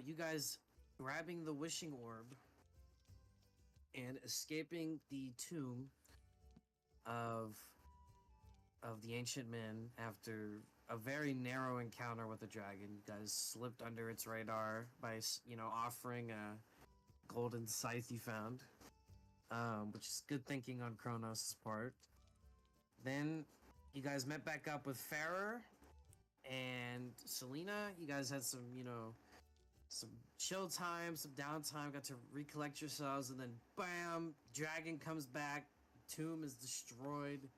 you guys grabbing the wishing orb and escaping the tomb of the ancient men after a very narrow encounter with a dragon. You guys slipped under its radar by offering a golden scythe you found, which is good thinking on Kronos' part. Then you guys met back up with Farrer and Selena. You guys had some chill time, some downtime, got to recollect yourselves, and then bam, dragon comes back, tomb is destroyed,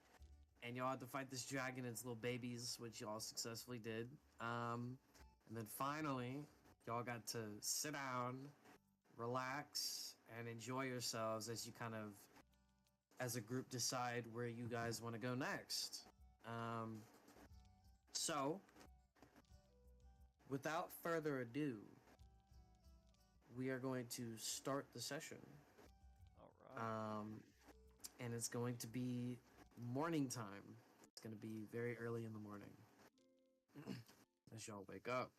and y'all had to fight this dragon and its little babies, which y'all successfully did. And then finally, y'all got to sit down, relax, and enjoy yourselves as you kind of, as a group, decide where you guys want to go next. So, without further ado, we are going to start the session. All right. And it's going to be morning time. It's going to be very early in the morning. As y'all wake up,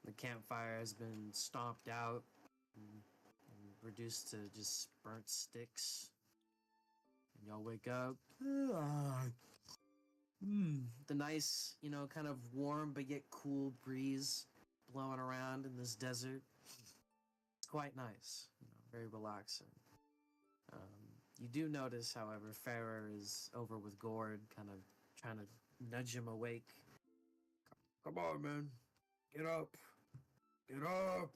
the campfire has been stomped out and reduced to just burnt sticks. And y'all wake up. The nice, kind of warm but yet cool breeze blowing around in this desert. It's quite nice, very relaxing. You do notice, however, Farrer is over with Gord, kind of trying to nudge him awake. Come on, man. Get up. Get up.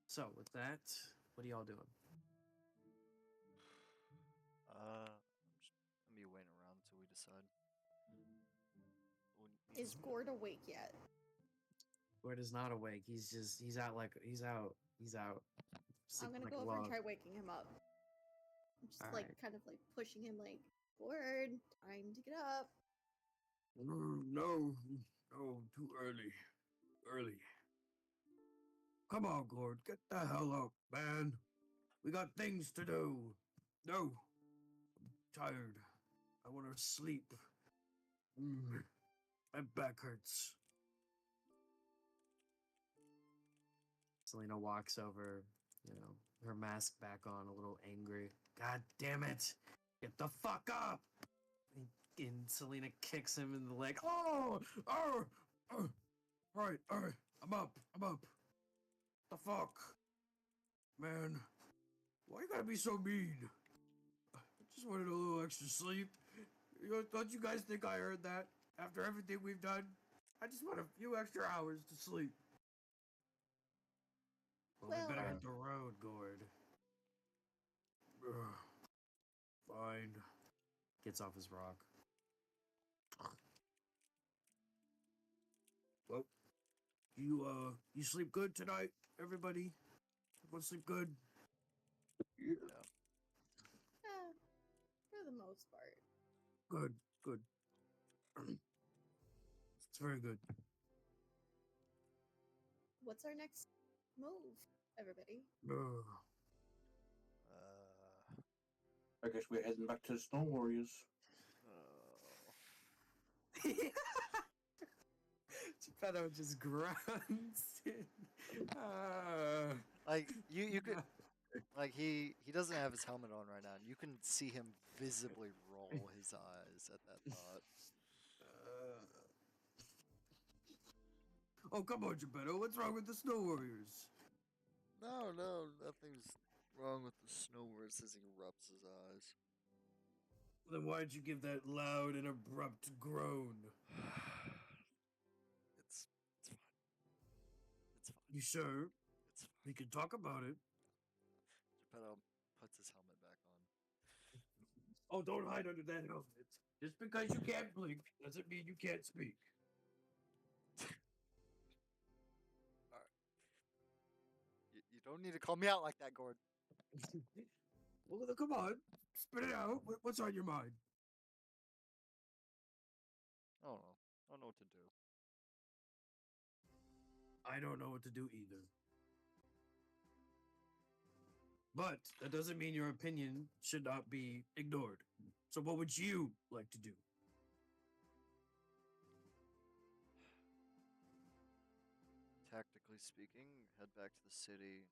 So, with that, what are y'all doing? I'm just gonna be waiting around until we decide. Is Gord awake yet? Gord is not awake. He's out. I'm gonna go over and try waking him up. I'm just kind of like pushing him, like, Gord, time to get up. No, too early. Come on, Gord, get the hell up, man. We got things to do. No, I'm tired. I want to sleep. My back hurts. Selena walks over, her mask back on, a little angry. God damn it! Get the fuck up! And Selena kicks him in the leg. Oh! Alright, I'm up. The fuck? Man, why you gotta be so mean? I just wanted a little extra sleep. Don't you guys think I heard that? After everything we've done? I just want a few extra hours to sleep. Well, we better hit the road, Gord. Fine. Gets off his rock. Well, you sleep good tonight, everybody? Everyone sleep good? Yeah. For the most part. Good. It's very good. What's our next move, everybody? I guess we're heading back to the Snow Warriors. Geppetto just grunts. Like you could, like he doesn't have his helmet on right now, and you can see him visibly roll his eyes at that thought. Oh, come on, Geppetto. What's wrong with the Snow Warriors? No, nothing's wrong with the Snow Warriors as he rubs his eyes. Then why'd you give that loud and abrupt groan? It's fine. It's fine. You sure? It's fine. We can talk about it. Geppetto puts his helmet back on. Oh, don't hide under that helmet. Just because you can't blink doesn't mean you can't speak. You don't need to call me out like that, Gord. Well, come on. Spit it out. What's on your mind? I don't know. I don't know what to do. I don't know what to do either. But that doesn't mean your opinion should not be ignored. So what would you like to do? tactically speaking, head back to the city,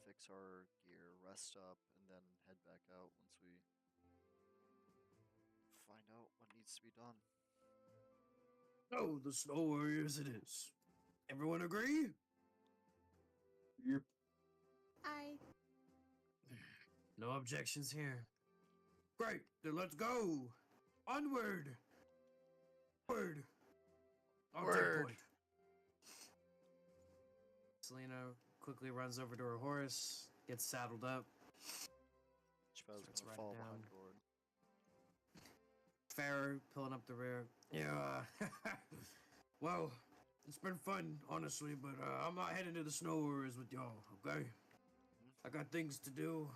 fix our gear, rest up, and then head back out once we find out what needs to be done. Oh, the Snow Warriors it is. Everyone agree? Yep. I No objections here. Great, then let's go. Onward. Onward. I'll take Word. point. Selena quickly runs over to her horse, gets saddled up. Chipaz Starts gonna riding fall down. behind Gord. Farrer pulling up the rear. Yeah. Well, it's been fun, honestly, but I'm not heading to the Snow Warriors with y'all. Okay. I got things to do.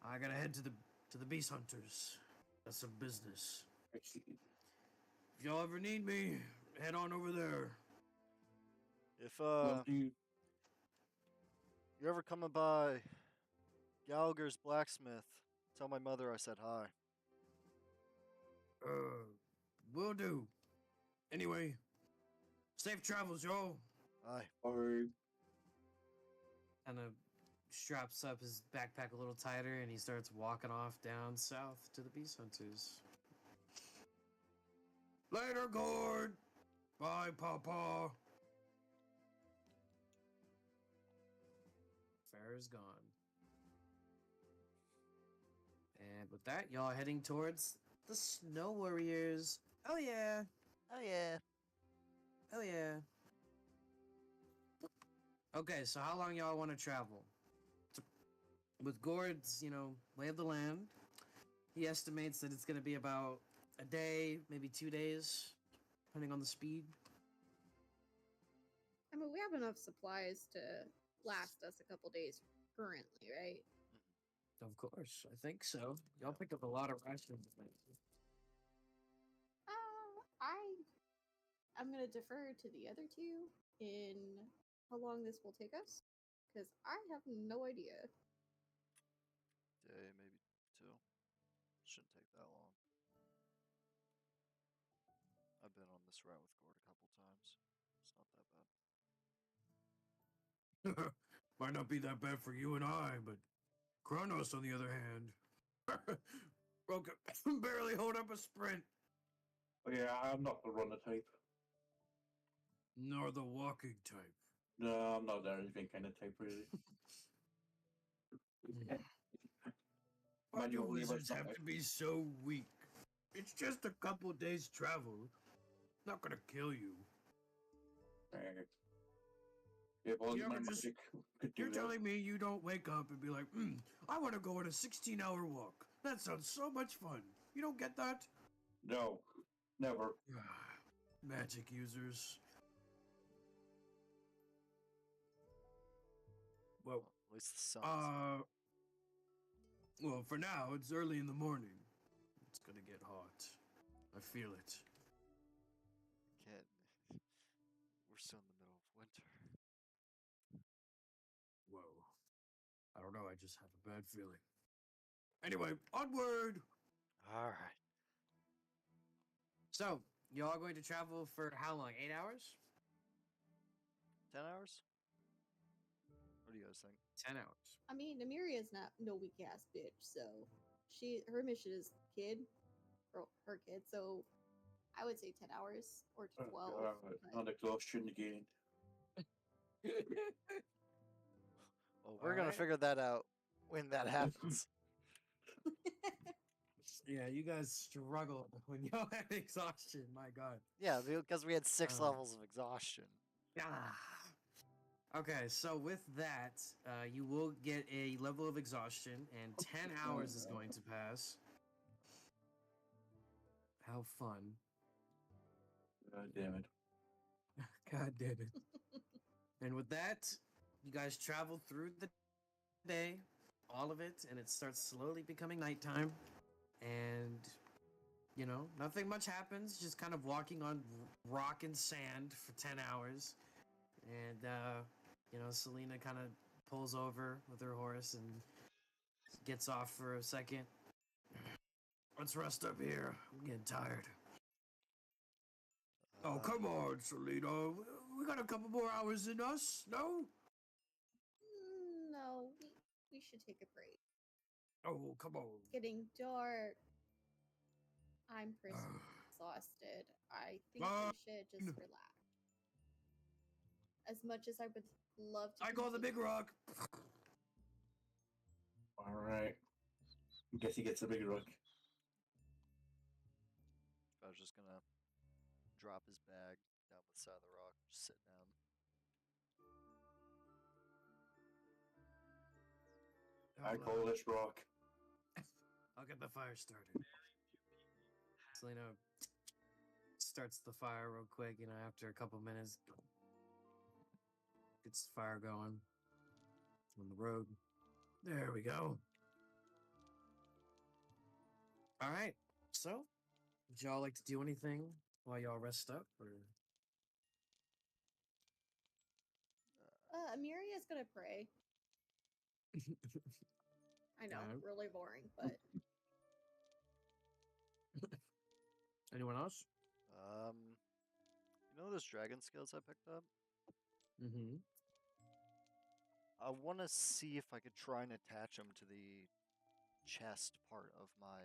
I gotta head to the Beast Hunters. That's some business. Excellent. If y'all ever need me, head on over there. If Well, do you? you're ever coming by Gallagher's blacksmith, tell my mother I said hi. Will do. Anyway, safe travels, y'all. Aye. Or Kind of straps up his backpack a little tighter, and he starts walking off down south to the Beast Hunters. Later, Gord. Bye, Papa. Farrah's gone. And with that, y'all are heading towards the Snow Warriors. Oh yeah. Oh yeah. Oh yeah. Okay, so how long y'all want to travel? With Gord's, lay of the land, he estimates that it's going to be about a day, maybe 2 days, depending on the speed. I mean, we have enough supplies to last us a couple days currently, right? Of course, I think so. Y'all picked up a lot of rations. I'm gonna defer to the other two in how long this will take us, because I have no idea. Day, maybe 2. Shouldn't take that long. I've been on this route with Gord a couple times. It's not that bad. Might not be that bad for you and I, but Kronos, on the other hand, barely hold up a sprint. oh yeah, I'm not the runner type. Nor the walking type. No, I'm not there anything kind of type really. Why do Manual labor wizards stuff have like- to be so weak? It's just a couple days' travel. Not gonna kill you. Yeah, well, You my ever just- magic could do You're that. telling me you don't wake up and be like, I want to go on a 16-hour walk. That sounds so much fun. You don't get that? No, never. Magic users. Well, At least the sun's well, for now, it's early in the morning. It's gonna get hot. I feel it. can't. We're still in the middle of winter. Whoa. I don't know, I just have a bad feeling. Anyway, onward! Alright. So, y'all are going to travel for how long? 8 hours? 10 hours? What do you guys think? 10 hours. I mean, Amiria's not no weak ass bitch, so her mission is kid, or her kid. So I would say 10 hours or to 12. but- On exhaustion again. Well, we're gonna Alright. figure that out when that happens. Yeah, you guys struggled when y'all had exhaustion, my god. Yeah, because we had 6 Um, levels of exhaustion. Ah. Okay, so with that, you will get a level of exhaustion, and 10 hours is going to pass. How fun. God damn it. God damn it. And with that, you guys travel through the day, all of it, and it starts slowly becoming nighttime. And, nothing much happens, just kind of walking on rock and sand for 10 hours. And, Selena kind of pulls over with her horse and gets off for a second. Let's rest up here. I'm getting tired. Oh, come on, Selena. We got a couple more hours in us. No. No, we should take a break. Oh, come on. It's getting dark. I'm pretty Ugh. exhausted. I think we Fine. should just relax. As much as I would love to. I call the big continue. rock. All right. Guess he gets a big rock. I was just gonna drop his bag down the side of the rock, just sit down. I call this rock. I'll get the fire started. Selena starts the fire real quick, after a couple minutes. Gets the fire going on the road. There we go. All right. So, would y'all like to do anything while y'all rest up? Or Amiria's gonna pray. I know, Alright. really boring, but Anyone else? You know those dragon scales I picked up? Mm-hmm. I want to see if I could try and attach them to the chest part of my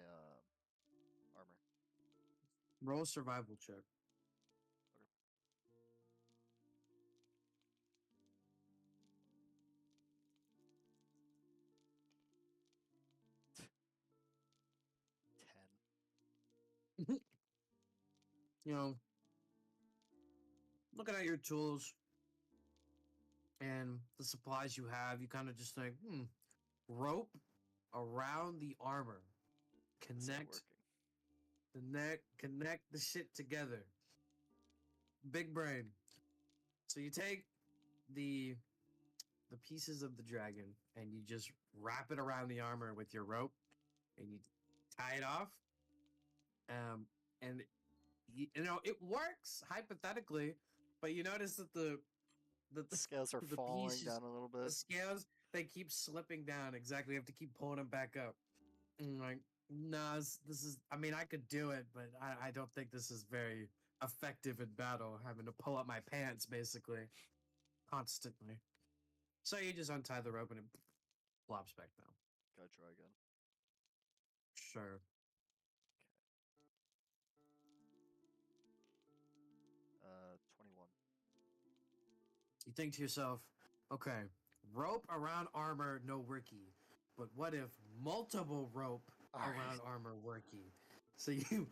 armor. Roll a survival check. $10. Looking at your tools and the supplies you have, you kind of just think, rope around the armor. It's not Connect working. the neck, connect the shit together. Big brain. So you take the pieces of the dragon and you just wrap it around the armor with your rope and you tie it off. And it works hypothetically, but you notice that the Scales are the falling pieces, down a little the bit. scales, they keep slipping down. Exactly. You have to keep pulling them back up. And I'm like, nah, this is, I mean, I could do it, but I don't think this is very effective in battle, having to pull up my pants basically constantly. So you just untie the rope and it flops back down. Gotta try again. Sure. 21. You think to yourself, okay, rope around armor, no worky. But what if multiple rope Alright. around armor worky? So you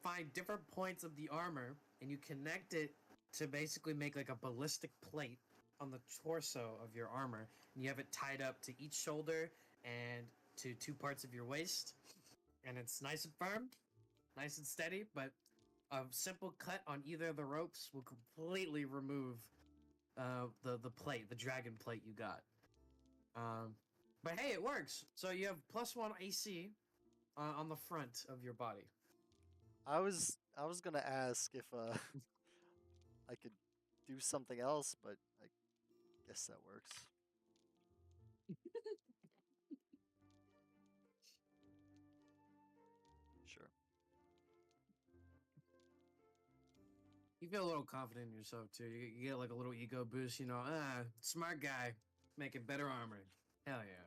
find different points of the armor and you connect it to basically make like a ballistic plate on the torso of your armor. And you have it tied up to each shoulder and to two parts of your waist. And it's nice and firm, nice and steady, but a simple cut on either of the ropes will completely remove the plate, the dragon plate you got. But hey, it works. So you have +1 AC on the front of your body. I was gonna ask if I could do something else, but I guess that works. Sure. You feel a little confident in yourself too. You get like a little ego boost, smart guy, making better armor. Hell yeah.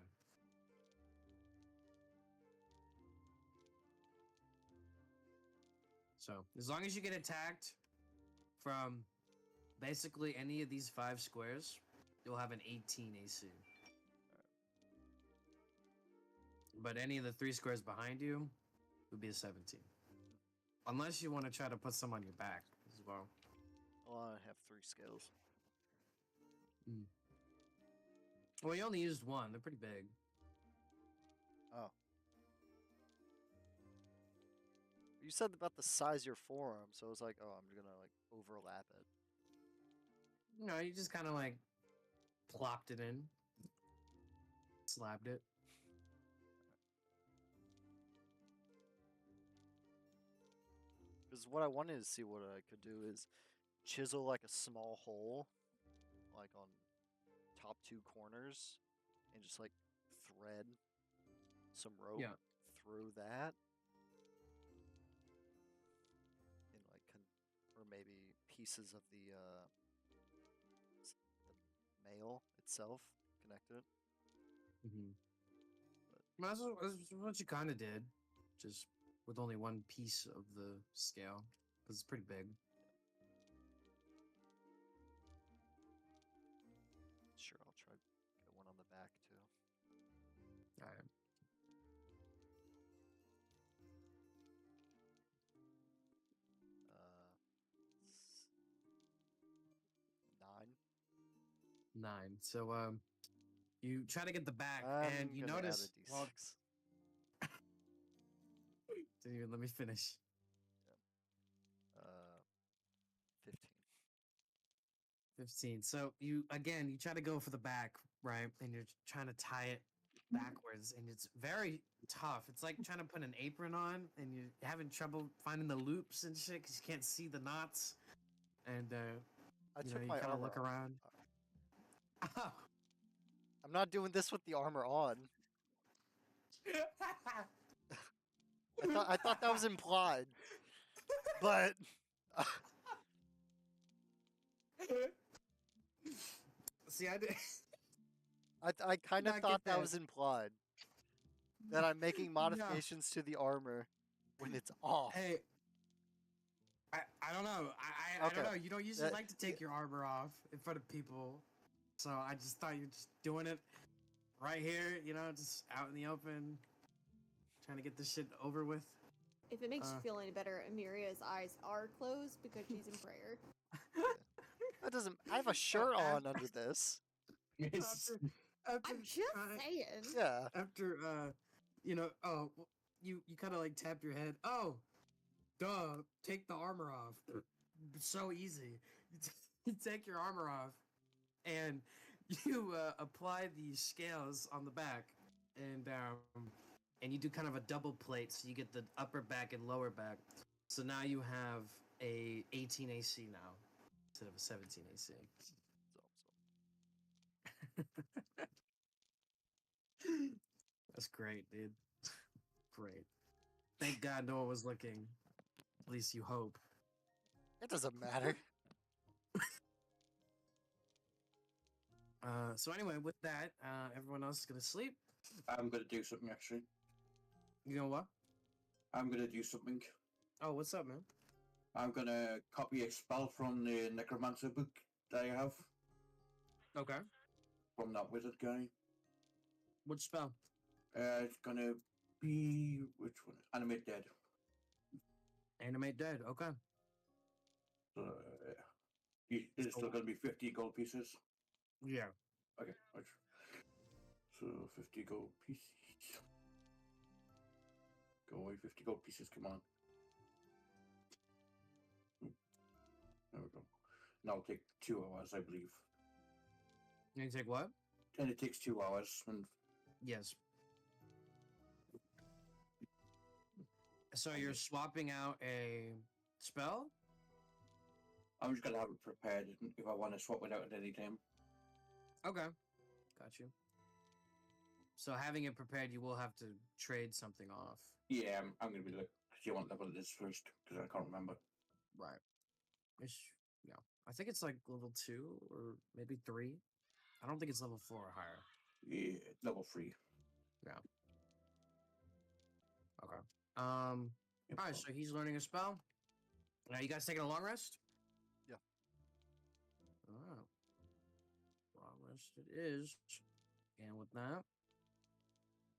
So as long as you get attacked from basically any of these 5 squares, you'll have an 18 AC. But any of the 3 squares behind you would be a 17. Unless you want to try to put some on your back as well. Well, I have 3 scales. Well, you only used 1. They're pretty big. Oh. You said about the size of your forearm, so I was like, oh, I'm gonna like overlap it. No, you just kind of like plopped it in, slabbed it. Because what I wanted to see what I could do is chisel like a small hole, like on top 2 corners, and just like thread some rope through that, and like or maybe pieces of the mail itself, connected it. Mm-hmm. That's what you kind of did, just with only one piece of the scale, because it's pretty big. Sure, I'll try get one on the back too. All right. S- 9. 9. So you try to get the back, I'm and you gonna add a notice. d6. Well, didn't even let me finish. 15. 15. So you try to go for the back, right? And you're trying to tie it backwards, and it's very tough. It's like trying to put an apron on, and you're having trouble finding the loops and shit because you can't see the knots. And I you took know, you my kind of armor look off. around. Oh. I'm not doing this with the armor on. I thought that was implied, but See, I did. I kind of Not thought get that that. was implied. That I'm making No. modifications to the armor when it's off. Hey, I don't know. I Okay. don't know. You don't usually That- like to take your armor off in front of people, so I just thought you're just doing it right here. You know, just out in the open, trying to get this shit over with. If it makes you Uh. feel any better, Amiria's eyes are closed because she's in prayer. That doesn't. I have a shirt on under this. Yes. After I'm just saying. Yeah. after you know, you kind of like tap your head. Oh, duh! Take the armor off. So easy. You take your armor off, and you apply these scales on the back, and you do kind of a double plate, so you get the upper back and lower back. So now you have a 18 AC now instead of a 17 AC. That's great, dude. Great. Thank God no one was looking. At least you hope. It doesn't matter. So anyway, with that, everyone else is gonna sleep. I'm gonna do something actually. You know what? I'm gonna do something. Oh, what's up, man? I'm gonna copy a spell from the necromancer book that I have Okay. from that wizard guy. Which spell? It's gonna be which one? Animate dead. Animate dead. Okay. So, is it still gonna be 50 gold pieces? Yeah. Okay. Right. So 50 gold pieces. Go away, 50 gold pieces. Come on. There we go. Now it'll take 2 hours, I believe. You take what? And it takes 2 hours. And Yes. So you're swapping out a spell? I'm just gonna have it prepared if I want to swap it out at any time. Okay. Got you. So having it prepared, you will have to trade something off. Yeah, I'm gonna be like, do you want level it is first? Because I can't remember. Right. Yeah. I think it's like level 2 or maybe 3. I don't think it's level 4 or higher. Yeah, level 3. Yeah. Okay. All right. So he's learning a spell. Now you guys taking a long rest? Yeah. All right. Long rest it is. And with that,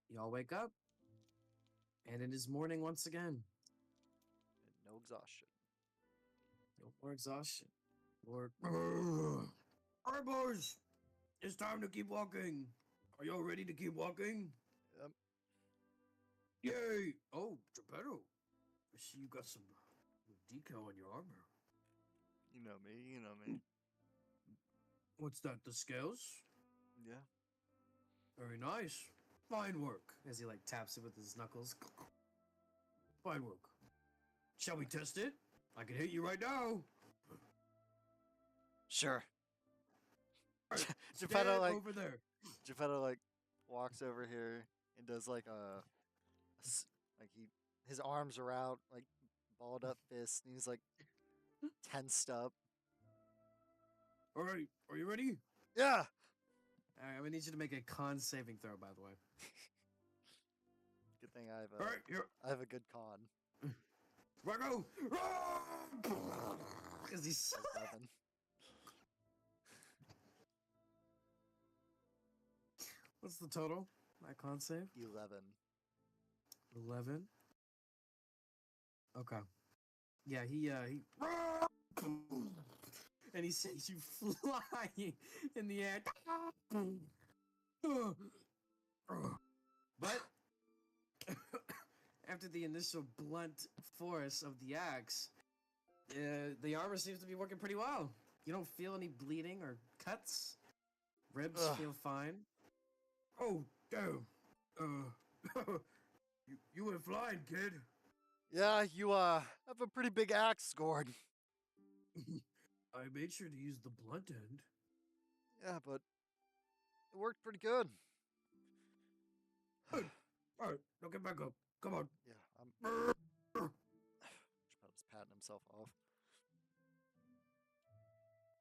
y'all wake up, and it is morning once again. And no exhaustion. No more exhaustion. Lord. All right, boys. It's time to keep walking. Are y'all ready to keep walking? Yep. Yay! Oh, Geppetto. I see you got some decal on your armor. You know me. You know me. What's that? The scales? Yeah. Very nice. Fine work. As he like taps it with his knuckles. Fine work. Shall we test it? I can hit you right now. Sure. Right, Geppetto stand like over there. Geppetto like walks over here and does like his arms are out like balled up fists and he's like tensed up. All right, are you ready? Yeah. All right, I'm gonna need you to make a con saving throw, by the way. Good thing I have All right, you're I have a good con. Rocco. Because he's 11. what's the total? My con save 11. 11. Okay. Yeah, he and he sends you flying in the air. But after the initial blunt force of the axe, the armor seems to be working pretty well. You don't feel any bleeding or cuts. Ribs Ugh. feel fine. Oh, damn. You went flying, kid. Yeah, you have a pretty big axe, Gord. I made sure to use the blunt end. Yeah, but it worked pretty good. All right, now get back up. Come on. Yeah, I'm just patting himself off.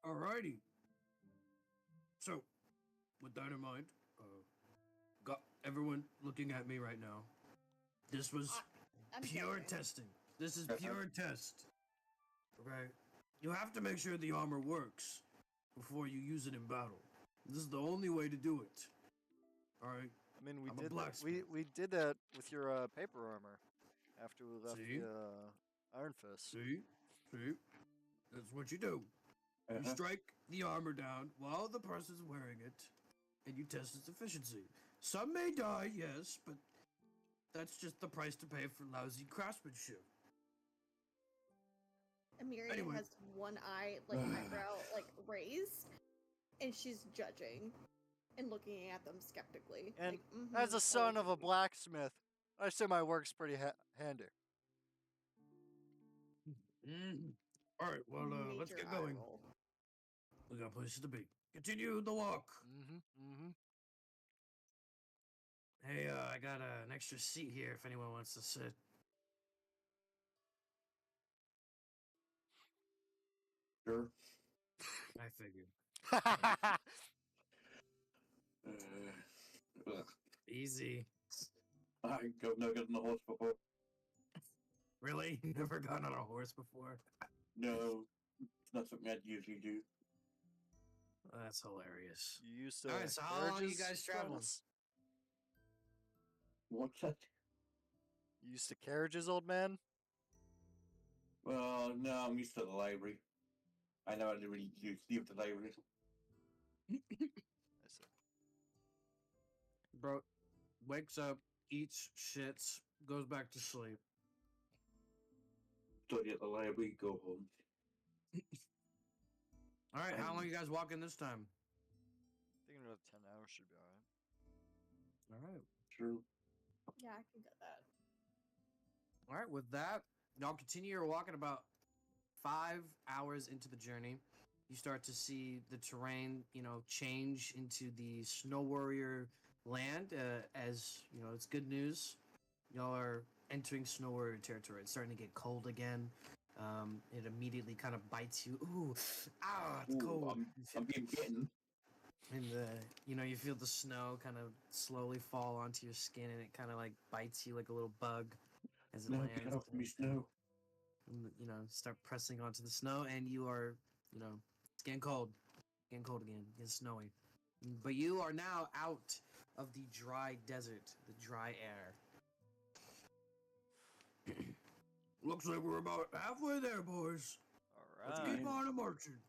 Alrighty. So, with that in mind, got everyone looking at me right now. This was I'm pure judging. testing. This is pure test. Okay? You have to make sure the armor works before you use it in battle. This is the only way to do it. Alright? I mean, I'm a blacksmith. we did that with your paper armor after we left See? the Iron Fist. See? That's what you do. You strike the armor down while the person's wearing it, and you test its efficiency. Some may die, yes, but that's just the price to pay for lousy craftsmanship. Amelia Anyway. has one eye, like eyebrow, like raised, and she's judging and looking at them skeptically. And like, as a "Mhm, son of a okay." blacksmith, I say my work's pretty handy. Alright, well, let's Major get eye going. roll. We got places to be. Continue the walk. Mm-hmm. Hey, I got an extra seat here if anyone wants to sit. Sure. I figured. Easy. I've never gotten a horse before. Really? You never gone on a horse before? No, it's not something I'd usually do. That's hilarious. You used to All right, so how long you carriages, guys travel? Jonas? What's that? You used to carriages, old man? Well, no, I'm used to the library. I know I didn't really leave the library. I see. Bro, wakes up, eats, shits, goes back to sleep. Study at the library, go home. All right, how long you guys walking this time? I think another 10 hours should be alright. All right. True. Yeah, I can get that. All right, with that, y'all continue your walk. At about 5 hours into the journey, you start to see the terrain, change into the Snow Warrior land. As you know, it's good news. Y'all are entering Snow Warrior territory. It's starting to get cold again. It immediately kind of bites you. Ooh, it's cold. I'm being bitten. And you feel the snow kind of slowly fall onto your skin, and it kind of like bites you like a little bug as it No, lands. get off me, snow. And, start pressing onto the snow, and you are, it's getting cold again. It's snowy, but you are now out of the dry desert, the dry air. Looks like we're about halfway there, boys. Let's Alright. keep on marching.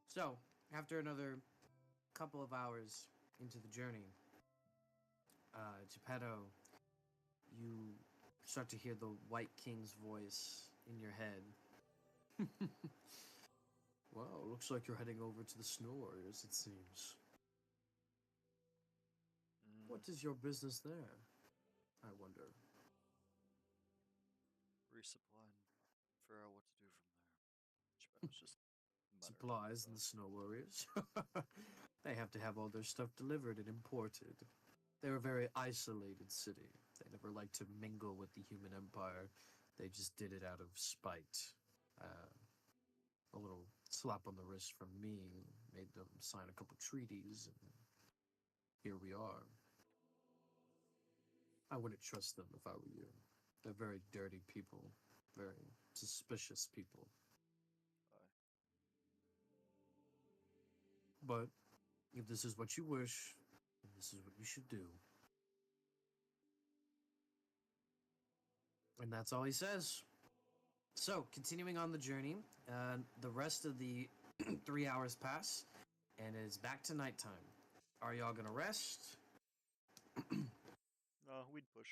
So, after another couple of hours into the journey, Geppetto, you start to hear the White King's voice in your head. Well, looks like you're heading over to the Snow Warriors, it seems. What is your business there? I wonder. Resupply and figure out what to do from there. Geppetto's just muttering to Supplies in the himself. Snow Warriors. They have to have all their stuff delivered and imported. They're a very isolated city. They never liked to mingle with the human empire. They just did it out of spite. A little slap on the wrist from me, made them sign a couple treaties, and here we are. I wouldn't trust them if I were you. They're very dirty people, very suspicious people. Aye. But if this is what you wish, then this is what you should do. And that's all he says. So, continuing on the journey, the rest of the 3 hours pass, and it's back to nighttime. Are y'all gonna rest? No, we'd push.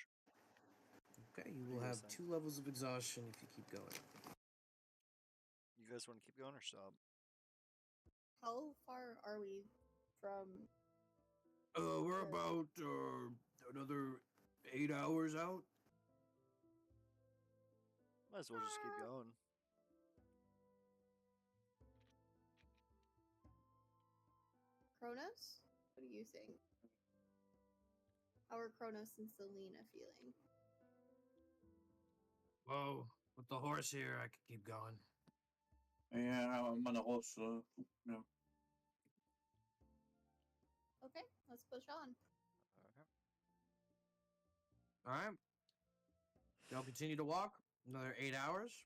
Okay, you do will you guys have think? 2 levels of exhaustion if you keep going. You guys want to keep going or stop? How far are we from? We're Sure. about another 8 hours out. Might as well just keep going. Kronos? What do you think? How are Kronos and Selena feeling? Whoa, with the horse here, I could keep going. Yeah, I'm on a horse, yeah. Okay, let's push on. Okay. All right. Y'all continue to walk another 8 hours.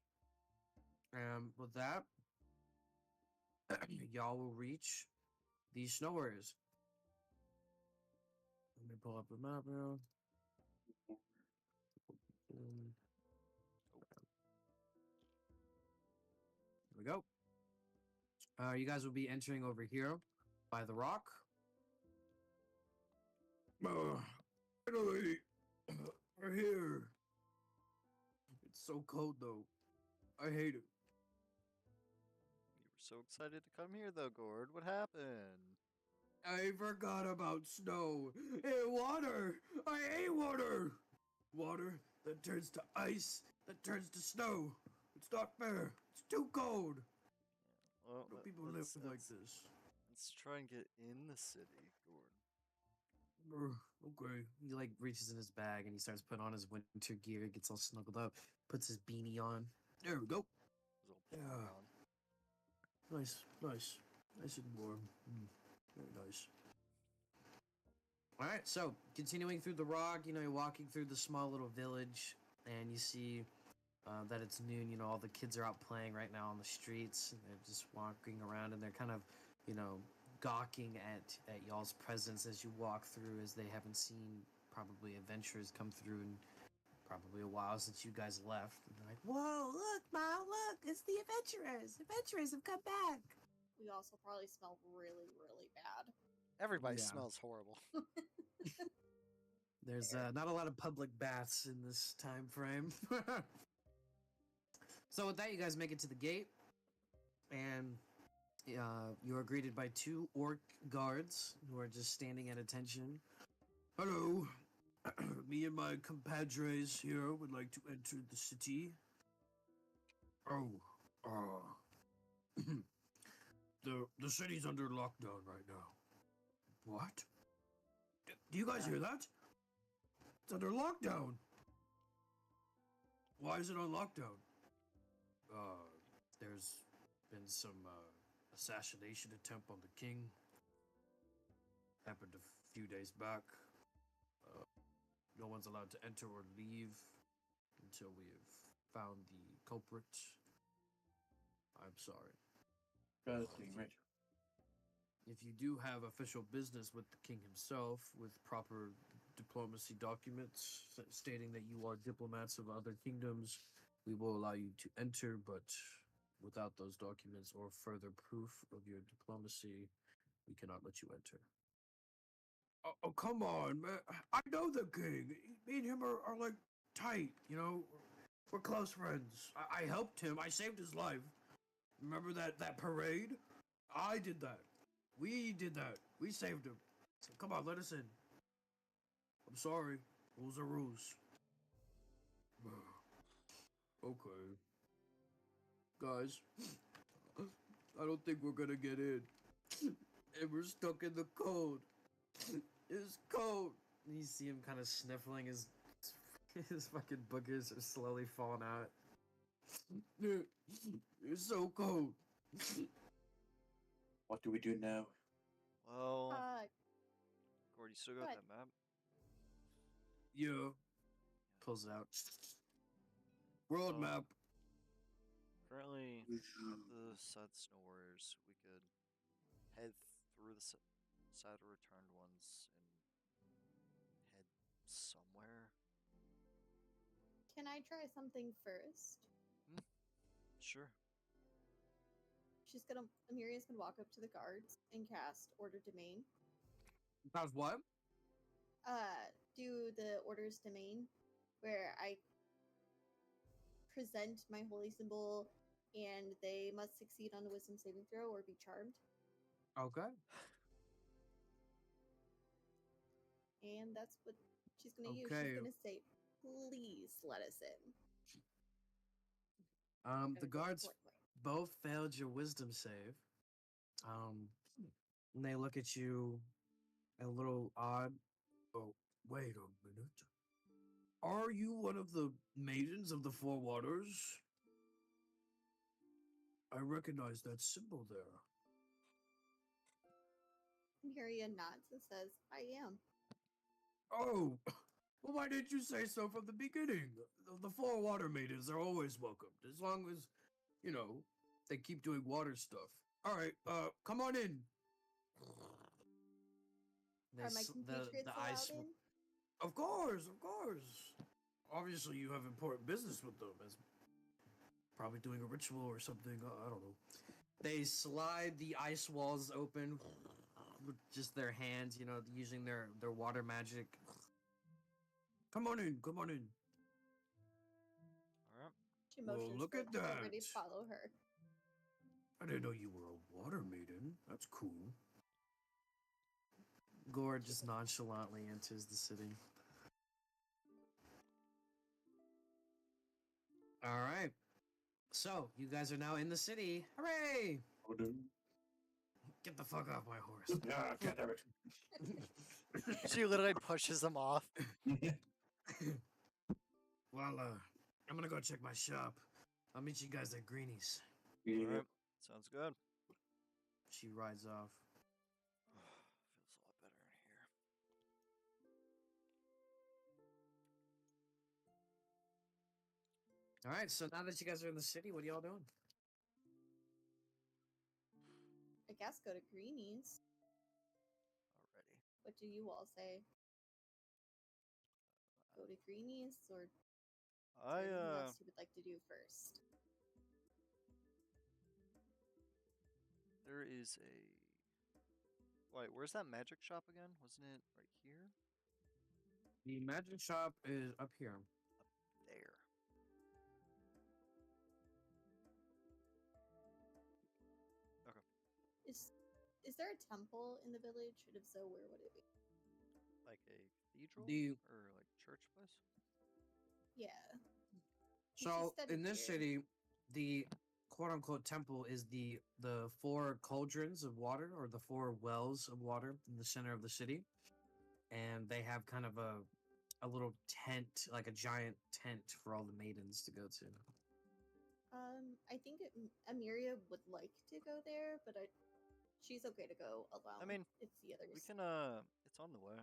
And with that, y'all will reach the snow warriors. Let me pull up the map now. Here we go. You guys will be entering over here by the rock. Finally, we're here. It's so cold though. I hate it. You were so excited to come here, though, Gord. What happened? I forgot about snow and water. I hate water. Water that turns to ice, that turns to snow. It's not fair. It's too cold. Well, No people live like this. Let's try and get in the city, Gord. Okay. He like reaches in his bag and he starts putting on his winter gear, gets all snuggled up, puts his beanie on. There we go. His old Yeah. plug on. Nice, nice, nice and warm. Very nice. All right, so continuing through the rock, you're walking through the small little village, and you see that it's noon. All the kids are out playing right now on the streets, and they're just walking around, and they're kind of, gawking at y'all's presence as you walk through, as they haven't seen probably adventurers come through in probably a while since you guys left. And they're like, "Whoa, look, Mom, look, it's the adventurers! Adventurers have come back!" We also probably smell really, really bad. Everybody Yeah. smells horrible. There's not a lot of public baths in this time frame. So with that, you guys make it to the gate, and you are greeted by 2 orc guards who are just standing at attention. Hello. Me and my compadres here would like to enter the city. Oh, the city's under lockdown right now. What? Do you guys hear that? It's under lockdown. Why is it on lockdown? There's been some assassination attempt on the king. Happened a few days back. No one's allowed to enter or leave until we have found the culprit. I'm sorry. If you do have official business with the king himself, with proper diplomacy documents stating that you are diplomats of other kingdoms, we will allow you to enter, but without those documents or further proof of your diplomacy, we cannot let you enter. Oh, come on, man. I know the king. Me and him are like tight, We're close friends. I helped him. I saved his life. Remember that parade? I did that. We did that. We saved him. So come on, let us in. I'm sorry. Rules are rules. Okay. Guys, I don't think we're gonna get in. And we're stuck in the cold. It's cold. And you see him kind of sniffling, his fucking boogers are slowly falling out. It's so cold. What do we do now? Well, Uh, Gord, you still go got ahead. that map? Yeah. Pulls it out. World Well, map. Currently, at the side of the Snow Warriors, we could head through the side of returned ones and head somewhere. Can I try something first? Sure. Amiria's gonna walk up to the guards and cast Order Domain. That's what? Do the Order's Domain, where I present my holy symbol and they must succeed on a wisdom saving throw or be charmed. Okay. And that's what she's gonna use. Okay. She's gonna say, please let us in. The Gonna go guards politely. both failed your wisdom save. And they look at you a little odd. Oh, wait a minute. Are you one of the maidens of the Four Waters? I recognize that symbol there. Amiria nods and says, I am. Oh, well, why didn't you say so from the beginning? The Four Water Maidens are always welcomed, as long as, they keep doing water stuff. All right, come on in. Are my compatriots allowed in? Of course, of course. Obviously, you have important business with them, as probably doing a ritual or something. I don't know. They slide the ice walls open with just their hands, using their water magic. Come on in, come on in. All right. She Well, motions look for at them to that. ready to follow her. I didn't know you were a water maiden. That's cool. Gord just nonchalantly enters the city. All right. So, you guys are now in the city. Hooray! What do? Get the fuck off my horse. Yeah, God damn it. She literally pushes them off. Well, I'm gonna go check my shop. I'll meet you guys at Greenie's. All Yeah. right. Sounds good. She rides off. Feels a lot better in here. All right, so now that you guys are in the city, what are y'all doing? I guess go to Greenies. Already. What do you all say? Go to Greenies, or is there anything else you would like to do first? There is a. Wait, where's that magic shop again? Wasn't it right here? The magic shop is up here. There. Is there a temple in the village? And if so, where would it be? Like a cathedral or like church place? Yeah. So Instead of in this here. city, the quote unquote temple is the four cauldrons of water, or the four wells of water in the center of the city. And they have kind of a little tent, like a giant tent for all the maidens to go to. I think Amiria would like to go there, but she's okay to go alone. I mean, it's the others. We can, it's on the way.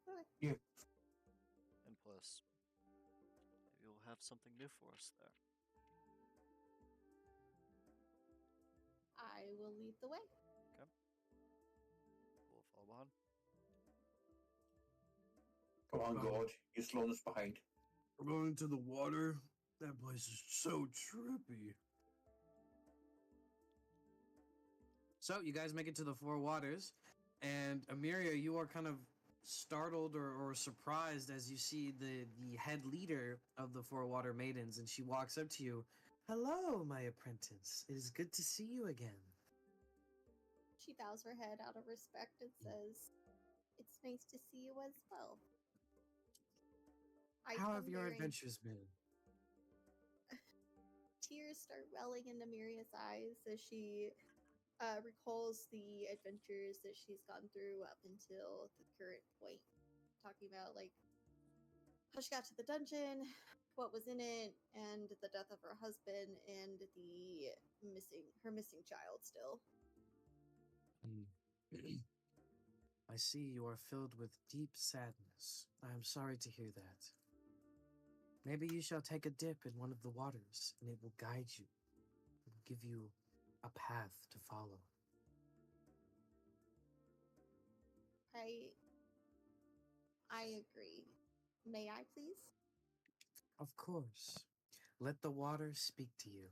Okay. Yeah. And plus, maybe you'll have something new for us there. I will lead the way. Okay. We'll follow behind. Come on, God. You're slowing us behind. We're going to the water. That place is so trippy. So you guys make it to the Four Waters, and Amiria, you are kind of startled or surprised as you see the head leader of the Four Water Maidens, and she walks up to you. Hello, my apprentice. It is good to see you again. She bows her head out of respect and says, "It's nice to see you as well." How have your adventures been? Tears start welling into Miria's eyes as she recalls the adventures that she's gone through up until the current point. Talking about like how she got to the dungeon, what was in it, and the death of her husband, and her missing child still. I see you are filled with deep sadness. I am sorry to hear that. Maybe you shall take a dip in one of the waters, and it will guide you. It will give you a path to follow. I agree. May I please? Of course. Let the water speak to you.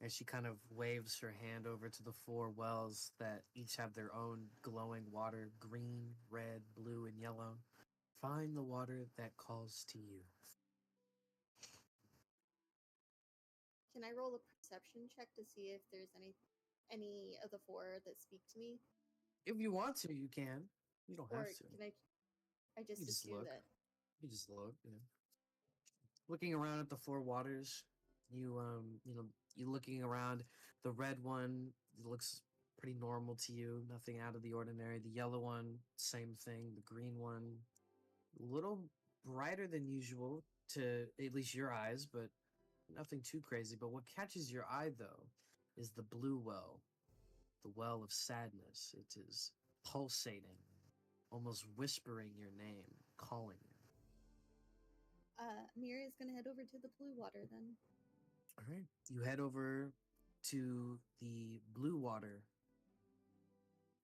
As she kind of waves her hand over to the 4 wells that each have their own glowing water, green, red, blue, and yellow. Find the water that calls to you. Can I roll a perception check to see if there's any of the 4 that speak to me? If you want to, you can. You don't Or have to. can I just You just assume look. that You just look. Looking around at the 4 waters, you looking around. The red one looks pretty normal to you, nothing out of the ordinary. The yellow one, same thing. The green one, a little brighter than usual to at least your eyes, but nothing too crazy. But what catches your eye though is the blue well, the well of sadness. It is pulsating, almost whispering your name, calling you. Miria's gonna head over to the blue water then. All right. You head over to the blue water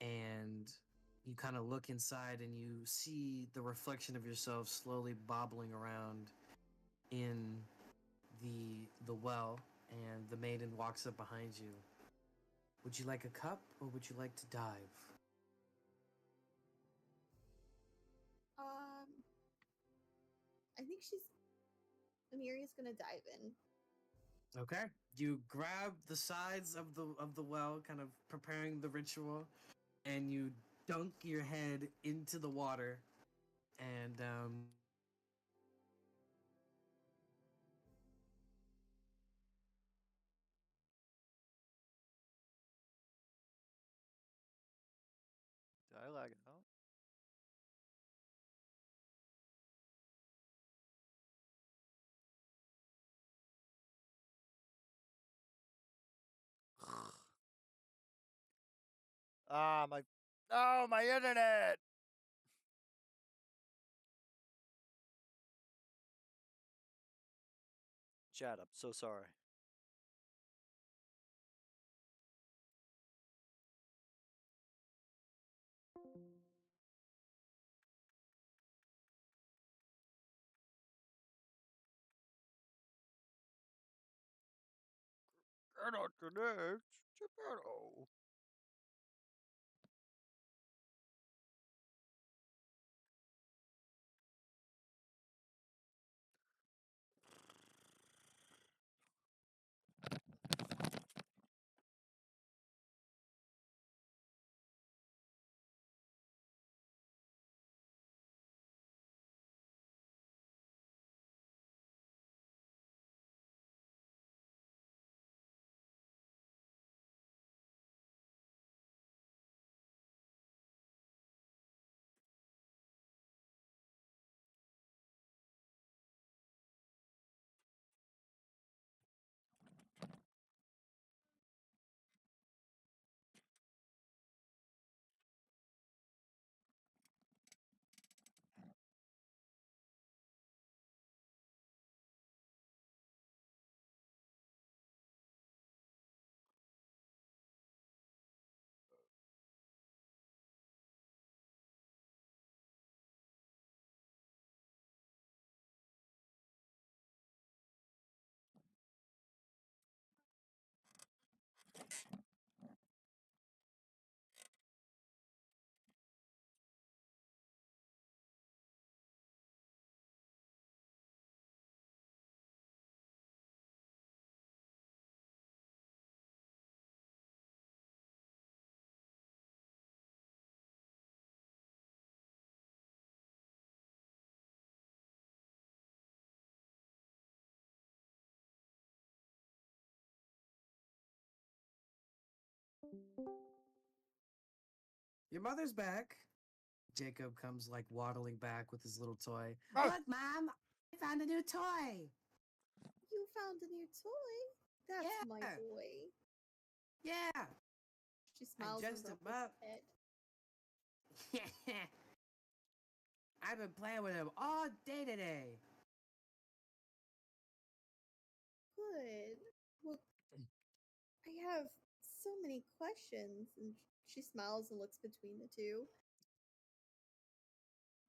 and you kind of look inside and you see the reflection of yourself slowly bobbling around in the well, and the maiden walks up behind you. Would you like a cup or would you like to dive? I think Miria's gonna dive in. Okay. You grab the sides of the well, kind of preparing the ritual, and you dunk your head into the water, and Did I lag out? Ah, my. Oh, my internet! Chat, I'm so sorry. Cannot connect. Geppetto. your mother's back. Jacob comes like waddling back with his little toy. Ah! Look, Mom, I found a new toy. You found a new toy? That's my Yeah. boy. Yeah. She smiles and dressed him rubbles up. her head. I've been playing with him all day today. Good. Well, I have so many questions. And she smiles and looks between the two.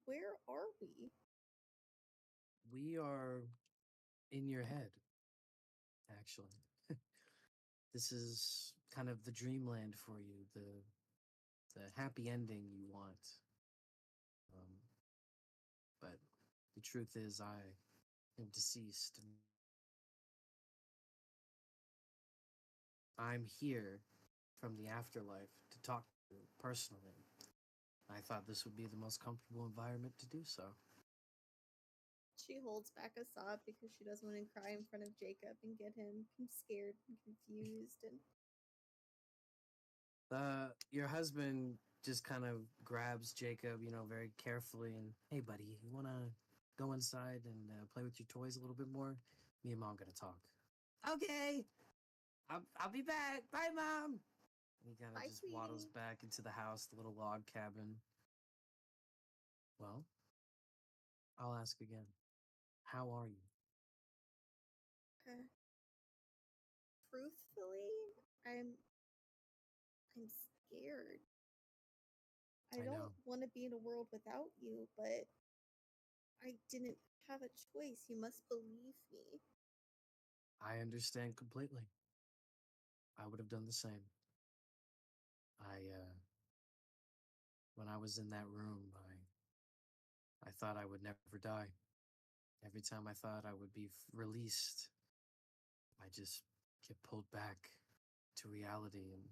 Where are we? We are in your head, actually. This is kind of the dreamland for you, the happy ending you want. Um, but the truth is, I am deceased. And I'm here from the afterlife to talk to you personally. I thought this would be the most comfortable environment to do so. She holds back a sob because she doesn't want to cry in front of Jacob and get him scared and confused. And Your husband just kind of grabs Jacob, very carefully, and hey, buddy, you want to go inside and play with your toys a little bit more? Me and mom gonna talk. Okay, I'll be back. Bye, mom. And he kind of Bye, just waddles sweetie. back into the house, the little log cabin. Well, I'll ask again. How are you? uh, truthfully, I'm scared. I I know. don't want to be in a world without you, but I didn't have a choice. You must believe me. I understand completely. I would have done the same. When I was in that room, I thought I would never die. Every time I thought I would be released, I just get pulled back to reality, and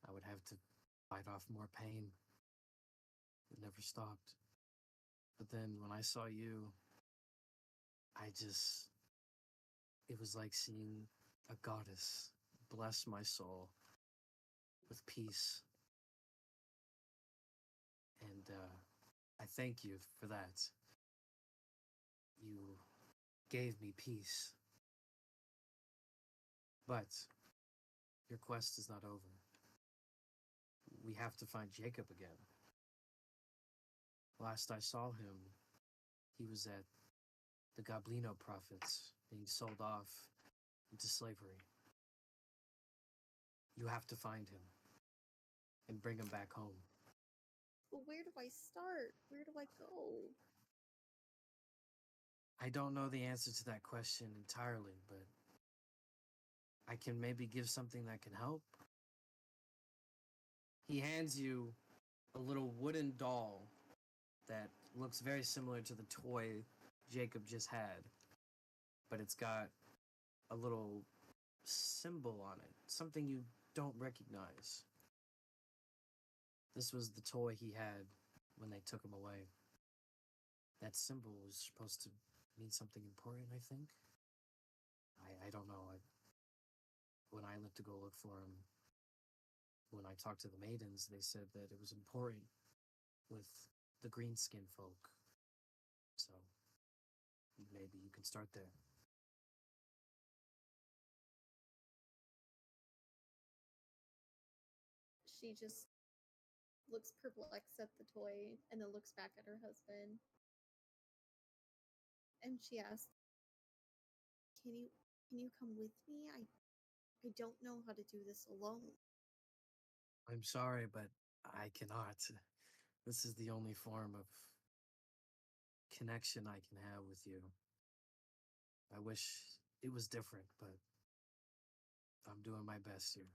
I would have to fight off more pain. It never stopped. But then when I saw you, it was like seeing a goddess bless my soul with peace. And I thank you for that. You gave me peace. But your quest is not over. We have to find Jacob again. Last I saw him, he was at the Goblino prophets being sold off into slavery. You have to find him and bring him back home. But where do I start? Where do I go? I don't know the answer to that question entirely, but I can maybe give something that can help. He hands you a little wooden doll that looks very similar to the toy Jacob just had, but it's got a little symbol on it, something you don't recognize. This was the toy he had when they took him away. That symbol was supposed to mean something important, I think. I don't know. When I went to go look for him, when I talked to the maidens, they said that it was important with the green skin folk. So maybe you can start there. She just looks perplexed at the toy and then looks back at her husband. And she asks, Can you come with me? I don't know how to do this alone." I'm sorry, but I cannot. This is the only form of connection I can have with you. I wish it was different, but I'm doing my best here.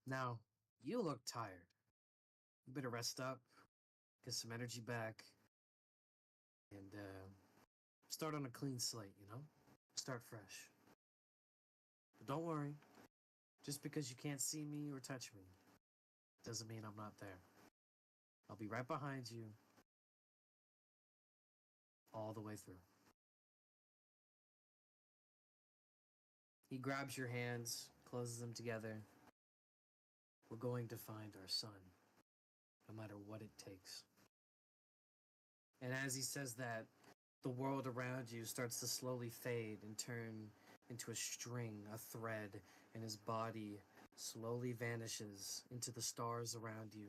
Now, you look tired. You better rest up, get some energy back, and start on a clean slate. Start fresh. But don't worry, just because you can't see me or touch me doesn't mean I'm not there. I'll be right behind you all the way through. He grabs your hands, closes them together. We're going to find our son, no matter what it takes. And as he says that, the world around you starts to slowly fade and turn into a string, a thread, and his body slowly vanishes into the stars around you.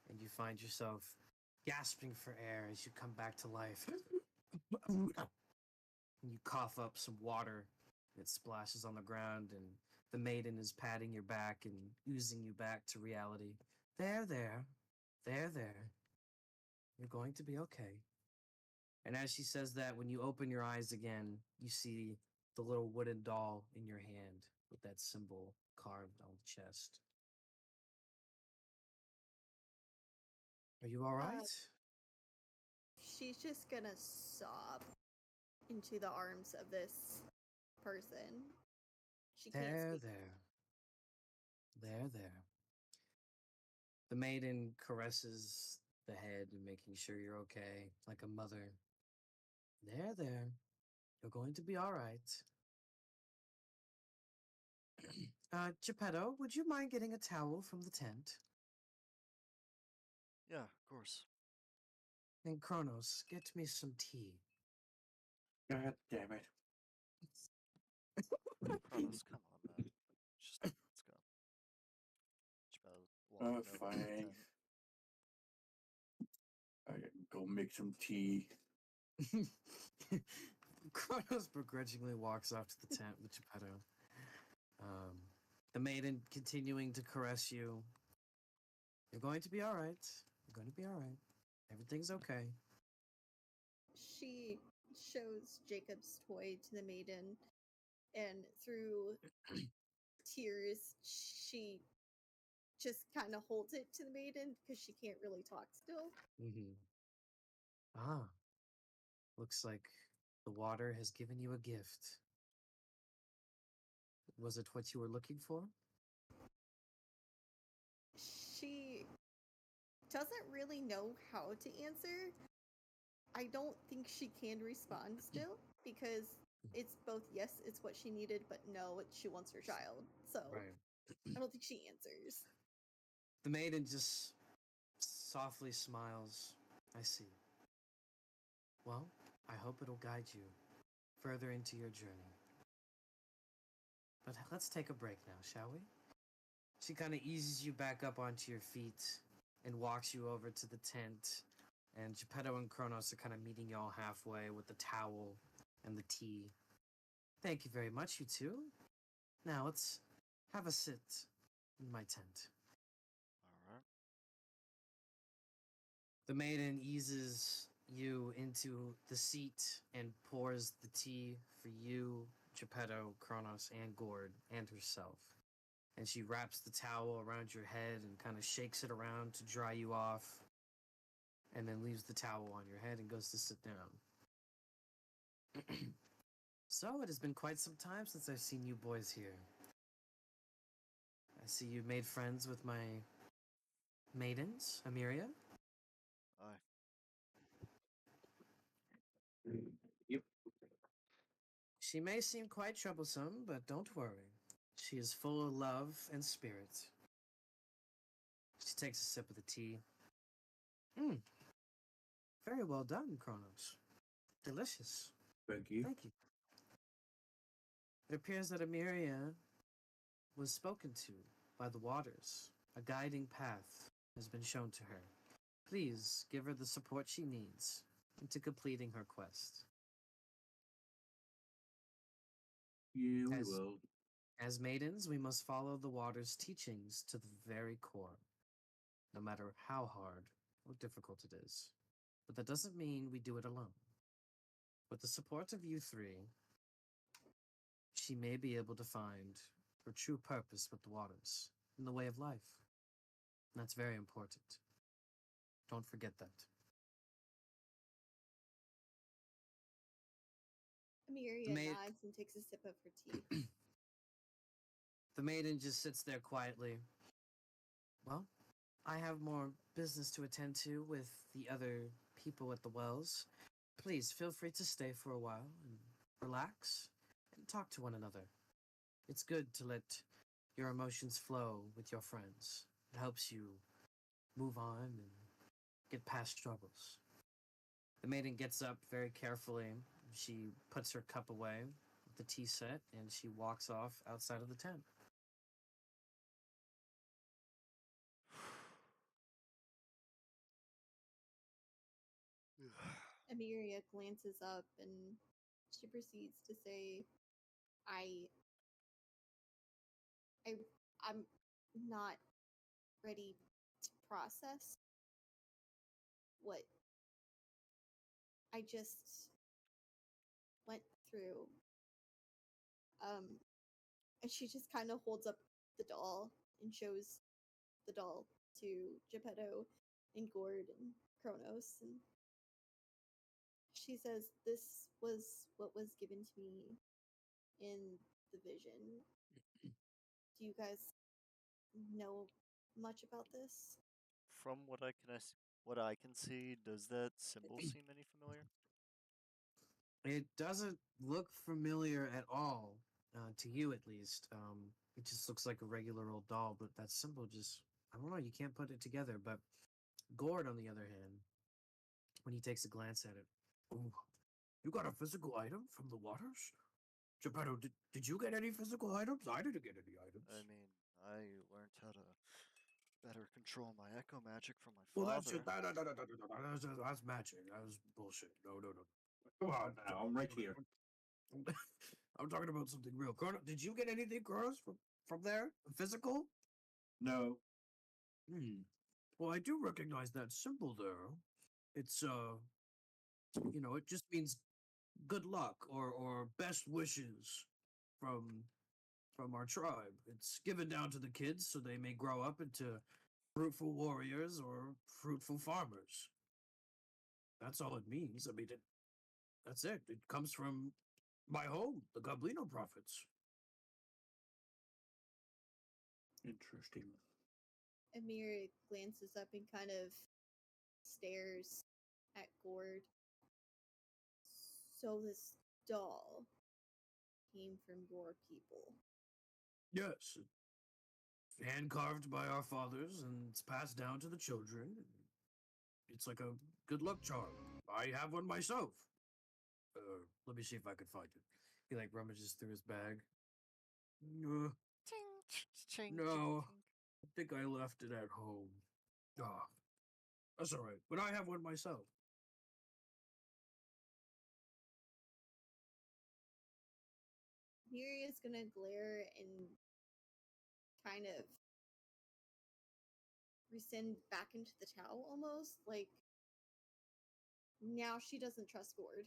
And you find yourself gasping for air as you come back to life. And you cough up some water. It splashes on the ground, and the maiden is patting your back and oozing you back to reality. There, there. There, there. You're going to be okay. And as she says that, when you open your eyes again, you see the little wooden doll in your hand with that symbol carved on the chest. Are you all right? She's just gonna sob into the arms of this person. She can't There, speak. there. There, there. The maiden caresses the head and making sure you're okay, like a mother. There, there. You're going to be all right. Geppetto, would you mind getting a towel from the tent? Yeah, of course. And Kronos, get me some tea. God damn it. Kronos, come on, man. Just let's go. Chappelle walking over to the Fine. tent. I gotta go make some tea. Kronos begrudgingly walks off to the tent with Geppetto. The maiden continuing to caress you. You're going to be all right. You're going to be all right. Everything's okay. She shows Jacob's toy to the maiden, and through tears, she just kind of holds it to the maiden because she can't really talk still. Mm-hmm. Ah, looks like the water has given you a gift. Was it what you were looking for? She doesn't really know how to answer. I don't think she can respond still because it's both yes, it's what she needed, but no, she wants her child. So Right. I don't think she answers. The maiden just softly smiles. I see. Well, I hope it'll guide you further into your journey. But let's take a break now, shall we? She kind of eases you back up onto your feet and walks you over to the tent. And Geppetto and Kronos are kind of meeting y'all halfway with the towel and the tea. Thank you very much, you two. Now let's have a sit in my tent. All right. The maiden eases you into the seat and pours the tea for you, Geppetto, Kronos, and Gord, and herself. And she wraps the towel around your head and kind of shakes it around to dry you off, and then leaves the towel on your head and goes to sit down. So, it has been quite some time since I've seen you boys here. I see you made friends with my maidens, Amiria. Aye. Yep. She may seem quite troublesome, but don't worry. She is full of love and spirit. She takes a sip of the tea. Very well done, Kronos. Delicious. Thank you. Thank you. It appears that Amiria was spoken to by the waters. A guiding path has been shown to her. Please give her the support she needs into completing her quest. Yeah, we As- will. As maidens, we must follow the water's teachings to the very core, no matter how hard or difficult it is. But that doesn't mean we do it alone. With the support of you three, she may be able to find her true purpose with the waters in the way of life. And that's very important. Don't forget that. Amiria nods and takes a sip of her tea. The maiden just sits there quietly. Well, I have more business to attend to with the other people at the wells. Please feel free to stay for a while and relax and talk to one another. It's good to let your emotions flow with your friends. It helps you move on and get past struggles. The maiden gets up very carefully. She puts her cup away, the tea set and she walks off outside of the tent. Emiria glances up and she proceeds to say, I I I'm not ready to process what I just went through. And she just kind of holds up the doll and shows the doll to Geppetto and Gord and Kronos, and she says, "This was what was given to me in the vision. Do you guys know much about this?" From what I can see, does that symbol seem any familiar? It doesn't look familiar at all, to you at least. It just looks like a regular old doll, but that symbol just, I don't know, you can't put it together. But Gord, on the other hand, when he takes a glance at it, Oh, you got a physical item from the waters? Geppetto, did you get any physical items? I didn't get any items. I mean, I learned how to better control my echo magic from my Well, father. that's matching. That was bullshit. No, no, no. Come on now, I'm right here. I'm talking about something real. Chrono, did you get anything, Kronos, from there? Physical? No. Hmm. Well, I do recognize that symbol there. It's it just means good luck or best wishes from our tribe. It's given down to the kids so they may grow up into fruitful warriors or fruitful farmers. That's all it means. I mean, that's it. It comes from my home, the Goblino prophets. Interesting. Emiria glances up and kind of stares at Gord. So this doll came from your people. Yes, hand carved by our fathers, and it's passed down to the children. It's like a good luck charm. I have one myself. Let me see if I can find it. he like rummages through his bag. Ching, ching, No, I think I left it at home. Ah, that's all right. But I have one myself. Miria's gonna glare and kind of rescind back into the towel almost. Like, now she doesn't trust Gord.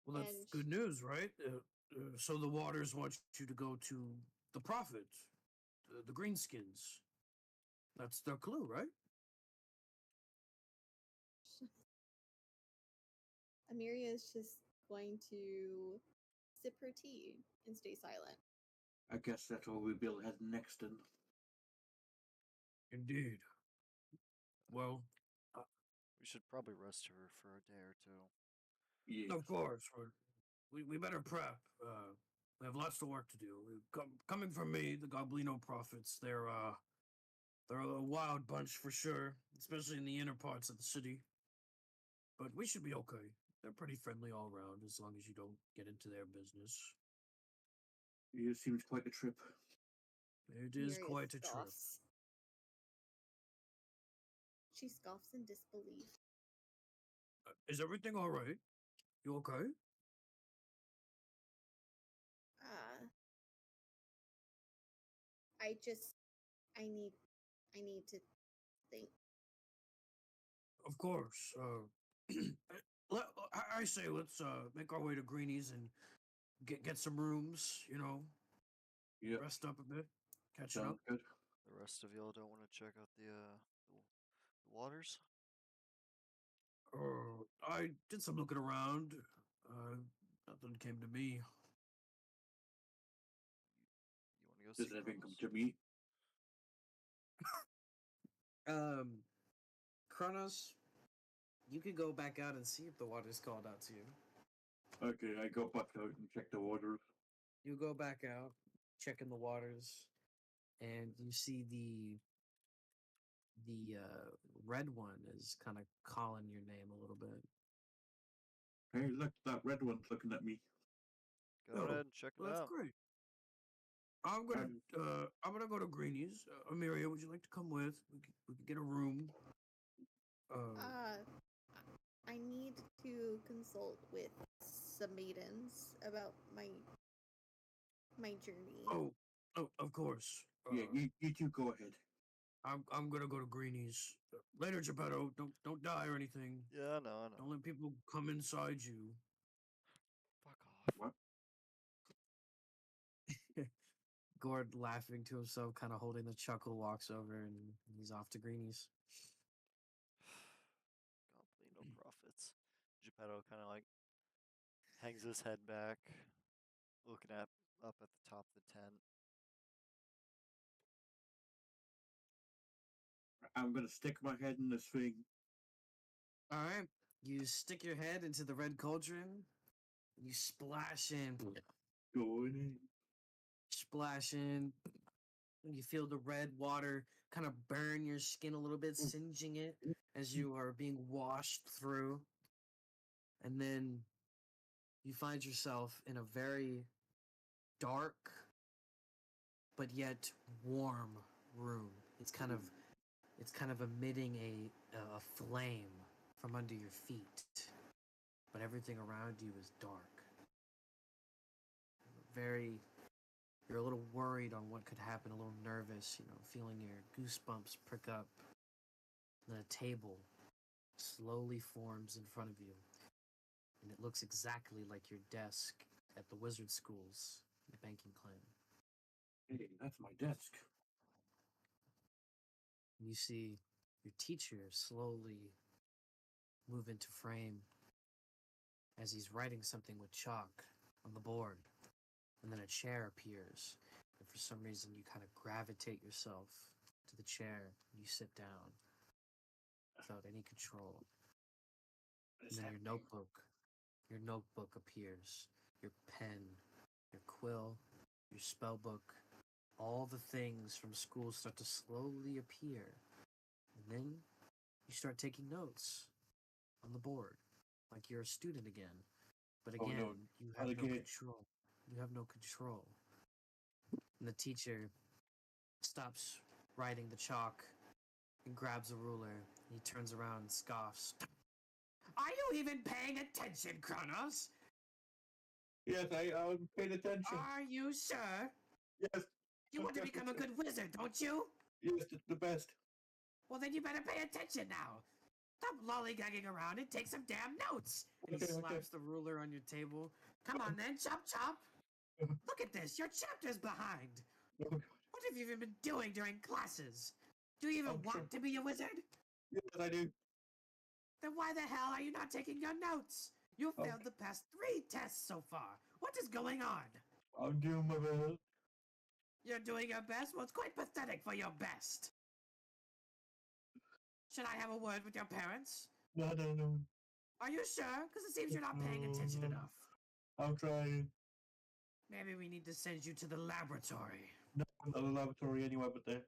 Well, that's And good news, right? So the Waters want you to go to the Prophet, the Greenskins. That's their clue, right? Amiria is just going to sip her tea and stay silent. I guess that's where we'll be heading next then. Indeed. Well, We should probably rest her for a day or two. Yeah. of course, we better prep. We have lots of work to do. Coming from me, the Goblino prophets, they're a wild bunch for sure, especially in the inner parts of the city. But we should be okay. They're pretty friendly all around, as long as you don't get into their business. It seems quite a trip. It is Miria quite a trip. scoffs. She scoffs in disbelief. Is everything all right? You okay? Uh, I just, I need, I need to think. Of course. I say let's make our way to Greenies and get some rooms. Yep. Rest up a bit, catching up. Sounds good. The rest of y'all don't want to check out the waters? I did some looking around. Nothing came to me. You want to go Does see anything come Kronos? to me? Kronos, you could go back out and see if the water's called out to you. Okay, I go back out and check the waters. You go back out, check in the waters, and you see the red one is kind of calling your name a little bit. Hey, look, that red one's looking at me. Go Oh, ahead and check it Well, that's out. great. I'm gonna go to Greeny's. Amelia, would you like to come with? We could get a room. Uh, I need to consult with some maidens about my journey. Oh, of course. Yeah, you two go ahead. I'm gonna go to Greeny's. Later, Geppetto. Don't die or anything. Yeah, I know. Don't let people come inside you. Fuck off. What? Gord, laughing to himself, kind of holding the chuckle, walks over and he's off to Greeny's. Company, no profits. Geppetto kind of like hangs his head back, looking up at the top of the tent. I'm gonna stick my head in this thing. All right. You stick your head into the red cauldron. You splash in. Going in. Splash in. You feel the red water kind of burn your skin a little bit, singeing it as you are being washed through. And then you find yourself in a very dark but yet warm room. It's kind of emitting a flame from under your feet, but everything around you is dark. You're a little worried on what could happen, a little nervous, feeling your goosebumps prick up. And then a table slowly forms in front of you, and it looks exactly like your desk at the wizard schools, the banking clan. Hey, that's my desk. You see your teacher slowly move into frame as he's writing something with chalk on the board. And then a chair appears. And for some reason, you kind of gravitate yourself to the chair. And you sit down without any control. What And is then happening? your notebook appears. Your pen, your quill, your spell book. All the things from school start to slowly appear. And then you start taking notes on the board, like you're a student again. But Oh, again, no. you have no Again. control. You have no control. And the teacher stops writing the chalk and grabs a ruler. He turns around and scoffs. Are you even paying attention, Kronos? Yes, I'm paying attention. Are you sure? Yes. You want to become a good wizard, don't you? Yes, the best. Well, then you better pay attention now. Stop lollygagging around and take some damn notes. And he Okay. slaps the ruler on your table. Come on then, chop chop. Look at this, your chapter's behind. Oh, God. What have you even been doing during classes? Do you even I'm want to be a wizard? Yes, I do. Then why the hell are you not taking your notes? You Okay. failed the past 3 tests so far. What is going on? I'm doing my best. You're doing your best? Well, it's quite pathetic for your best. Should I have a word with your parents? No. Are you sure? Because it seems you're not paying attention enough. I'm trying. Maybe we need to send you to the laboratory. No, not a laboratory anywhere but there.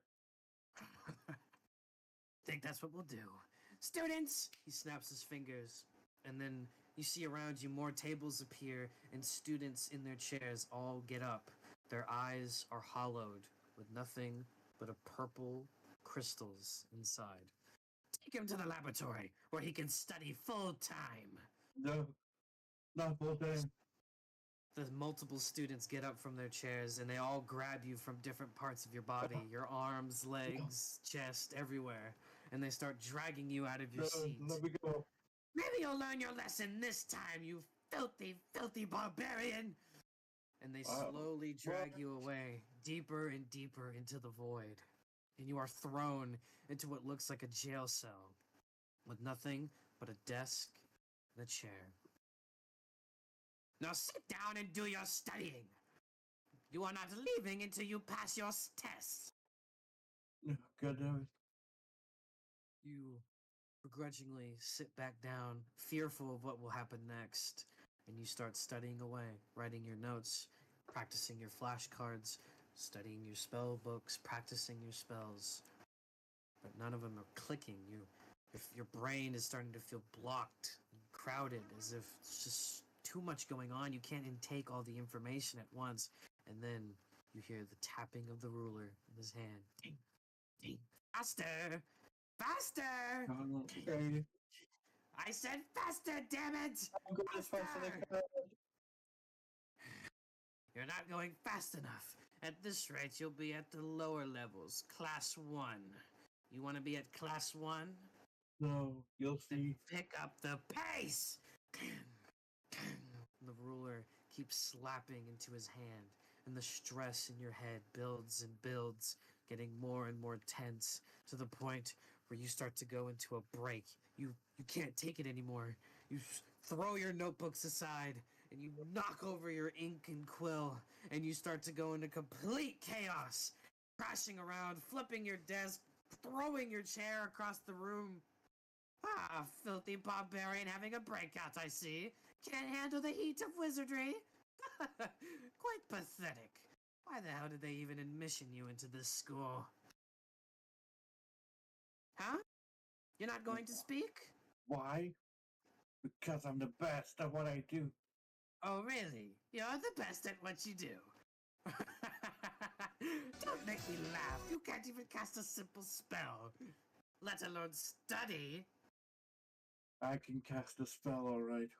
Think that's what we'll do. Students! He snaps his fingers. And then you see around you more tables appear and students in their chairs all get up. Their eyes are hollowed with nothing but a purple crystals inside. Take him to the laboratory where he can study full time. No, not full time. The multiple students get up from their chairs and they all grab you from different parts of your body, your arms, legs, chest, everywhere, and they start dragging you out of your seat. Let me go. Maybe you'll learn your lesson this time, you filthy, filthy barbarian! And they slowly drag you away, deeper and deeper into the void. And you are thrown into what looks like a jail cell, with nothing but a desk and a chair. Now sit down and do your studying. You are not leaving until you pass your tests. God damn it. You begrudgingly sit back down, fearful of what will happen next, and you start studying away, writing your notes, practicing your flashcards, studying your spell books, practicing your spells. But none of them are clicking. Your brain is starting to feel blocked and crowded, as if it's just too much going on. You can't intake all the information at once. And then you hear the tapping of the ruler in his hand. Ding, ding. Faster! Faster! Okay. I said faster, damn it! I'm going as fast as I can. You're not going fast enough. At this rate, you'll be at the lower levels, class 1. You want to be at class 1? No, you'll Then see. pick up the pace! The ruler keeps slapping into his hand, and the stress in your head builds and builds, getting more and more tense to the point where you start to go into a break. You can't take it anymore. You throw your notebooks aside, and you knock over your ink and quill, and you start to go into complete chaos, crashing around, flipping your desk, throwing your chair across the room. Ah, filthy barbarian having a breakout, I see. Can't handle the heat of wizardry? Quite pathetic. Why the hell did they even admission you into this school? Huh? You're not going to speak? Why? Because I'm the best at what I do. Oh, really? You're the best at what you do. Don't make me laugh. You can't even cast a simple spell, let alone study. I can cast a spell, alright.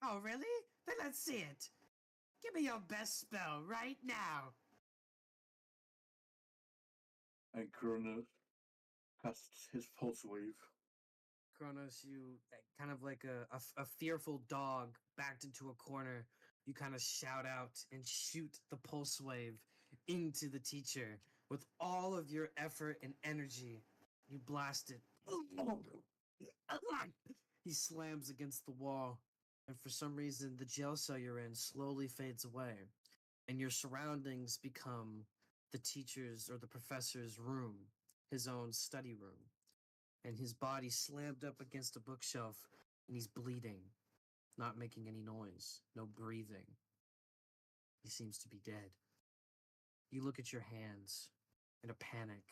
Oh, really? Then let's see it. Give me your best spell right now. And Kronos casts his pulse wave. Kronos, you kind of like a fearful dog backed into a corner. You kind of shout out and shoot the pulse wave into the teacher with all of your effort and energy. You blast it. He slams against the wall, and for some reason, the jail cell you're in slowly fades away, and your surroundings become the teacher's or the professor's room, his own study room. And his body slammed up against a bookshelf, and he's bleeding, not making any noise, no breathing. He seems to be dead. You look at your hands in a panic,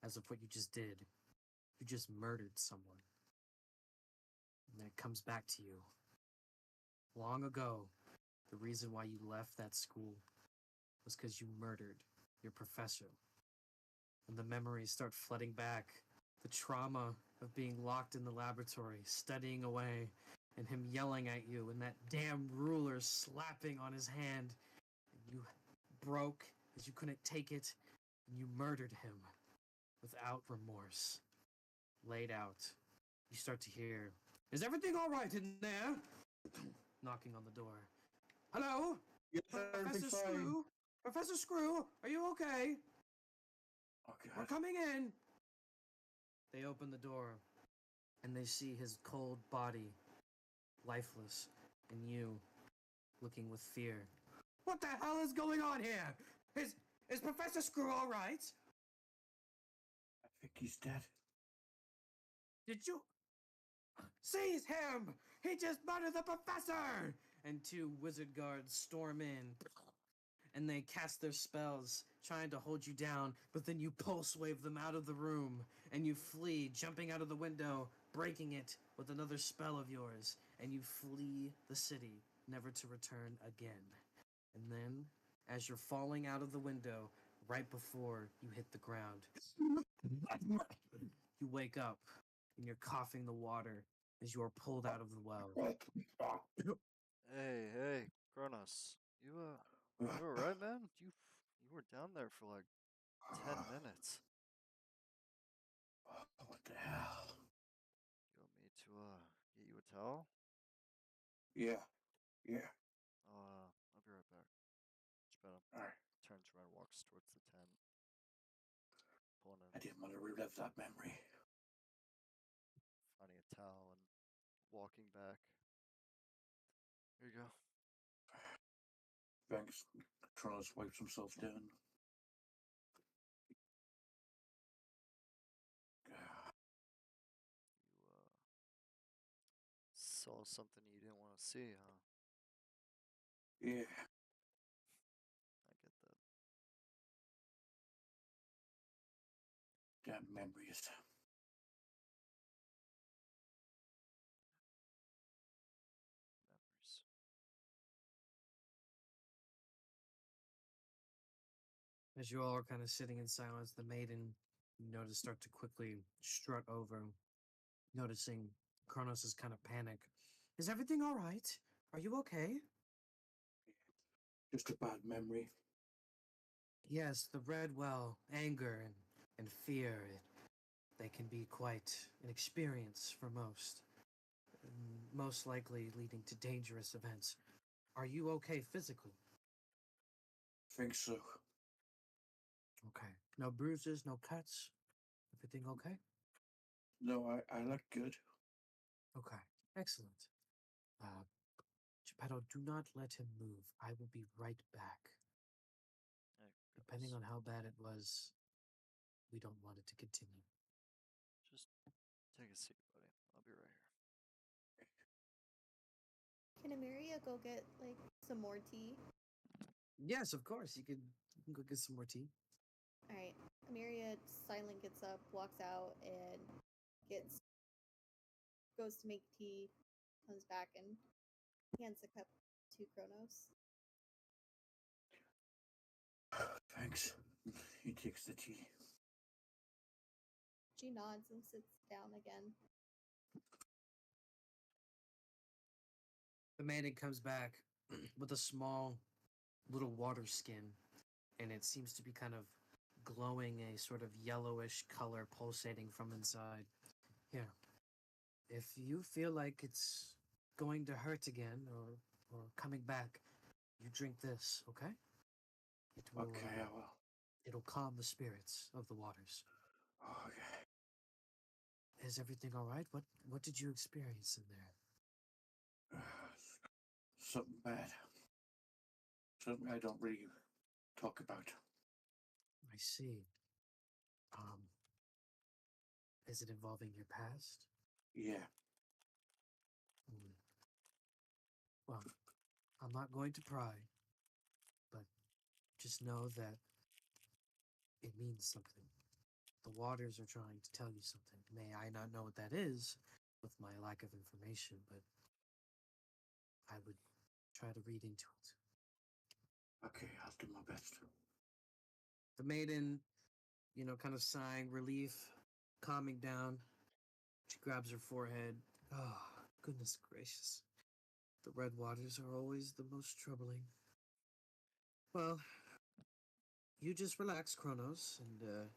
as if what you just did. You just murdered someone. And then it comes back to you. Long ago, the reason why you left that school was because you murdered your professor. And the memories start flooding back. The trauma of being locked in the laboratory, studying away, and him yelling at you, and that damn ruler slapping on his hand. And you broke as you couldn't take it, and you murdered him without remorse. Laid out. You start to hear, "Is everything all right in there?" Knocking on the door. "Hello? Yes, Professor everything's fine. Screw? Professor Screw, are you okay? Okay. We're coming in." They open the door, and they see his cold body, lifeless, and you, looking with fear. "What the hell is going on here? Is Professor Screw all right? I think he's dead. Did you... Seize him! He just murdered the professor!" And 2 wizard guards storm in, and they cast their spells, trying to hold you down, but then you pulse wave them out of the room, and you flee, jumping out of the window, breaking it with another spell of yours, and you flee the city, never to return again. And then, as you're falling out of the window, right before you hit the ground, you wake up, and you're coughing the water as you are pulled out of the well. Hey, Kronos. You alright, man? You were down there for like 10 minutes. What the hell? You want me to get you a towel? Yeah. I'll be right back. Shpeta Alright. turns around, walks towards the tent. Pulling I in, didn't want to relive that memory. finding a towel and walking back. Here you go. Thanks. Kronos wipes himself down. You saw something you didn't want to see, huh? Yeah. I get that. Damn memories. As you all are kind of sitting in silence, the maiden, you notice, start to quickly strut over, noticing Kronos' kind of panic. Is everything all right? Are you okay? Just a bad memory. Yes, the red well, anger and fear, they can be quite an experience for most, most likely leading to dangerous events. Are you okay physically? Think so. Okay. No bruises, no cuts? Everything okay? No, I look good. Okay. Excellent. Uh, Geppetto, do not let him move. I will be right back. Hey, Depending Kronos, on how bad it was, we don't want it to continue. just take a seat, buddy. I'll be right here. Can Amiria go get like some more tea? Yes, of course. You can go get some more tea. All right. Amiria silent gets up, walks out, and gets goes to make tea. Comes back and hands a cup to Kronos. Thanks. He takes the tea. She nods and sits down again. The maiden comes back with a small little water skin, and it seems to be kind of glowing a sort of yellowish color pulsating from inside. Here, if you feel like it's going to hurt again or coming back, you drink this, okay? It will Okay, I will. it'll calm the spirits of the waters. Okay. Is everything all right? What did you experience in there? Something bad. Something I don't really talk about. I see. Um, is it involving your past? Yeah. Hmm. Well, I'm not going to pry, but just know that it means something. The waters are trying to tell you something. May I not know what that is with my lack of information, but I would try to read into it. Okay, I'll do my best. The maiden, kind of sighing relief, calming down. She grabs her forehead. Oh, goodness gracious. The red waters are always the most troubling. Well, you just relax, Kronos, and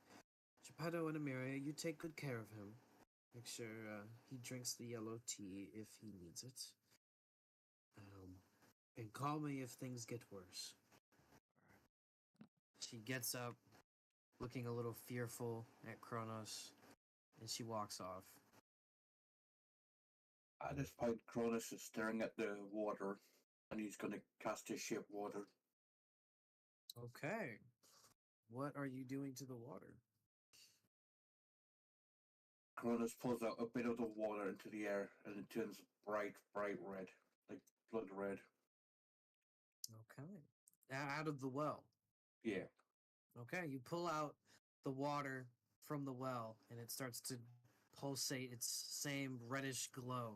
Geppetto and Amiria, you take good care of him. Make sure he drinks the yellow tea if he needs it. And call me if things get worse. She gets up, looking a little fearful at Kronos, and she walks off. At this point, Cronus is staring at the water, and he's going to cast his shape water. Okay. What are you doing to the water? Cronus pulls out a bit of the water into the air, and it turns bright, bright red, like blood red. Okay. Out of the well. Yeah. Okay, you pull out the water from the well, and it starts to pulsate its same reddish glow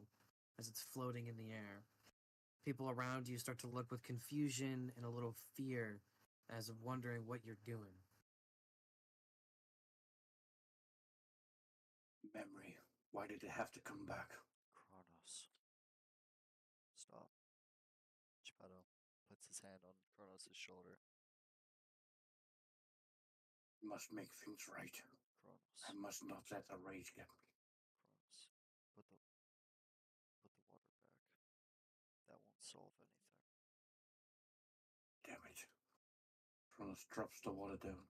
as it's floating in the air. People around you start to look with confusion and a little fear as of wondering what you're doing. Memory. Why did it have to come back? Kronos. Stop. Geppetto puts his hand on Kronos' shoulder. Must make things right. Kronos. I must not let the rage get me. Kronos. Put the water back. That won't solve anything. Damn it. Cronus drops the water down.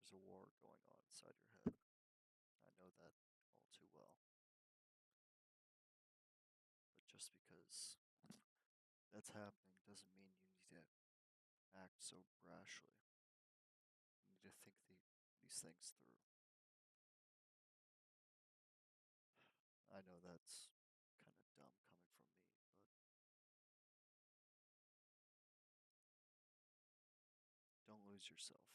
There's a war going on inside your head. I know that all too well. But just because that's happening doesn't mean you need to act so brashly. You need to think these things through. I know that's kind of dumb coming from me, but don't lose yourself.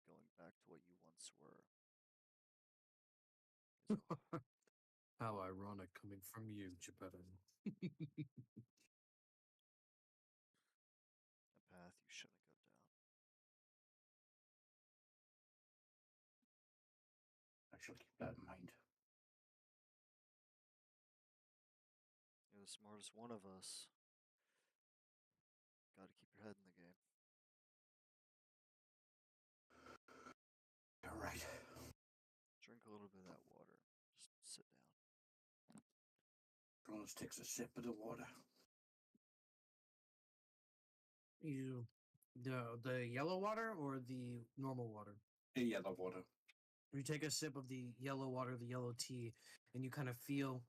Going back to what you once were is How ironic coming from you, Geppetto. A path you shouldn't go down. I shall keep that in mind. You're the smartest one of us. Gotta keep your head in the game. You're right. Drink a little bit of that water. Just sit down. Kronos takes a sip of the water. You, the yellow water or the normal water? The yellow water. You take a sip of the yellow water, the yellow tea, and you kind of feel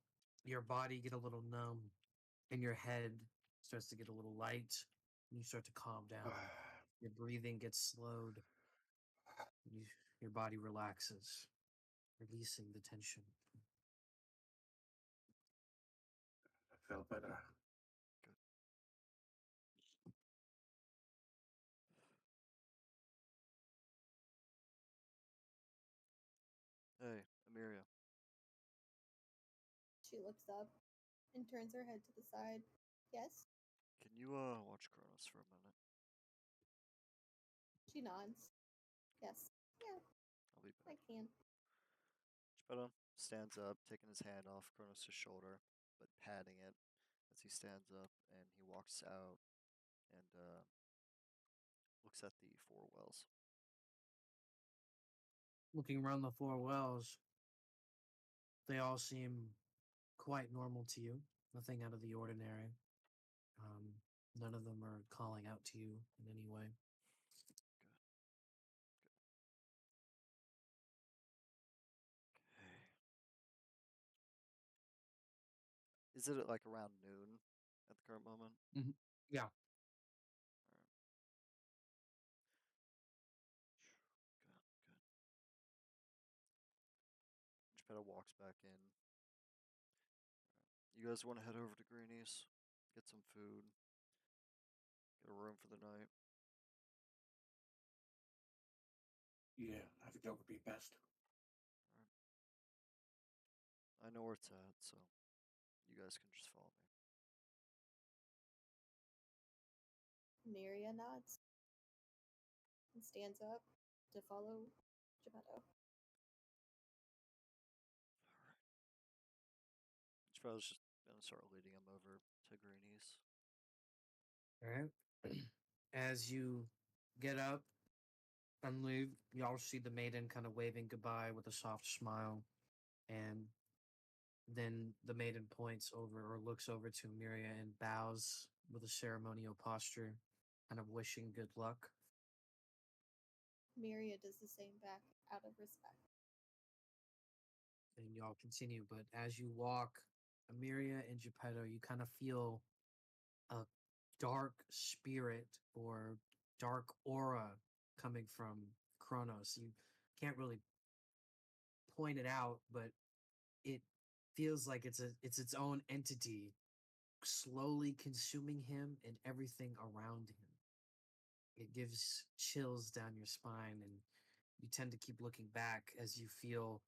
your body get a little numb, and your head starts to get a little light, and you start to calm down. Your breathing gets slowed. You, your body relaxes, releasing the tension. I feel better. Hey, Amiria. She looks up and turns her head to the side. Yes? Can you watch Kronos for a minute? She nods. Yes. Yeah, I'll be I back. can. Geppetto stands up, taking his hand off Kronos' shoulder, but patting it as he stands up, and he walks out and looks at the four wells. Looking around the four wells, they all seem quite normal to you. Nothing out of the ordinary. None of them are calling out to you in any way. Okay. Is it like around noon at the current moment? Yeah. Good, good. Geppetto walks back in. You guys want to head over to Greeny's, get some food, get a room for the night? Yeah, I think that would be best. I know where it's at, so you guys can just follow me. Miria nods and stands up to follow Geppetto. Geppetto's just gonna start leading him over to Greeny's. All right. As you get up and leave, y'all see the maiden kind of waving goodbye with a soft smile. And then the maiden points over or looks over to Miria and bows with a ceremonial posture, kind of wishing good luck. Miria does the same back out of respect. And y'all continue. But as you walk, Amiria and Geppetto, you kind of feel a dark spirit or dark aura coming from Kronos. You can't really point it out, but it feels like it's its own entity slowly consuming him and everything around him. It gives chills down your spine, and you tend to keep looking back as you feel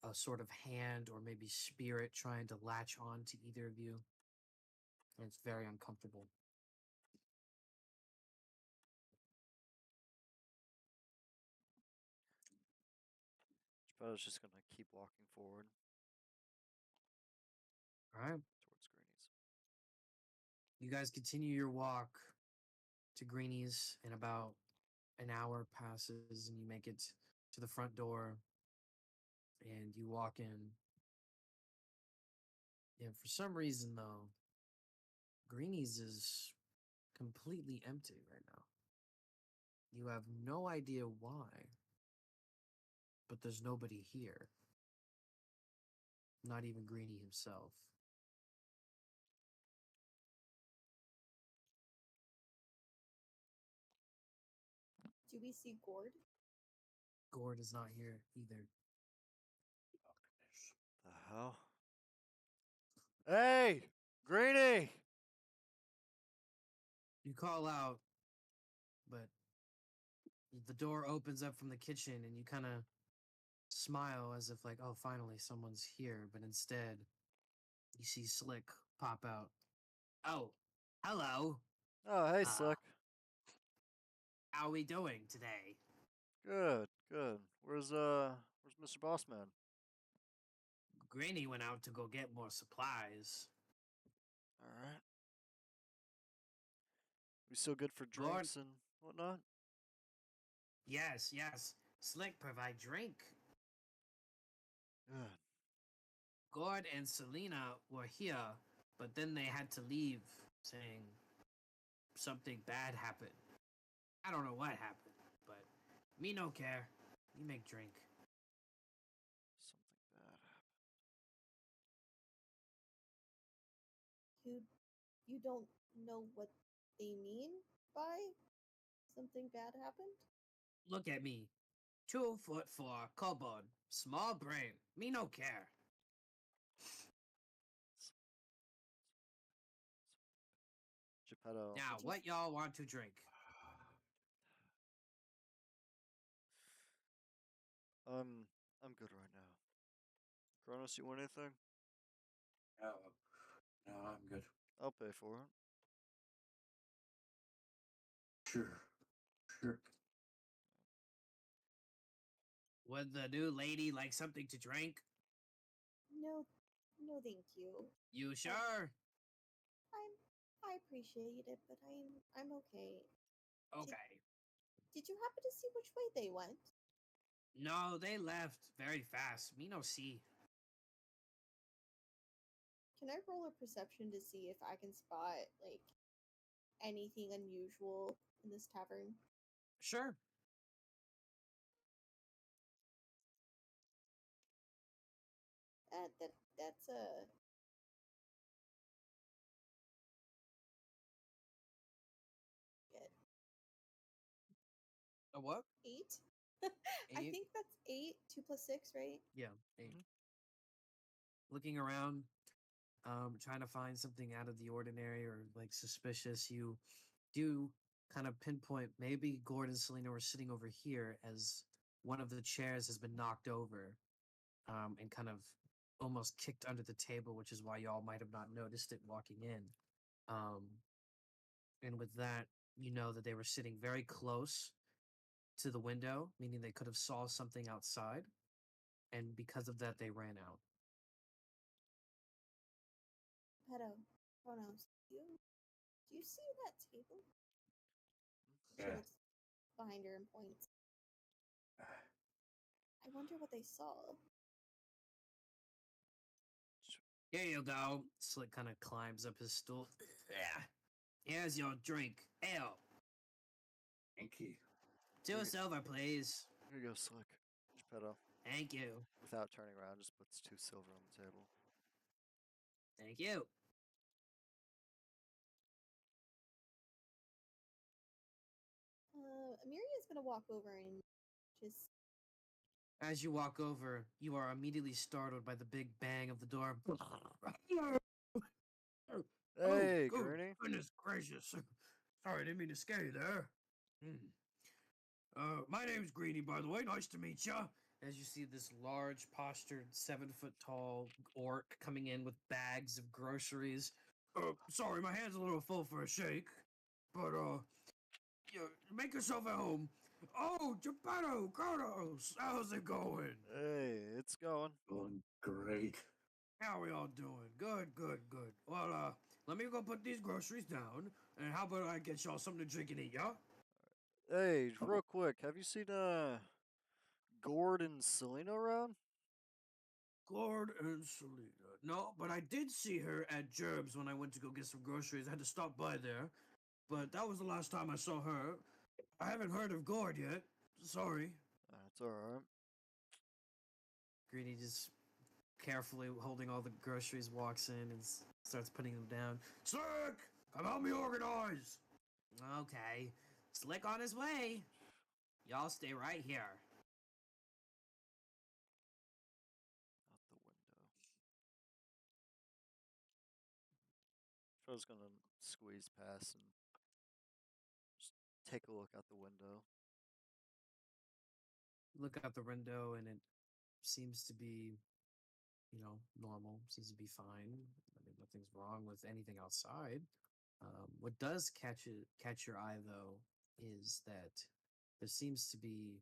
a sort of hand or maybe spirit trying to latch on to either of you. And it's very uncomfortable. Geppetto's just gonna keep walking forward All right. towards Greeny's. You guys continue your walk to Greeny's, and about an hour passes, and you make it to the front door, and you walk in. And for some reason, though, Greeny's is completely empty right now. You have no idea why, but there's nobody here. Not even Greeny himself. Do we see Gord? Gord is not here either. The hell? Hey, Greeny! You call out, but the door opens up from the kitchen and you kind of smile as if like, oh, finally someone's here. But instead, You see Slick pop out. Oh, hello. Oh, hey, Uh, Slick. how we doing today? Good, good. Where's Mr. Bossman? Granny went out to go get more supplies. All right. We still good for Gord, drinks and whatnot? yes. Slick provide drink. Good. Gord and Selena were here, but then they had to leave, saying something bad happened. I don't know what happened, but me no care. You make drink. Something bad happened. You don't know what they mean by something bad happened? Look at me. 2'4", kobold, small brain. Me no care. Geppetto. Now, Did you what y'all want to drink? I'm good right now. Kronos, you want anything? No, no, I'm good. I'll pay for it. Sure, sure. Would the new lady like something to drink? No, no, thank you. You sure? I appreciate it, but I'm okay. Okay. Did you happen to see which way they went? No, they left very fast. Me no see. Can I roll a perception to see if I can spot like anything unusual in this tavern? Sure. That's a good A what? 8. I Eight? think that's 8. 2 plus 6, right? Yeah, 8. Mhm. Looking around, trying to find something out of the ordinary or like suspicious, you do kind of pinpoint maybe Gord and Selena were sitting over here as one of the chairs has been knocked over, and kind of almost kicked under the table, which is why y'all might have not noticed it walking in. Um, and with that, you know that they were sitting very close to the window, meaning they could have saw something outside, and because of that, they ran out. Pedo, Chronos, do you see that table? She Yeah. looks behind her and points. I wonder what they saw. Here you go. Slick kind of climbs up his stool. Yeah. Here's your drink. Ale. Thank you. 2 silver, please. Here you go, Slick. Geppetto. Thank you. Without turning around, just puts 2 silver on the table. Thank you. Amelia's gonna walk over and just As you walk over, you are immediately startled by the big bang of the door. Hey, Oh, Gurney. goodness gracious. Sorry, I didn't mean to scare you there. My name's Greeny, by the way. Nice to meet ya. As you see this large, postured, 7-foot tall orc coming in with bags of groceries. Sorry, my hand's a little full for a shake. But, yeah, make yourself at home. Oh, Geppetto, Kronos, how's it going? Hey, it's going. Going great. How we all doing? Good. Well, let me go put these groceries down, and how about I get y'all something to drink and eat, yeah? Hey, real quick, have you seen Gord and Selena around? Gord and Selena. No, but I did see her at Gerb's when I went to go get some groceries. I had to stop by there, but that was the last time I saw her. I haven't heard of Gord yet. Sorry. That's alright. Greedy just carefully holding all the groceries walks in and starts putting them down. Slick, come help me organize. Okay. Slick on his way. Y'all stay right here. Out the window. I was gonna squeeze past and just take a look out the window. Look out the window and it seems to be, normal. Seems to be fine. I mean, nothing's wrong with anything outside. What does catch your eye though is that there seems to be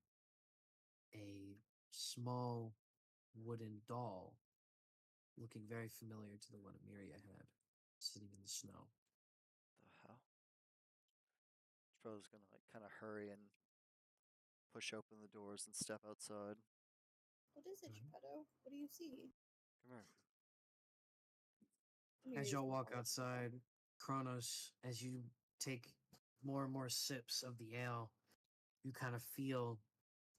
a small wooden doll looking very familiar to the one Emiria had sitting in the snow. The hell? Geppetto's gonna like kind of hurry and push open the doors and step outside. What is it, Mhm. Geppetto? What do you see? Come here. As Miria's y'all gonna walk follow Geppetto. outside, Kronos, as you take more and more sips of the ale, you kind of feel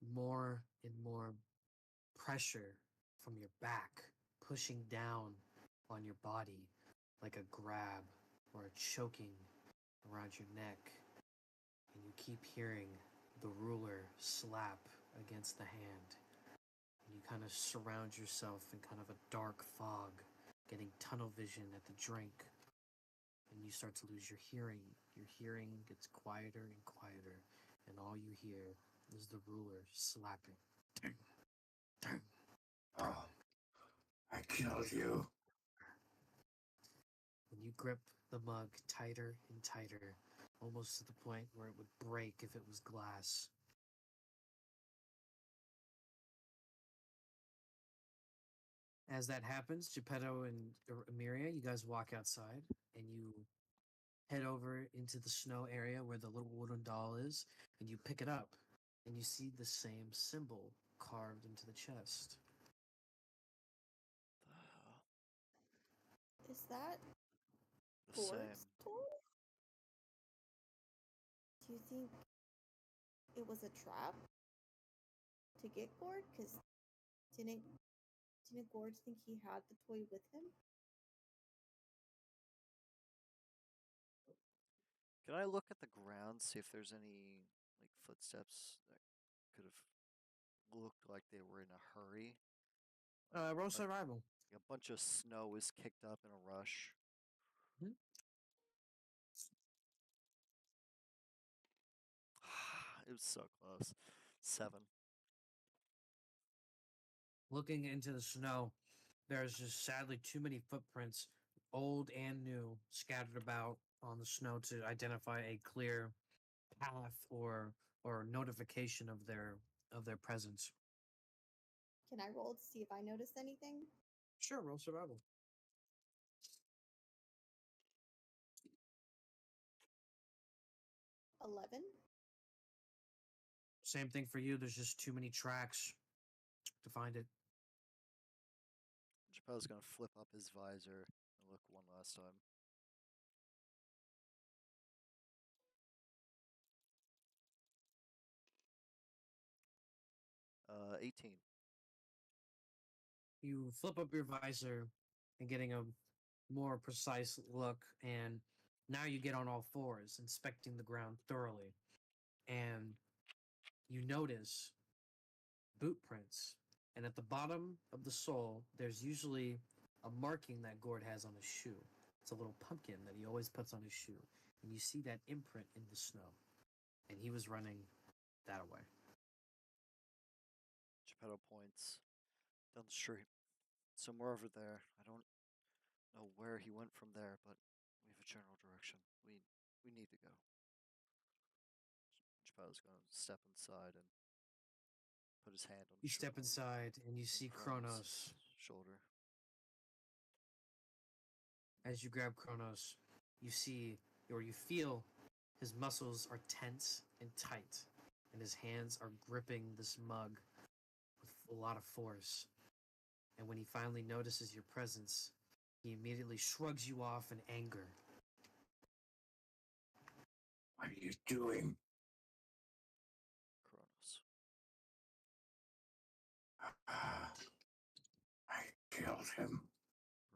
more and more pressure from your back pushing down on your body like a grab or a choking around your neck. And you keep hearing the ruler slap against the hand. And you kind of surround yourself in kind of a dark fog, getting tunnel vision at the drink. And you start to lose your hearing. Your hearing gets quieter and quieter, and all you hear is the ruler slapping. Ding, ding. Oh, I killed you. When you grip the mug tighter and tighter, almost to the point where it would break if it was glass. As that happens, Geppetto and Emiria, you guys walk outside and you head over into the snow area where the little wooden doll is, and you pick it up and you see the same symbol carved into the chest. The hell? Is that The Gord's same. toy? Do you think it was a trap to get Gord? Because didn't Gord think he had the toy with him? Can I look at the ground, see if there's any like footsteps that could have looked like they were in a hurry? Roll Like survival. a bunch of snow was kicked up in a rush. Mhm. It was so close. 7. Looking into the snow, there's just sadly too many footprints, old and new, scattered about on the snow to identify a clear path or notification of their presence. Can I roll to see if I noticed anything? Sure, roll survival. 11. Same thing for you. There's just too many tracks to find it. Geppetto's gonna flip up his visor and look one last time. Uh, 18. You flip up your visor and getting a more precise look, and now you get on all fours, inspecting the ground thoroughly, and you notice boot prints. And at the bottom of the sole, there's usually a marking that Gord has on his shoe. It's a little pumpkin that he always puts on his shoe. And you see that imprint in the snow. And he was running that way. Geppetto points down the street. Somewhere over there. I don't know where he went from there, but we have a general direction. We need to go. Geppetto's gonna step inside and put his hand on You step inside and you see Kronos. shoulder. As you grab Kronos, you see or you feel his muscles are tense and tight, and his hands are gripping this mug with a lot of force. And when he finally notices your presence, he immediately shrugs you off in anger. What are you doing? Kronos. I killed him.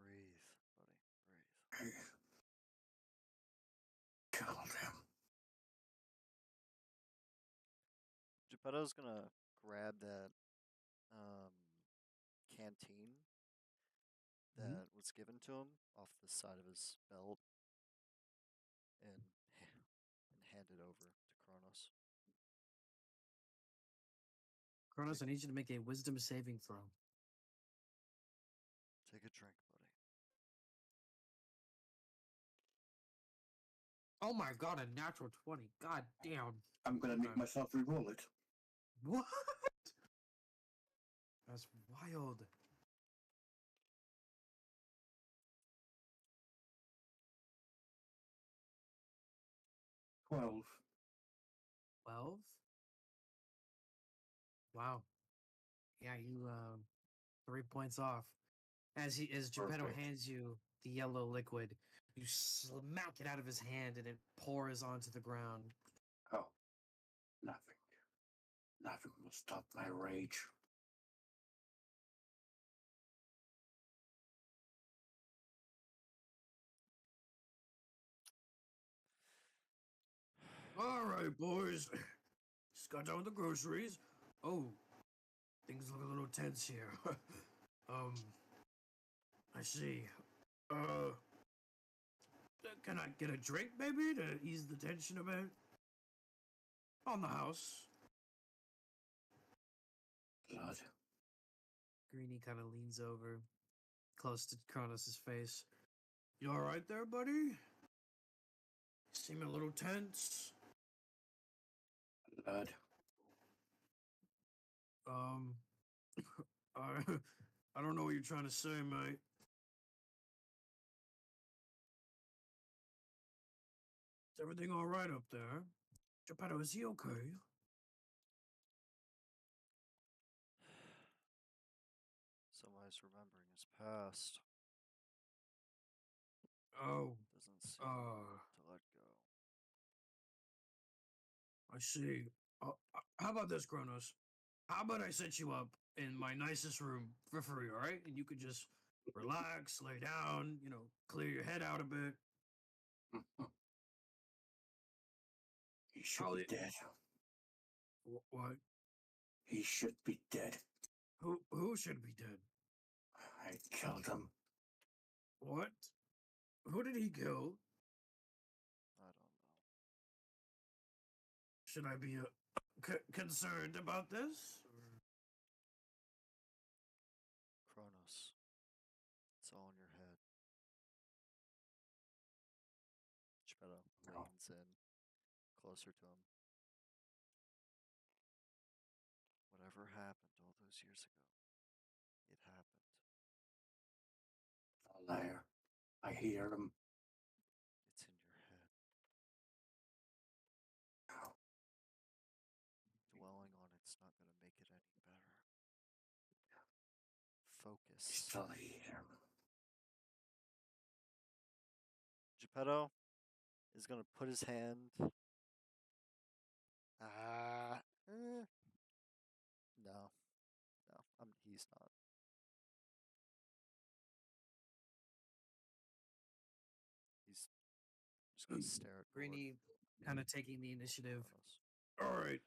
Breathe, buddy. Breathe. I killed him. Geppetto's gonna grab that canteen Mhm. that was given to him off the side of his belt and hand it over to Kronos. Kronos, I need you to make a wisdom saving throw. Take a drink, buddy. Oh my god, a natural 20. God damn. I'm gonna make Okay. myself re-roll it. What? That's wild. 12. 12? Wow. Yeah, you 3 points off. As Geppetto Perfect. hands you the yellow liquid, you smack it out of his hand and it pours onto the ground. Oh, nothing. Nothing will stop my rage. All right, boys. Just got done with the groceries. Oh, things look a little tense here. I see. Can I get a drink, maybe, to ease the tension a bit? On the house. Blood. Greenie kind of leans over, close to Kronos' face. You all right there, buddy? You seem a little tense. Blood. Um, I, I don't know what you're trying to say, mate. Is everything all right up there? Geppetto, is he okay? Somebody's remembering his past. Oh, Doesn't seem to let go. I see. How about this, Kronos? How about I set you up in my nicest room for free, all right? And you could just relax, lay down, clear your head out a bit. He should be dead. What? He should be dead. Who should be dead? I killed him. What? Who did he kill? I don't know. Should I be concerned about this? Kronos. It's all in your head. Geppetto leans in closer to him. Whatever happened all those years ago, it happened. A liar. I hear him. It's in your head. Ow. Dwelling on it's not going to make it any better. I Focus. still hear him. Geppetto is going to put his hand. No. No, he's not. He's just going to stare at Greenie kind of taking the initiative. Kronos. All right.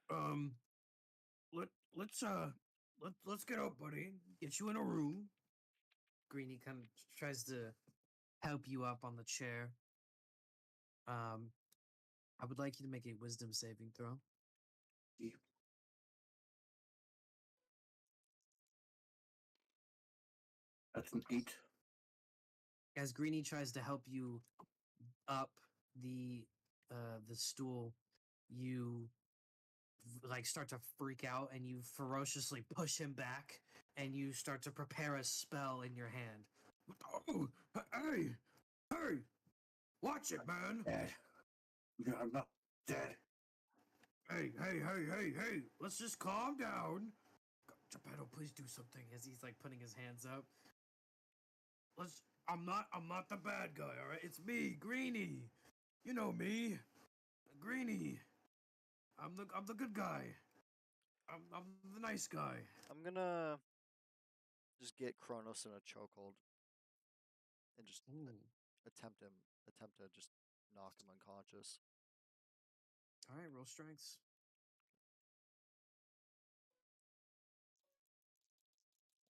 Let's get up, buddy. Get you in a room. Greenie kind of tries to help you up on the chair. I would like you to make a wisdom saving throw. Yeah. That's an 8. As Greenie tries to help you up the stool, you start to freak out and you ferociously push him back and you start to prepare a spell in your hand. Oh, hey! Watch it, man! Dead. I'm not dead. Hey! Let's just calm down. Geppetto, please do something. As he's putting his hands up. I'm not the bad guy, all right? It's me, Greenie. You know me, Greenie. I'm the good guy. I'm the nice guy. I'm going to just get Kronos in a chokehold and just attempt to just knock him unconscious. All right, roll strengths.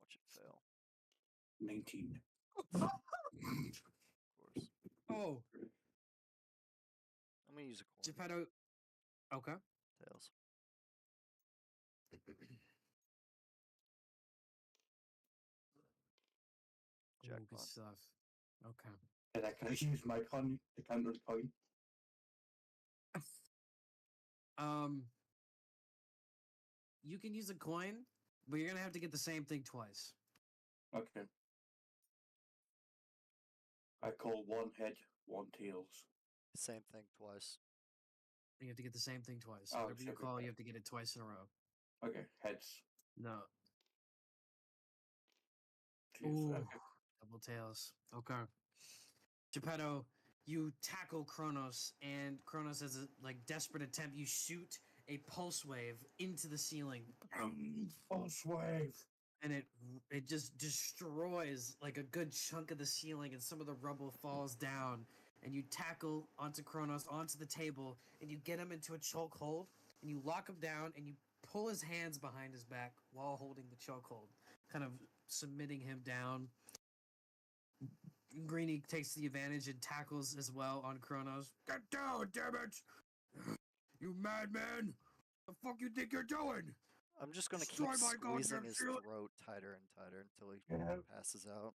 Watch it fail. 19. Of course. Oh, I'm gonna use a coin. Geppetto. Okay. Tails. Jack Ooh, good con. stuff. Okay. And I can use my con to counter the coin. Um, you can use a coin, but you're gonna have to get the same thing twice. Okay. I call one head, one tails. Same thing twice. You have to get the same thing twice. Oh, Whatever you check it call, out. you have to get it twice in a row. Okay, heads. No. Tails. Ooh, Okay. double tails. Okay. Geppetto, you tackle Kronos, and Kronos, as a desperate attempt, you shoot a pulse wave into the ceiling, Pulse wave. and it just destroys like a good chunk of the ceiling, and some of the rubble falls down. And you tackle onto Kronos onto the table, and you get him into a chokehold, and you lock him down, and you pull his hands behind his back while holding the chokehold, kind of submitting him down. Greeny takes the advantage and tackles as well on Kronos. Get down, damn it! You madman! The fuck you think you're doing? I'm just gonna Destroy keep my squeezing goddamn his ceiling. throat tighter and tighter until he Yeah. passes out.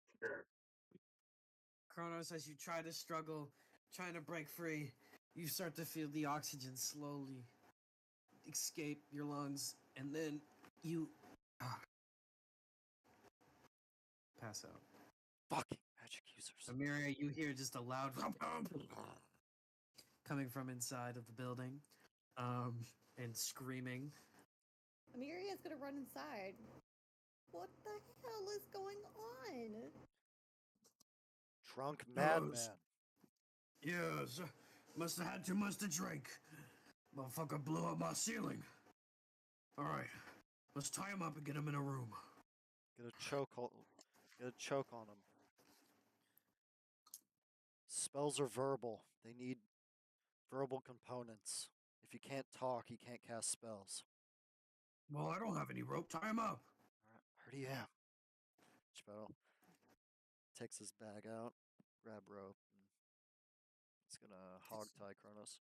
Kronos, as you try to struggle, trying to break free, you start to feel the oxygen slowly escape your lungs, and then you pass out. Fucking magic users. Amiria, you hear just a loud coming from inside of the building, and screaming. Amiria's gonna run inside. What the hell is going on? Drunk Yes. madman. Yes, must have had too much to drink. Motherfucker blew up my ceiling. Alright, let's tie him up and get him in a room. Get a choke on him. Spells are verbal. They need verbal components. If you can't talk, you can't cast spells. Well, I don't have any rope. Tie him up. Alright, already am. Geppetto takes his bag out, grab rope, and he's gonna hog tie Kronos.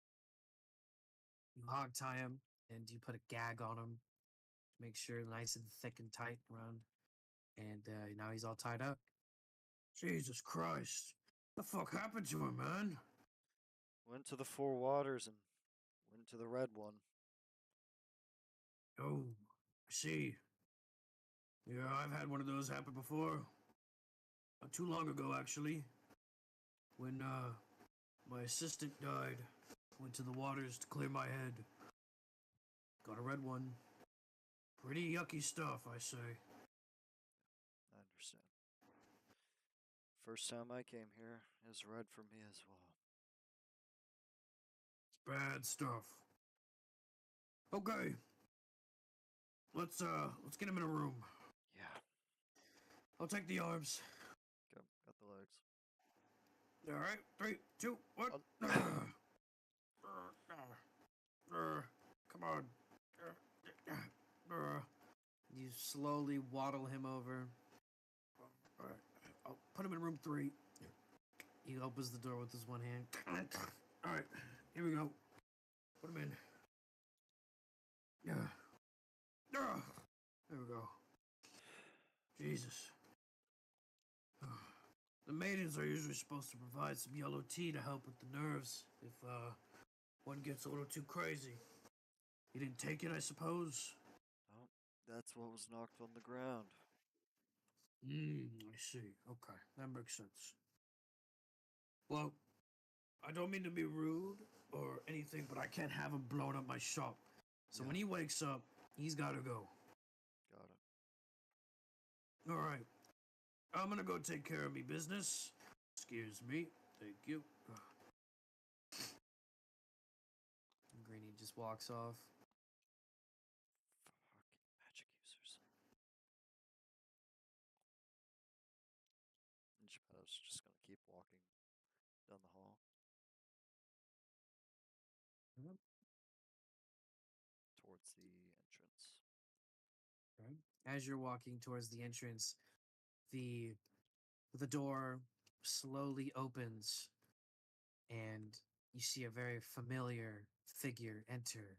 You hog tie him, and you put a gag on him to make sure nice and thick and tight around. And now he's all tied up. Jesus Christ. The fuck happened to him, man? Went to the Four Waters and went to the Red One. Oh, I see. Yeah, I've had one of those happen before. Not too long ago, actually. When, my assistant died. Went to the waters to clear my head. Got a red one. Pretty yucky stuff, I say. I understand. First time I came here is red for me as well. It's bad stuff. Okay. Let's get him in a room. Yeah. I'll take the arms. Got the legs. Alright, 3, 2, 1. Come on. You slowly waddle him over. Alright, I'll put him in room 3. He opens the door with his one hand. Alright, here we go. Put him in. Yeah. There we go. Jesus. The maidens are usually supposed to provide some yellow tea to help with the nerves if one gets a little too crazy. You didn't take it, I suppose? Oh, that's what was knocked on the ground. I see. Okay, that makes sense. Well, I don't mean to be rude or anything, but I can't have him blowing up my shop. So when he wakes up, he's gotta go. Got it. Alright. I'm gonna go take care of me business. Excuse me. Thank you. Greeny just walks off. Fucking magic users. And Geppetto's just gonna keep walking down the hall. Mhm. Towards the entrance. As you're walking towards the entrance, the door slowly opens, and you see a very familiar figure enter.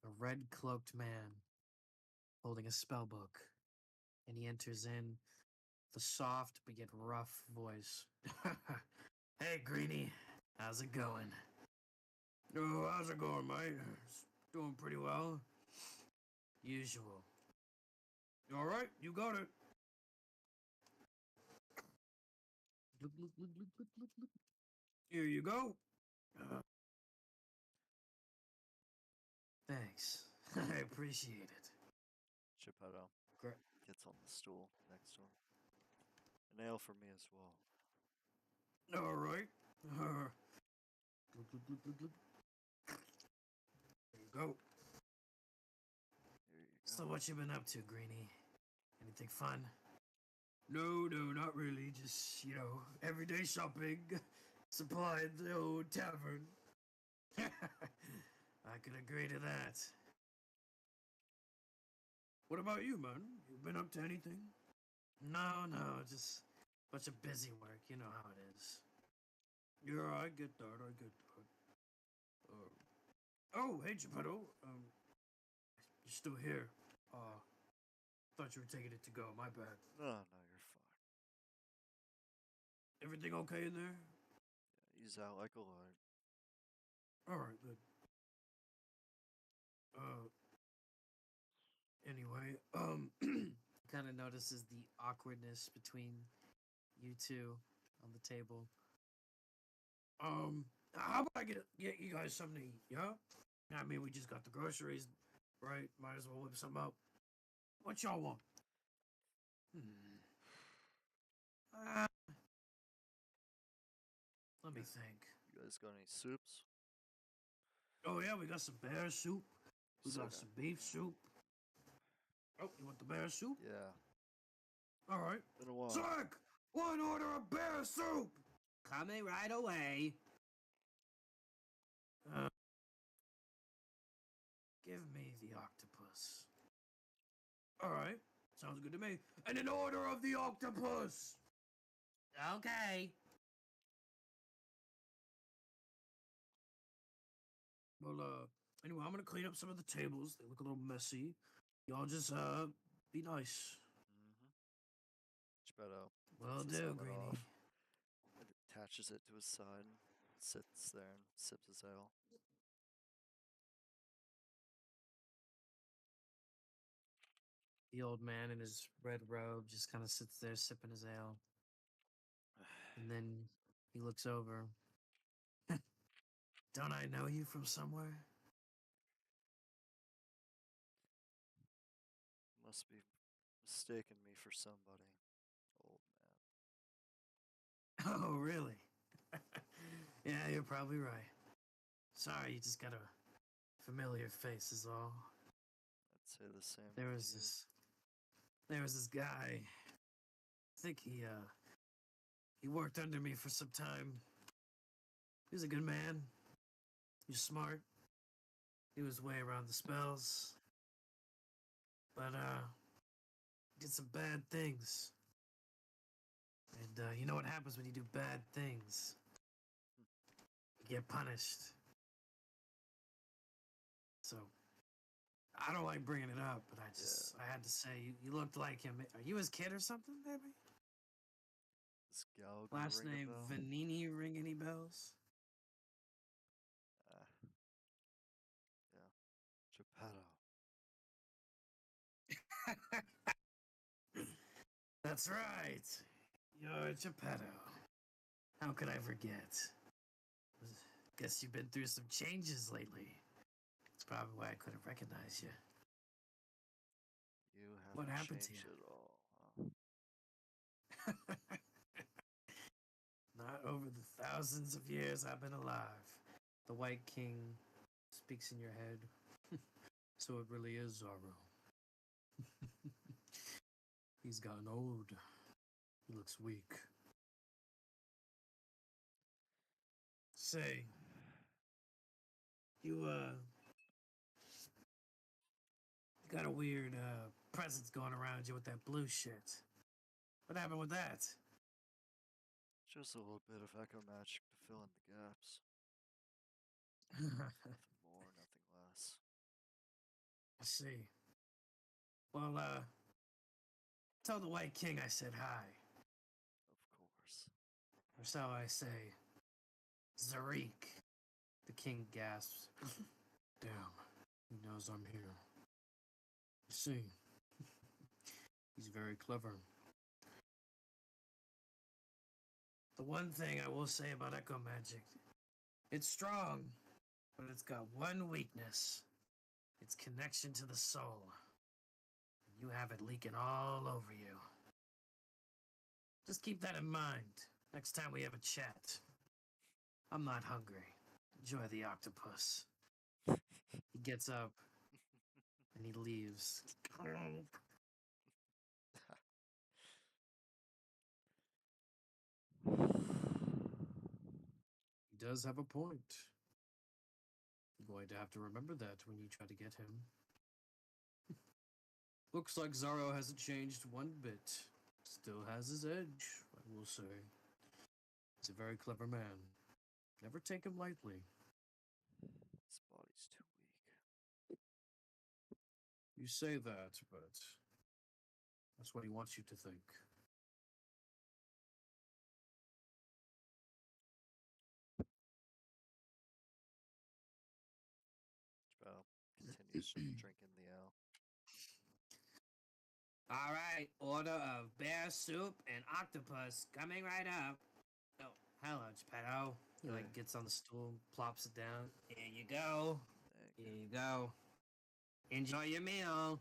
A red cloaked man holding a spell book, and he enters in the soft but yet rough voice. Hey, Greenie, how's it going? Oh, how's it going, mate? It's doing pretty well. Usual. All right, you got it. Glug, glug, glug, glug, glug, glug, glug. Here you go. Thanks. I appreciate it. Geppetto Great. gets on the stool next to him. An ale for me as well. All right. Glug, glug, glug, glug, glug. There you go. Here you go. So what you been up to, Greenie? Anything fun? No, not really. Just, everyday shopping. Supply at the old tavern. I could agree to that. What about you, man? You been up to anything? No, just a bunch of busy work. You know how it is. Yeah, I get that. Oh, hey, Geppetto. You're still here. Thought you were taking it to go. My bad. No, you're fine. Everything okay in there? Yeah, he's out like a light. All right, good. Anyway, Kind of notices the awkwardness between you two on the table. how about I get you guys something to eat? Yeah. I mean, we just got the groceries, right? Might as well whip some up. What y'all want? Uh, Let me think. You guys got any soups? Oh yeah, we got some bear soup. We got Okay. some beef soup. Oh, you want the bear soup? Yeah, All right. been a while. Zach, one order of bear soup. Coming right away. Give me the octopus. All right, sounds good to me. And an order of the octopus. Okay. Well, anyway, I'm gonna clean up some of the tables. They look a little messy. Y'all just be nice. Geppetto Will takes his do, helmet Greenie. off and attaches it to his side, sits there and sips his ale. The old man in his red robe just kind of sits there sipping his ale. And then he looks over. Don't I know you from somewhere? Must be mistaken me for somebody, old man. Oh, really? Yeah, you're probably right. Sorry, you just got a familiar face is all. I'd say the same. There for was you. this guy. I think he worked under me for some time. He was a good man. He was smart. He was way around the spells. But did some bad things. And you know what happens when you do bad things? You get punished. So I don't like bringing it up, but I had to say you looked like him. Are you his kid or something, maybe? Does Gallagher Last ring a name bell? Vanini, ring any bells? Yeah. Geppetto. That's right. You're Geppetto. How could I forget? Guess you've been through some changes lately. That's probably why I couldn't recognize you. You haven't What happened to changed you? at all. Huh? Not over the thousands of years I've been alive. The White King speaks in your head. So it really is Zorro. He's gotten old. He looks weak. Say, you got a weird presence going around you with that blue shit. What happened with that? Just a little bit of echo magic to fill in the gaps. I Nothing more, nothing less. see. Well, tell the White King I said hi. Or so I say. Zarik. The king gasps. Damn, he knows I'm here. You see, he's very clever. The one thing I will say about echo magic, it's strong, but it's got one weakness. Its connection to the soul. You have it leaking all over you. Just keep that in mind next time we have a chat. I'm not hungry. Enjoy the octopus. He gets up and he leaves. He does have a point. You're going to have to remember that when you try to get him. Looks like Zaro hasn't changed one bit. Still has his edge, I will say. He's a very clever man. Never take him lightly. His body's too weak. You say that, but that's what he wants you to think. Well, continues drinking the ale. All right, order of bear soup and octopus coming right up. Oh, hello, Geppetto. He like gets on the stool, plops it down. Here you go. Thank Here you. you go. Enjoy your meal.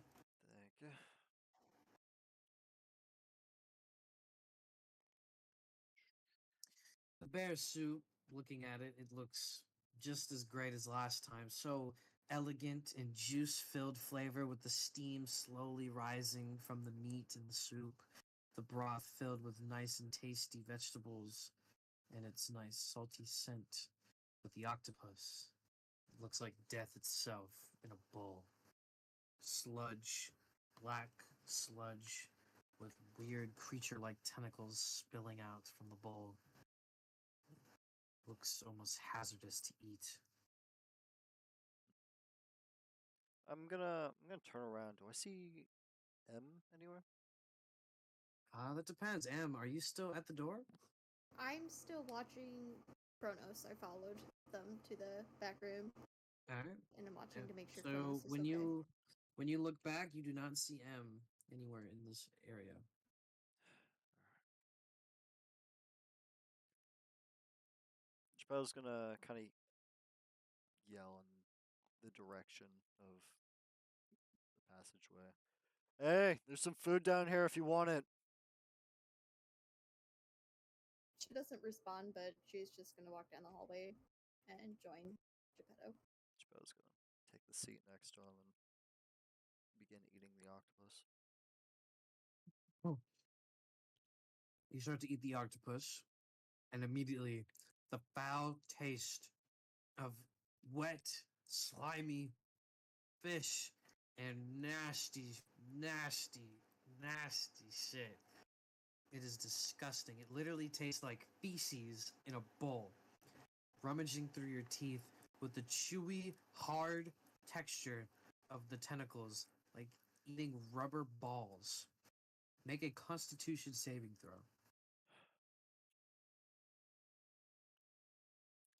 Thank you. The bear soup, looking at it, it looks just as great as last time. So elegant and juice filled flavor with the steam slowly rising from the meat in the soup. The broth filled with nice and tasty vegetables and its nice salty scent with the octopus. It looks like death itself in a bowl. Sludge, black sludge with weird creature like tentacles spilling out from the bowl. Looks almost hazardous to eat. I'm gonna turn around. Do I see M anywhere? That depends. Em, are you still at the door? I'm still watching Kronos. I followed them to the back room, All right. and I'm watching to make sure So Kronos is when okay. when you look back, you do not see M anywhere in this area. Chappelle's gonna kind of yell in the direction of the passageway. Hey, there's some food down here if you want it. She doesn't respond, but she's just gonna walk down the hallway and join Geppetto. Chappelle's gonna take the seat next to him and begin eating the octopus. You start to eat the octopus, and immediately the foul taste of wet, slimy fish and nasty, nasty, nasty shit. It is disgusting. It literally tastes like feces in a bowl, rummaging through your teeth with the chewy, hard texture of the tentacles, like eating rubber balls. Make a constitution saving throw.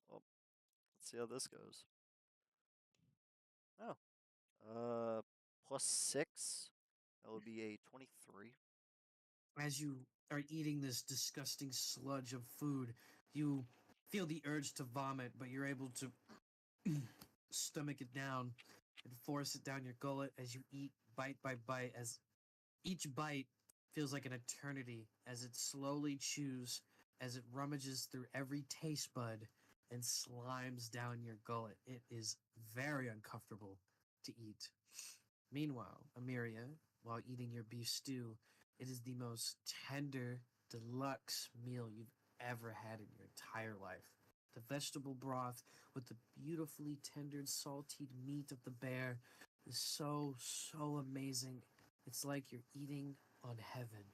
Well, let's see how this goes. Oh, +6. That would be a 23. As you are eating this disgusting sludge of food, you feel the urge to vomit, but you're able to stomach it down and force it down your gullet as you eat bite by bite, as each bite feels like an eternity as it slowly chews, as it rummages through every taste bud and slimes down your gullet. It is very uncomfortable to eat. Meanwhile, Amiria, while eating your beef stew, it is the most tender, deluxe meal you've ever had in your entire life. The vegetable broth with the beautifully tendered, salted meat of the bear is so, so amazing. It's like you're eating on heaven.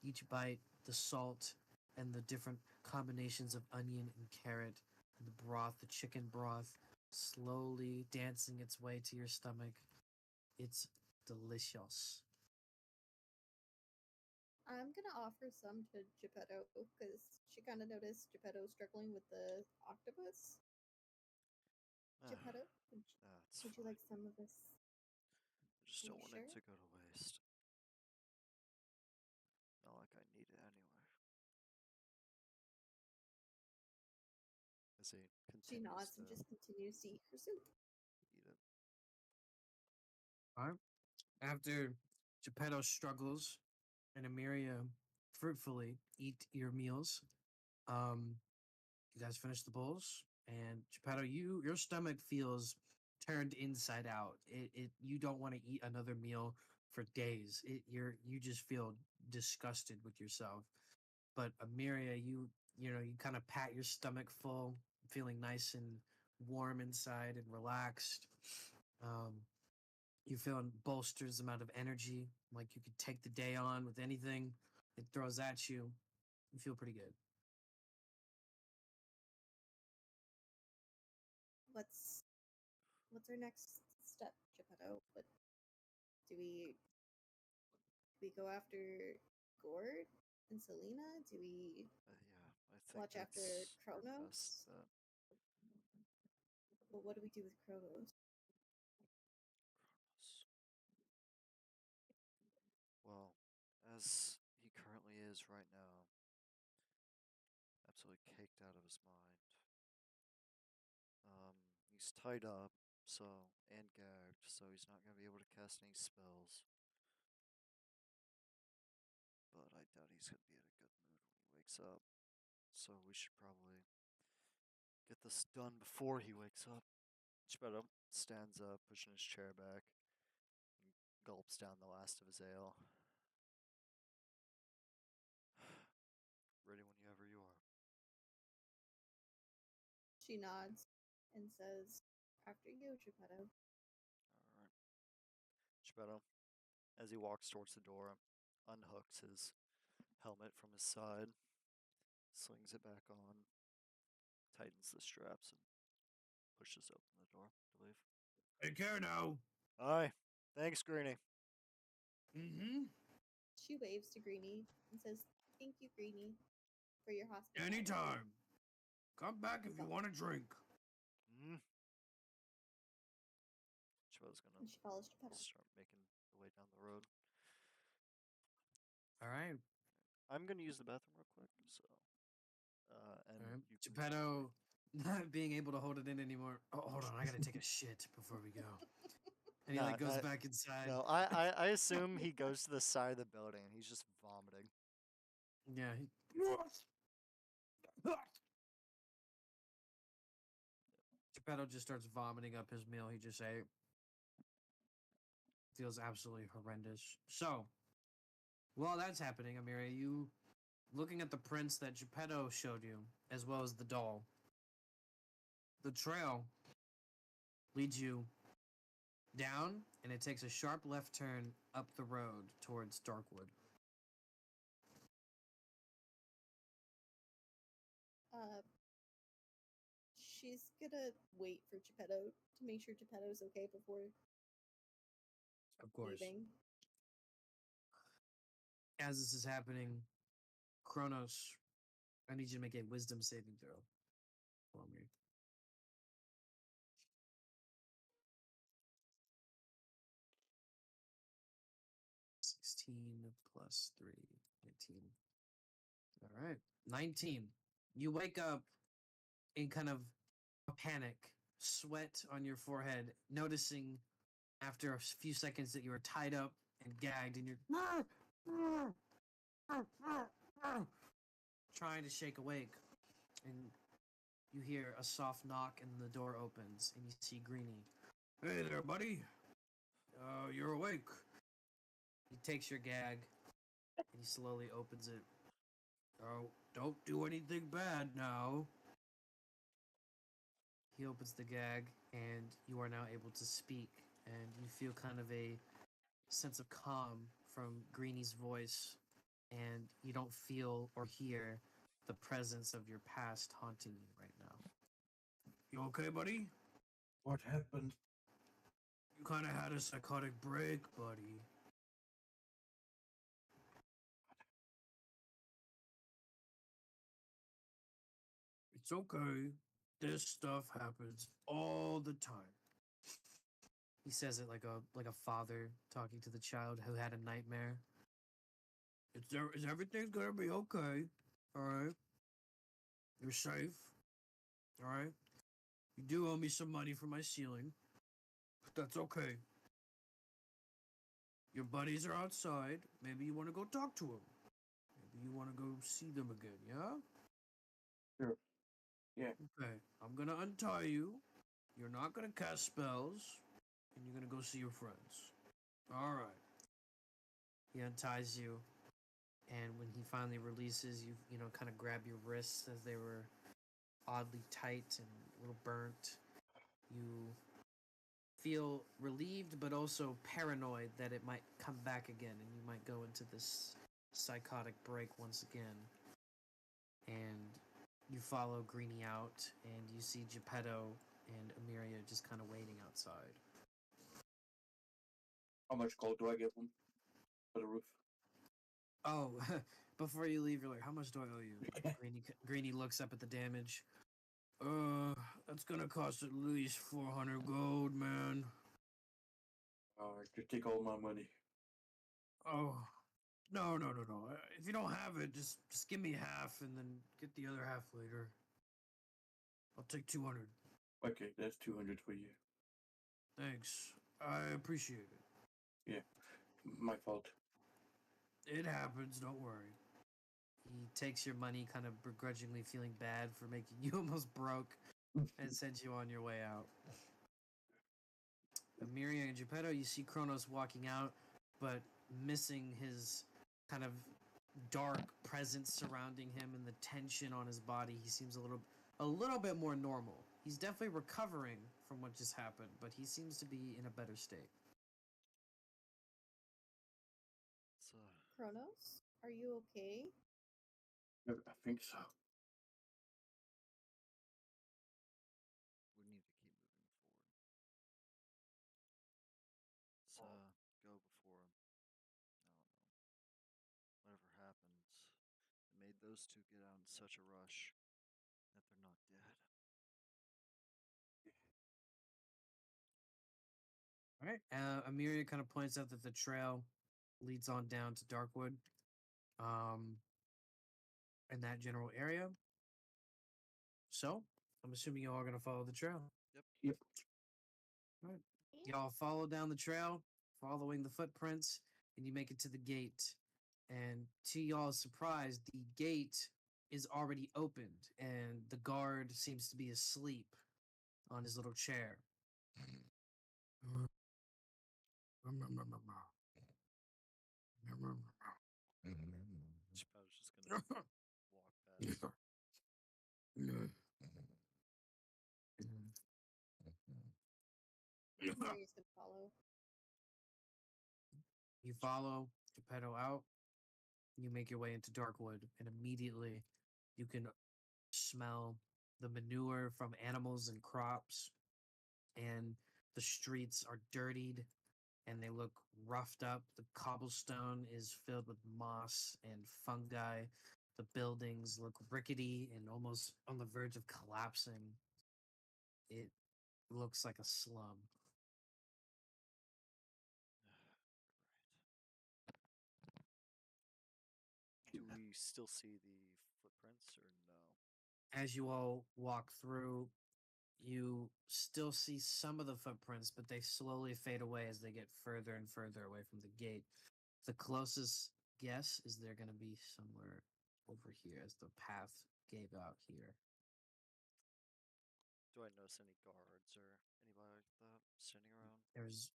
Each bite, the salt and the different combinations of onion and carrot, and the broth, the chicken broth, slowly dancing its way to your stomach. It's delicious. I'm gonna offer some to Geppetto because she kind of noticed Geppetto struggling with the octopus. Geppetto, That's would you fine. like some of this? I just Are don't you want sure? it to go to waste. Not like I need it anyway. As he She continues nods to and just continues to eat her soup. eat it. All right. After Geppetto struggles and Emiria fruitfully eat your meals, um, you guys finish the bowls, and Geppetto, your stomach feels turned inside out. You don't want to eat another meal for days. You just feel disgusted with yourself. But Amiria, you kind of pat your stomach full, feeling nice and warm inside and relaxed. Um, you feeling bolsters amount of energy, like you could take the day on with anything it throws at you. You feel pretty good. What's our next step, Geppetto? What do we go after Gord and Selena? Do we Yeah, I think watch after that's our best Kronos? bet. But what do we do with Kronos? Kronos. Well, as he currently is right now, absolutely caked out of his mind. He's tied up, and gagged, so he's not gonna be able to cast any spells. But I doubt he's gonna be in a good mood when he wakes up. So we should probably get this done before he wakes up. Geppetto stands up, pushing his chair back, and gulps down the last of his ale. Ready whenever you are. She nods and says, "After you, Geppetto." Alright. Geppetto, as he walks towards the door, unhooks his helmet from his side, slings it back on, tightens the straps, and pushes open the door to leave. Take care now. Aye. Thanks, Greenie. Mm-hmm. She waves to Greenie and says, "Thank you, Greenie, for your hospitality." Anytime. Come back if you want a drink. Hmm. Geppetto's gonna And she follows Geppetto. start making the way down the road. All right. I'm gonna use the bathroom real quick, so and All right. you can Geppetto not being able to hold it in anymore. Oh, hold on. I got to take a shit before we go. And he Nah, like goes back inside. no, I assume he goes to the side of the building and he's just vomiting. Yeah. Geppetto just starts vomiting up his meal he just ate. Feels absolutely horrendous. So, while that's happening, Amira, you looking at the prints that Geppetto showed you, as well as the doll. The trail leads you down, and it takes a sharp left turn up the road towards Darkwood. Uh, she's gonna wait for Geppetto to make sure Geppetto's okay before Of course. leaving. As this is happening, Kronos, I need you to make a wisdom saving throw for me. 16 plus 3, 19. All right. 19. You wake up in kind of a panic, sweat on your forehead, noticing after a few seconds that you are tied up and gagged and you're trying to shake awake. And you hear a soft knock and the door opens and you see Greenie. Hey there, buddy. You're awake. He takes your gag and he slowly opens it. Oh, don't do anything bad now. He opens the gag and you are now able to speak and you feel kind of a sense of calm from Greenie's voice and you don't feel or hear the presence of your past haunting you right now. You okay, buddy? What happened? You kind of had a psychotic break, buddy. It's okay. This stuff happens all the time. He says it like a father talking to the child who had a nightmare. Is everything's gonna be okay? All right. You're safe. All right. You do owe me some money for my ceiling, but that's okay. Your buddies are outside. Maybe you want to go talk to them. Maybe you want to go see them again. Yeah. Sure. Yeah. Okay. I'm gonna untie you. You're not gonna cast spells, and you're gonna go see your friends. All right. He unties you, and when he finally releases, you know, kind of grab your wrists as they were oddly tight and a little burnt. You feel relieved, but also paranoid that it might come back again, and you might go into this psychotic break once again. And you follow Greenie out, and you see Geppetto and Emiria just kind of waiting outside. How much gold do I give them for the roof? Oh, before you leave, you're like, "How much do I owe you?" Greenie looks up at the damage. That's gonna cost at least 400 gold, man. Just take all my money. Oh, no. If you don't have it, just give me half and then get the other half later. I'll take 200. Okay, that's 200 for you. Thanks. I appreciate it. Yeah, my fault. It happens, don't worry. He takes your money, kind of begrudgingly feeling bad for making you almost broke, and sends you on your way out. Emiria and Geppetto, you see Kronos walking out, but missing his kind of dark presence surrounding him and the tension on his body. He seems a little bit more normal. He's definitely recovering from what just happened, but he seems to be in a better state. It's, Kronos, are you okay? I think so. we need to keep moving forward. Let's go before, I don't know, whatever happens. It made those two get out in such a rush that they're not dead. All right. Emiria kind of points out that the trail leads on down to Darkwood, in that general area. So I'm assuming you all are going to follow the trail. Yep. All right. Y'all follow down the trail, following the footprints, and you make it to the gate. And to y'all's surprise, the gate is already opened, and the guard seems to be asleep on his little chair. Chappelle's just gonna walk past. Mary's gonna follow. You follow Geppetto out. You make your way into Darkwood, and immediately you can smell the manure from animals and crops, and the streets are dirtied and they look roughed up. The cobblestone is filled with moss and fungi. The buildings look rickety and almost on the verge of collapsing. It looks like a slum. Do we still see the footprints or no? As you all walk through, you still see some of the footprints, but they slowly fade away as they get further and further away from the gate. The closest guess is they're going to be somewhere over here as the path gave out here. Do I notice any guards or anybody like that standing around? There's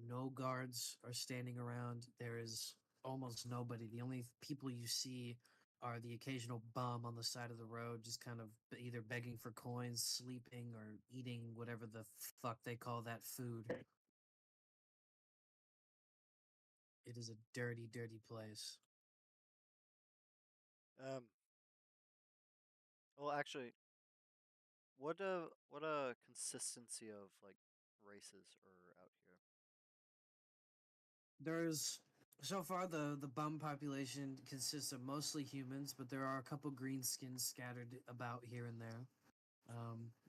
no guards are standing around. There is almost nobody. The only people you see are the occasional bum on the side of the road, just kind of either begging for coins, sleeping, or eating whatever the fuck they call that food. It is a dirty, dirty place. Well, actually, what consistency of like races are out here? There's So far, the bum population consists of mostly humans, but there are a couple greenskins scattered about here and there.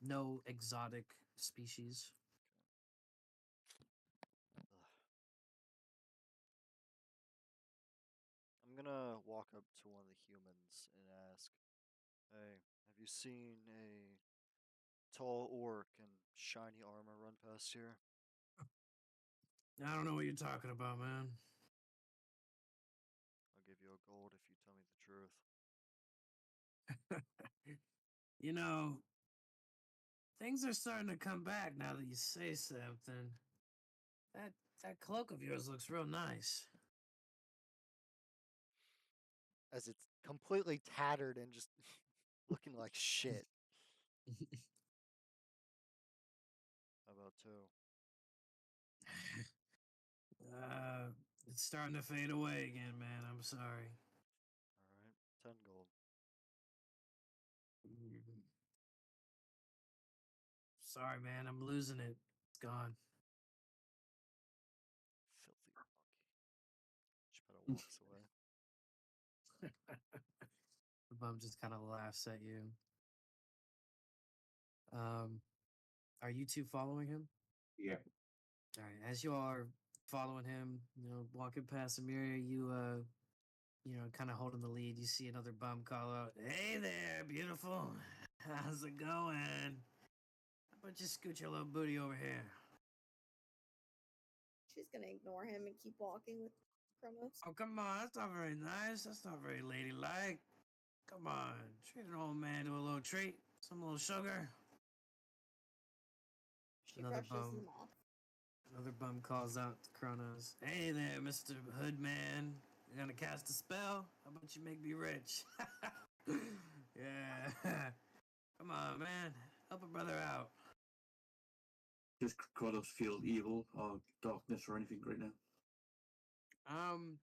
No exotic species. Ugh. I'm gonna walk up to one of the humans and ask, "Hey, have you seen a tall orc in shiny armor run past here?" I don't know what you're talking about, man. I'll give you a gold if you tell me the truth. You know, things are starting to come back now that you say something. That that cloak of yours looks real nice. As it's completely tattered and just looking like shit. How about two? Uh, it's starting to fade away again, man. I'm sorry. All right, 10 gold. Sorry, man. I'm losing it. It's gone. Filthy monkey. Shipetta walks away. The bum just kind of laughs at you. Um, are you two following him? Yeah. All right. As you all are following him, walking past Emiria, kind of holding the lead. You see another bum call out, "Hey there, beautiful. How's it going? How about you scoot your little booty over here?" She's gonna ignore him and keep walking with Kronos. Oh, come on. That's not very nice. That's not very ladylike. Come on. Treat an old man to a little treat. Some little sugar. She Another brushes bum. him off. Another bum calls out to Kronos. "Hey there, Mr. Hoodman. You gonna cast a spell? How about you make me rich?" Yeah. Come on, man. Help a brother out. Does Kratos feel evil or darkness or anything right now? Um,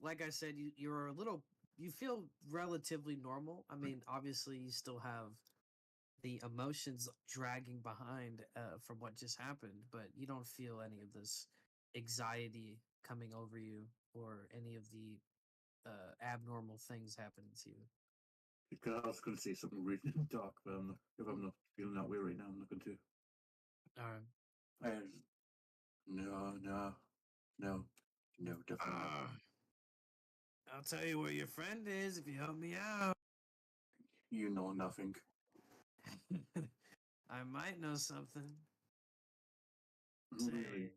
like I said, you're a little. You feel relatively normal. I mean, obviously, you still have the emotions dragging behind from what just happened, but you don't feel any of this anxiety coming over you or any of the abnormal things happening to you. Because I was going to say something really dark, but if I'm not feeling that way right now, I'm not going to. All right. No, definitely not. I'll tell you where your friend is if you help me out. You know nothing. I might know something. Really.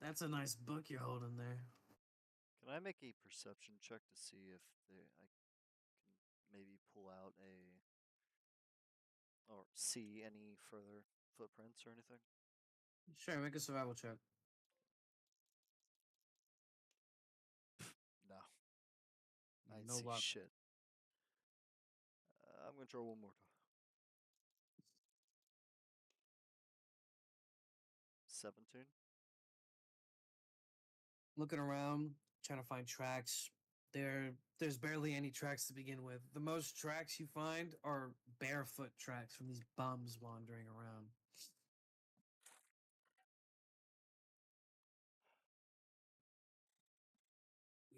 That's a nice book you're holding there. Can I make a perception check to see if I can maybe pull out or see any further footprints or anything? Sure, make a survival check. No, I ain't No see luck. shit. I'm gonna try one more time. 17. Looking around, trying to find tracks. There's barely any tracks to begin with. The most tracks you find are barefoot tracks from these bums wandering around.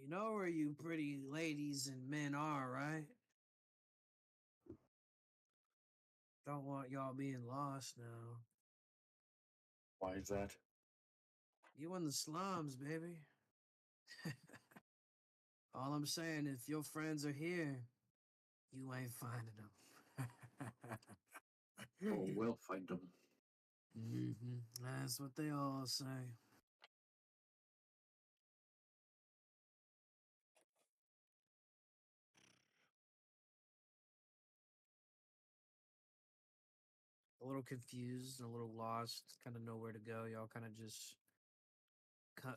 You know where you pretty ladies and men are, right? Don't want y'all being lost now. Why is that? You in the slums, baby. All I'm saying, if your friends are here, you ain't finding them. Oh, we'll find them. That's what they all say. A little confused, a little lost, kind of know where to go. Y'all kind of just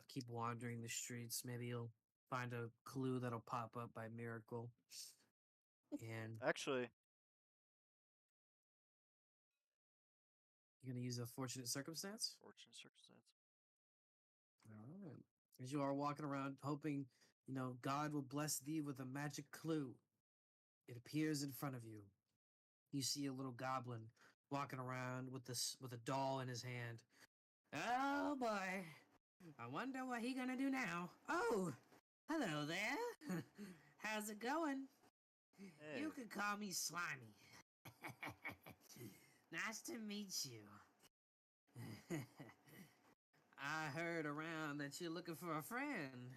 keep wandering the streets. Maybe you'll find a clue that'll pop up by miracle. And Actually, you're gonna use a fortunate circumstance. fortunate circumstance. All right. As you are walking around, hoping God will bless thee with a magic clue, it appears in front of you. You see a little goblin walking around with a doll in his hand. Oh boy, I wonder what he gonna do now. Oh, hello there. How's it going? Hey, You could call me Slimy. Nice to meet you. I heard around that you're looking for a friend. an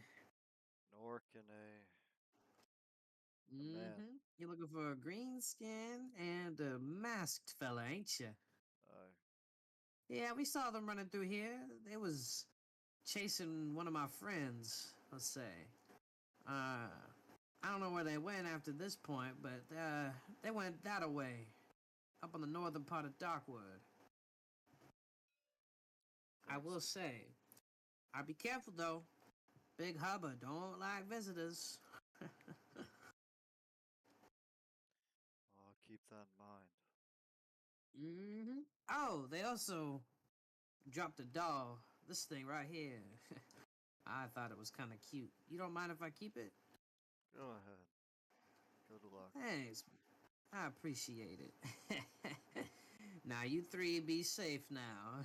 orc and a man. You're looking for a green skin and a masked fella, ain't you? Uh, Yeah, we saw them running through here. They was chasing one of my friends, let's say. I don't know where they went after this point, but they went that away, up on the northern part of Darkwood. I thanks. will say, I'd be careful though. Big Hubba don't like visitors. I'll keep that in mind. Oh, they also dropped a doll. This thing right here. I thought it was kind of cute. You don't mind if I keep it? Go ahead. Good luck. Thanks. I appreciate it. Now you three be safe now.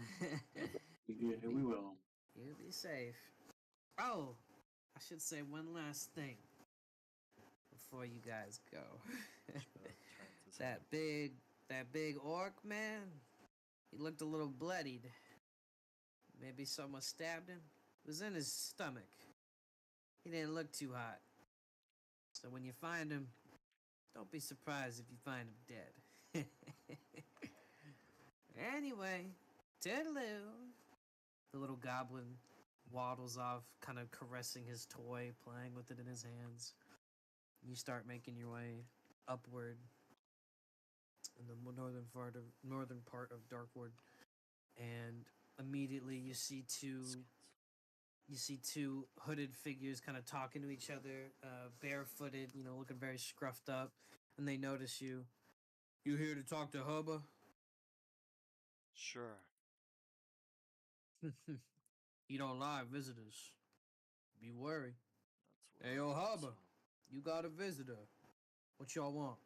Yeah, we will. You be safe. Oh, I should say one last thing before you guys go. Turns his head. that big orc man, he looked a little bloodied. Maybe someone stabbed him. It was in his stomach. He didn't look too hot. So when you find him, don't be surprised if you find him dead. Anyway, toodaloo. The little goblin waddles off, kind of caressing his toy, playing with it in his hands. You start making your way upward in the northern part of Darkwood, and immediately you see two hooded figures kind of talking to each other, barefooted, looking very scruffed up, and they notice you. You here to talk to Hubba? Sure. You don't like visitors. Be wary. That's what Hey, I yo, thought, Hubba. so. You got a visitor. What y'all want?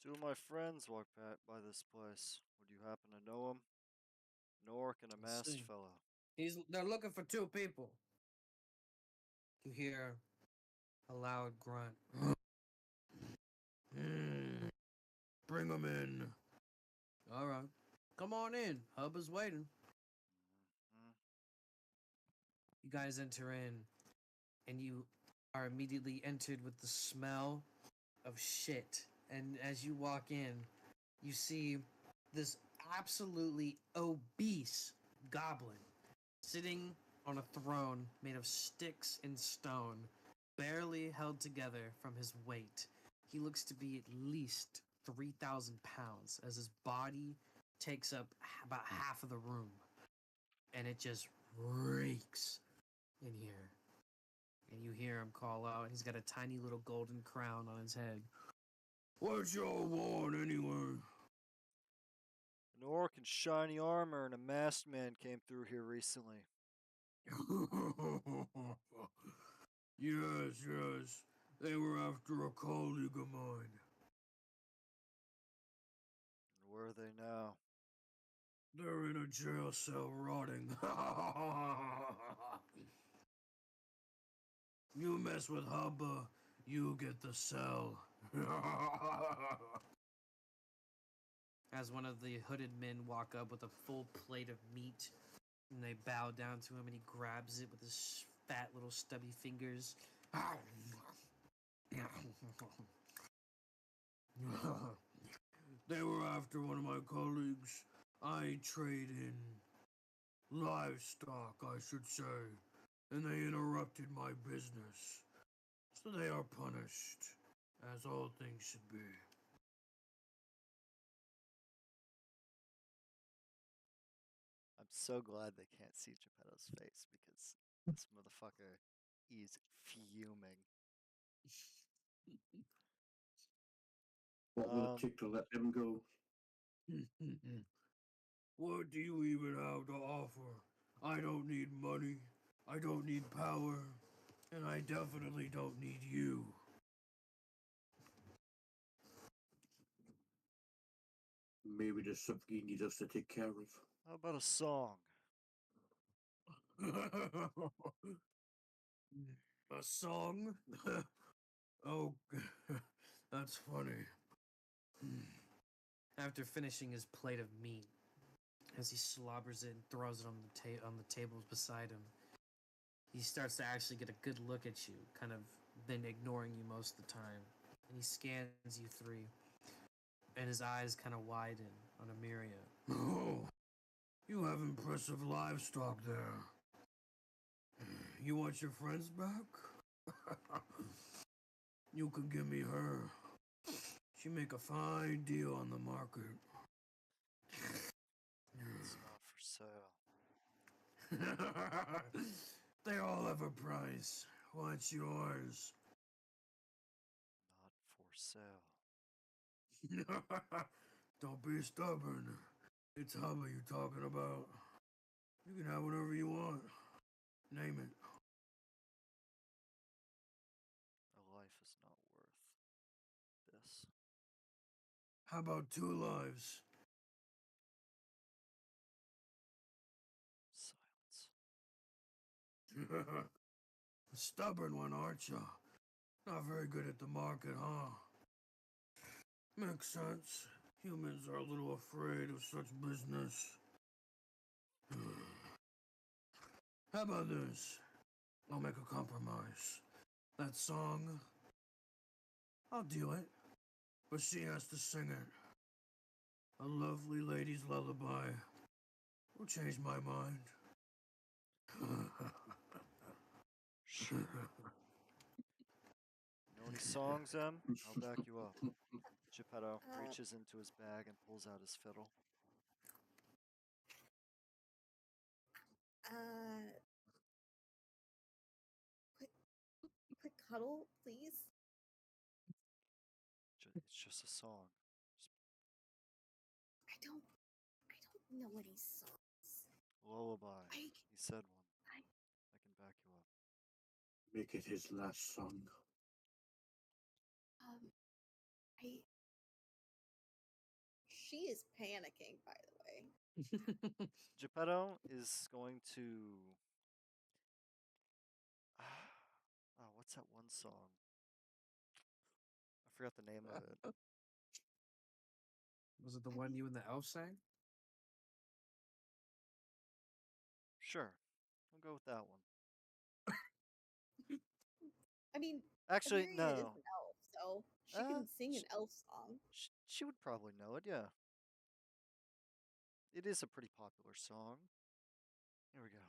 Two of my friends walked by this place. Would you happen to know him? An orc and a Let's masked see. fellow. They're looking for two people. You hear a loud grunt. Bring them in. All right. Come on in. Hubba's waiting. Mm. You guys enter in, and you are immediately entered with the smell of shit. And as you walk in, you see this absolutely obese goblin sitting on a throne made of sticks and stone, barely held together from his weight. He looks to be at least 3,000 pounds, as his body takes up about half of the room. And it just reeks in here. And you hear him call out. He's got a tiny little golden crown on his head. What y'all want anyway? An orc in shiny armor and a masked man came through here recently. Yes. They were after a colleague of mine. And where are they now? They're in a jail cell rotting. You mess with Hubba, you get the cell. As one of the hooded men walk up with a full plate of meat, and they bow down to him, and he grabs it with his fat little stubby fingers. They were after one of my colleagues. I trade in livestock, I should say, and they interrupted my business. So they are punished, as all things should be. I'm so glad they can't see Geppetto's face because this motherfucker is fuming. What will it take to let them go? What do you even have to offer? I don't need money, I don't need power, and I definitely don't need you. Maybe there's something he needs us to take care of. How about a song? A song? Oh, that's funny. After finishing his plate of meat, as he slobbers it and throws it on the tables beside him, he starts to actually get a good look at you, kind of then ignoring you most of the time. And he scans you three, and his eyes kind of widen on Emiria. Oh, you have impressive livestock there. You want your friends back? You can give me her. She make a fine deal on the market. It's not for sale. They all have a price. What's yours? Not for sale. Don't be stubborn. It's Hubba you're talking about. You can have whatever you want. Name it. A life is not worth this. How about 2 lives? Silence. A stubborn one, aren't you? Not very good at the market, huh? Makes sense. Humans are a little afraid of such business. How about this? I'll make a compromise. That song, I'll do it, but she has to sing it. A lovely lady's lullaby will change my mind. Sure. Know any songs, Em? I'll back you up. Geppetto reaches into his bag and pulls out his fiddle. Quick, quick cuddle, please. It's just a song. I don't know any songs. Lullaby. I, He said one. I, I can back you up. Make it his last song. I. She is panicking, by the way. Geppetto is going to. Oh, what's that one song? I forgot the name of it. Was it the one you and the elf sang? Sure. I'll go with that one. I mean, Actually, Amirian no. is an elf, so she can sing an elf song. She would probably know it, yeah. It is a pretty popular song. Here we go.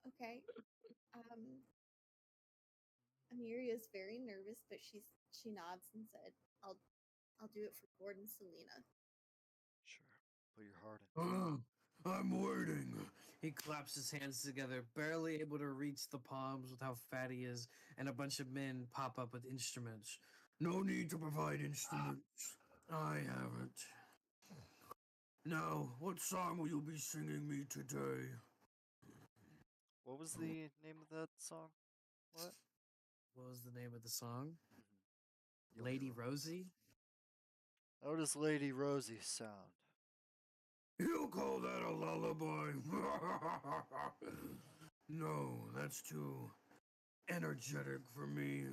Okay. Amiria's very nervous, but she nods and said, I'll do it for Gordon Selena." Sure. Put your heart into it. I'm waiting. He claps his hands together, barely able to reach the palms with how fat he is, and a bunch of men pop up with instruments. No need to provide instruments. I haven't. Now, what song will you be singing me today? What was the name of that song? What? What was the name of the song? You'll Lady hear it. Rosie? How does Lady Rosie sound? You call that a lullaby? No, that's too energetic for me.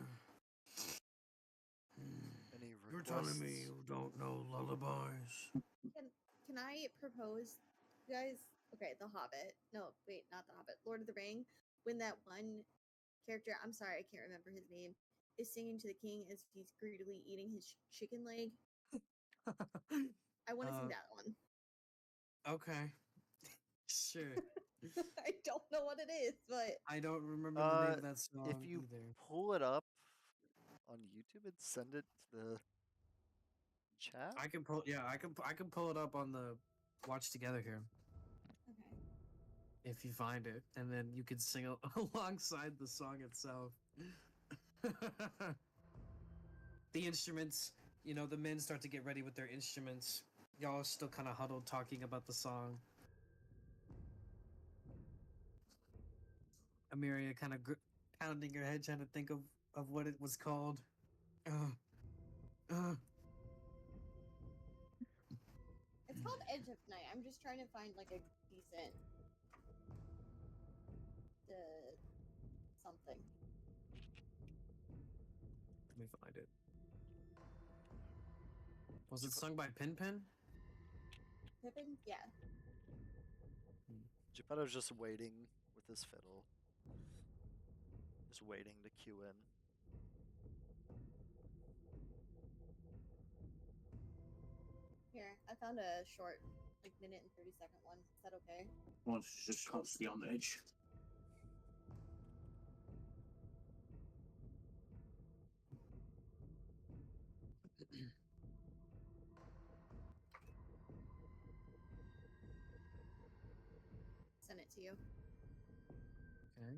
Any You're requests? telling me you don't know lullabies? Can I propose, you guys? Okay, The Hobbit. No, wait, not The Hobbit. Lord of the Ring. When that one character, I'm sorry, I can't remember his name, is singing to the king as he's greedily eating his chicken leg. I want to sing that one. Okay. Sure. I don't know what it is, but I don't remember the name of that song If you either. pull it up on YouTube and send it to the chat. I can pull I can pull it up on the watch together here okay. if you find it, and then you can sing alongside the song itself. The instruments, the men start to get ready with their instruments. Y'all are still kind of huddled talking about the song. Amiria kind of pounding her head trying to think of what it was called. It's called edge of night. I'm just trying to find like a decent something. Let me find it. Was it sung by Pin Pin? Pippin? Yeah. Geppetto's just waiting with his fiddle. Just waiting to cue in. Here, I found a short, like minute and 30-second one. Is that okay? Once you just can't stay on the edge. Send it to you. Okay.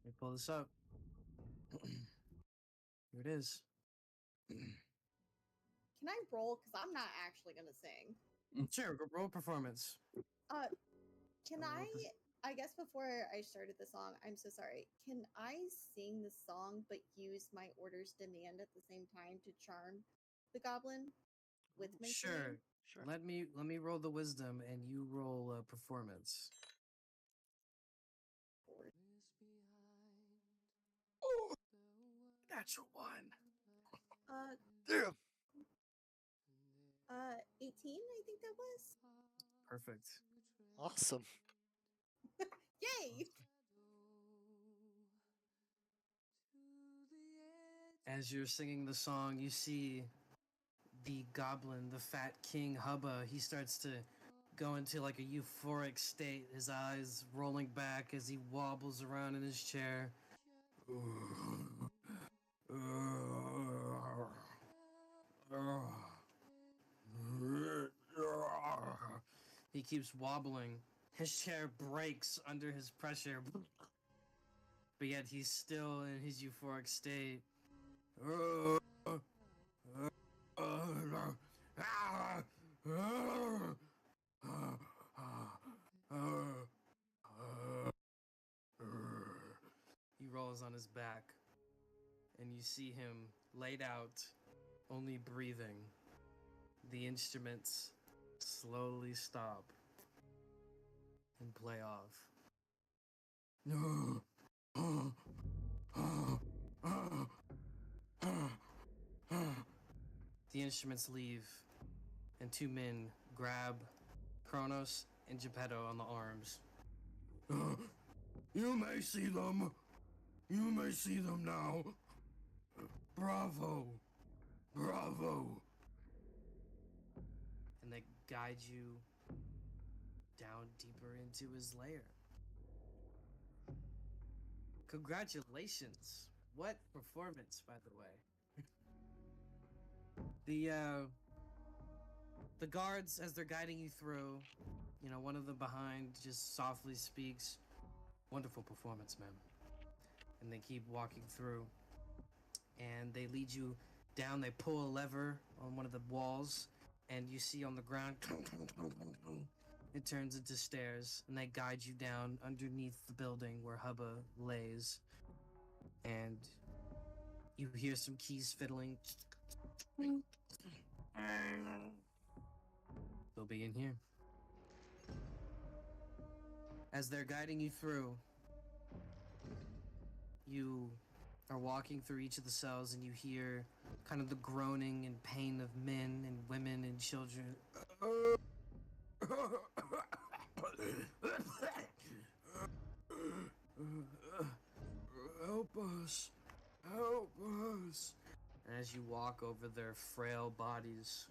Let me pull this up. Here it is. Can I roll? Because I'm not actually gonna sing. Sure, roll performance. Can Roll I guess before I started the song, I'm so sorry. Can I sing the song but use my order's demand at the same time to charm the goblin with my Sure. singing? Sure. Let me roll the wisdom and you roll performance. Oh, natural one. Damn. 18, I think that was. Perfect. Awesome. Yay! As you're singing the song, you see the goblin, the fat king Hubba. He starts to go into like a euphoric state, his eyes rolling back as he wobbles around in his chair. He keeps wobbling. His chair breaks under his pressure, but yet he's still in his euphoric state. He rolls on his back, and you see him laid out, only breathing. The instruments slowly stop and play off. The instruments leave, and two men grab Kronos and Geppetto on the arms. You may see them. You may see them now. Bravo. Bravo. And they guide you down deeper into his lair. Congratulations. What performance, by the way. The guards, as they're guiding you through, one of them behind just softly speaks, "Wonderful performance, ma'am." And they keep walking through, and they lead you down. They pull a lever on one of the walls, and you see on the ground, it turns into stairs, and they guide you down underneath the building where Hubba lays. And you hear some keys fiddling. They'll be in here. As they're guiding you through, you are walking through each of the cells, and you hear kind of the groaning and pain of men and women and children. Help us. Help us. And as you walk over their frail bodies,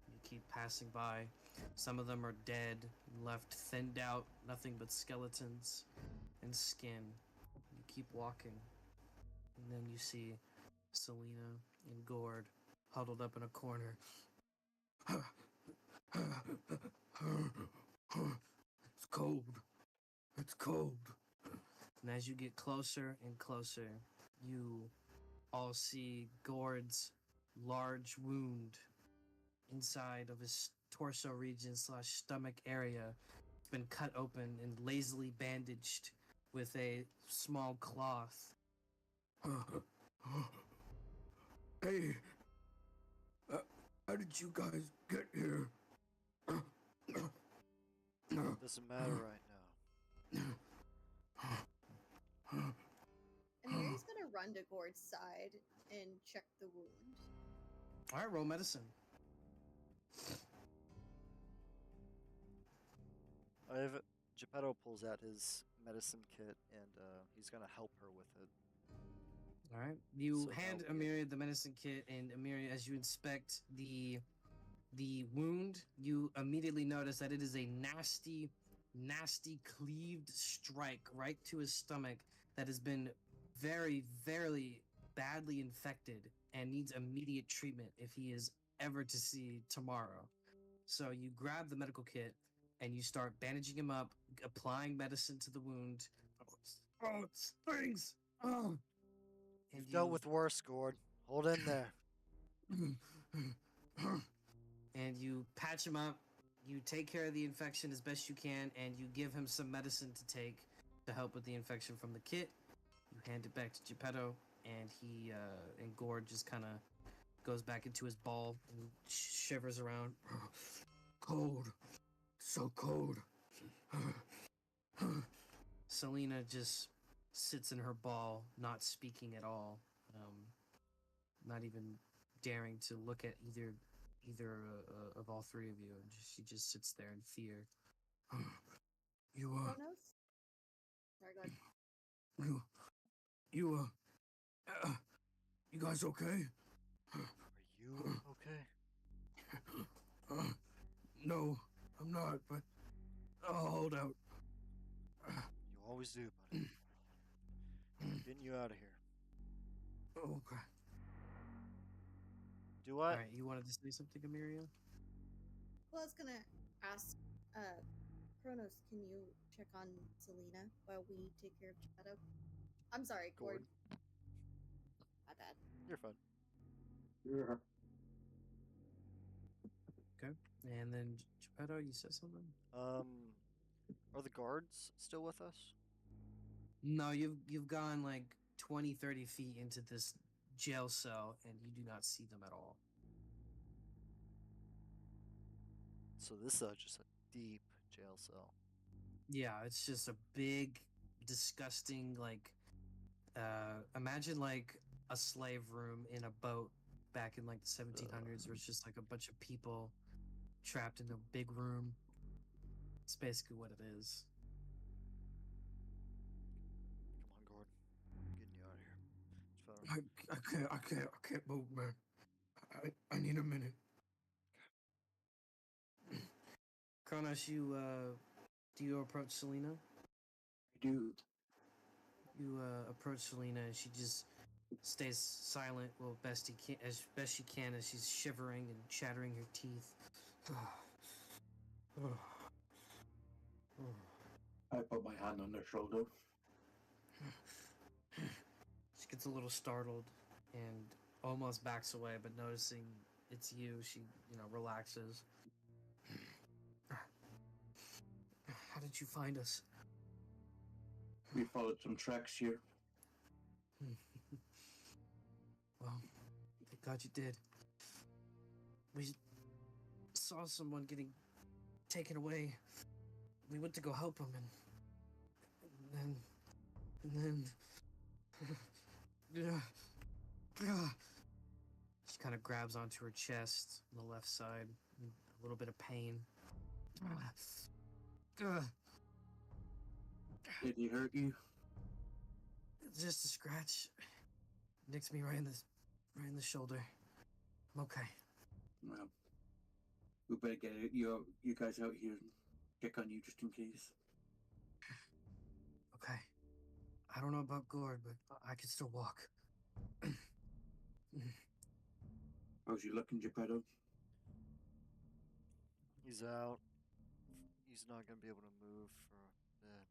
you keep passing by. Some of them are dead, left thinned out, nothing but skeletons and skin. You keep walking, and then you see Selena and Gord huddled up in a corner. It's cold. It's cold. And as you get closer and closer, you all see Gord's large wound inside of his torso region / stomach area. It's been cut open and lazily bandaged with a small cloth. Hey, How did you guys get here? Doesn't matter right now. And Mary's gonna run to Gord's side and check the wound. All right, roll medicine. Geppetto pulls out his medicine kit and he's gonna help her with it. All right. You So hand that'll be Amiria the medicine kit, and Amiria, as you inspect the wound, you immediately notice that it is a nasty, nasty cleaved strike right to his stomach that has been very, very badly infected and needs immediate treatment if he is ever to see tomorrow. So you grab the medical kit and you start bandaging him up, applying medicine to the wound. Oh, it stings! Oh. You've dealt with worse, Gord. Hold in there. And you patch him up. You take care of the infection as best you can, and you give him some medicine to take to help with the infection from the kit. You hand it back to Geppetto, and he and Gord just kind of goes back into his ball and shivers around. Cold. So cold. Selena just sits in her ball, not speaking at all, not even daring to look at either of all three of you, and she just sits there in fear. You Kronos? Sorry, go ahead. you you guys okay? Are you okay? No, I'm not, but I'll hold out. You always do, buddy. I'm getting you out of here. Okay. Do All I? right, you wanted to say something, Amiria? Well, I was gonna ask, Kronos, can you check on Selena while we take care of Geppetto? I'm sorry, Gord. Gord. My bad. You're fine. Yeah. Okay. And then Geppetto, you said something? Are the guards still with us? No, you've gone like 20, 30 feet into this jail cell, and you do not see them at all. So this is just a deep jail cell. Yeah, it's just a big, disgusting, like, imagine like a slave room in a boat back in like the 1700s, where it's just like a bunch of people trapped in a big room. It's basically what it is. Come on, Gord. I'm getting you out of here. I can't move, man. I need a minute. Kronos, do you approach Selena? I do. You approach Selena, and she just stays silent, well, as best she can, as she's shivering and chattering her teeth. I put my hand on her shoulder. She gets a little startled and almost backs away, but noticing it's you, she, relaxes. How did you find us? We followed some tracks here. Well, thank God you did. We saw someone getting taken away. We went to go help him, and then, she kind of grabs onto her chest on the left side, a little bit of pain. Did he hurt you? Just a scratch. Nicks me right in the shoulder. I'm okay. Well, we better get you guys out here and check on you just in case. Okay. I don't know about Gord, but I can still walk. How's you looking, Geppetto? He's out. He's not gonna be able to move for a bit.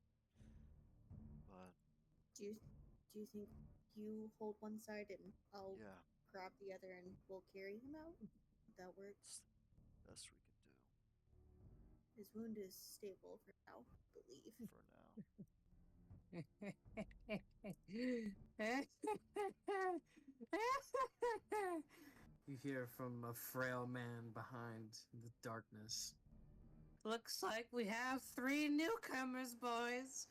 But Do you think you hold one side and I'll yeah, grab the other and we'll carry him out? Would that work? it's the best we can do His wound is stable for now, I believe. for now. You hear hear from a frail man behind the darkness. Looks like we have 3 newcomers, boys.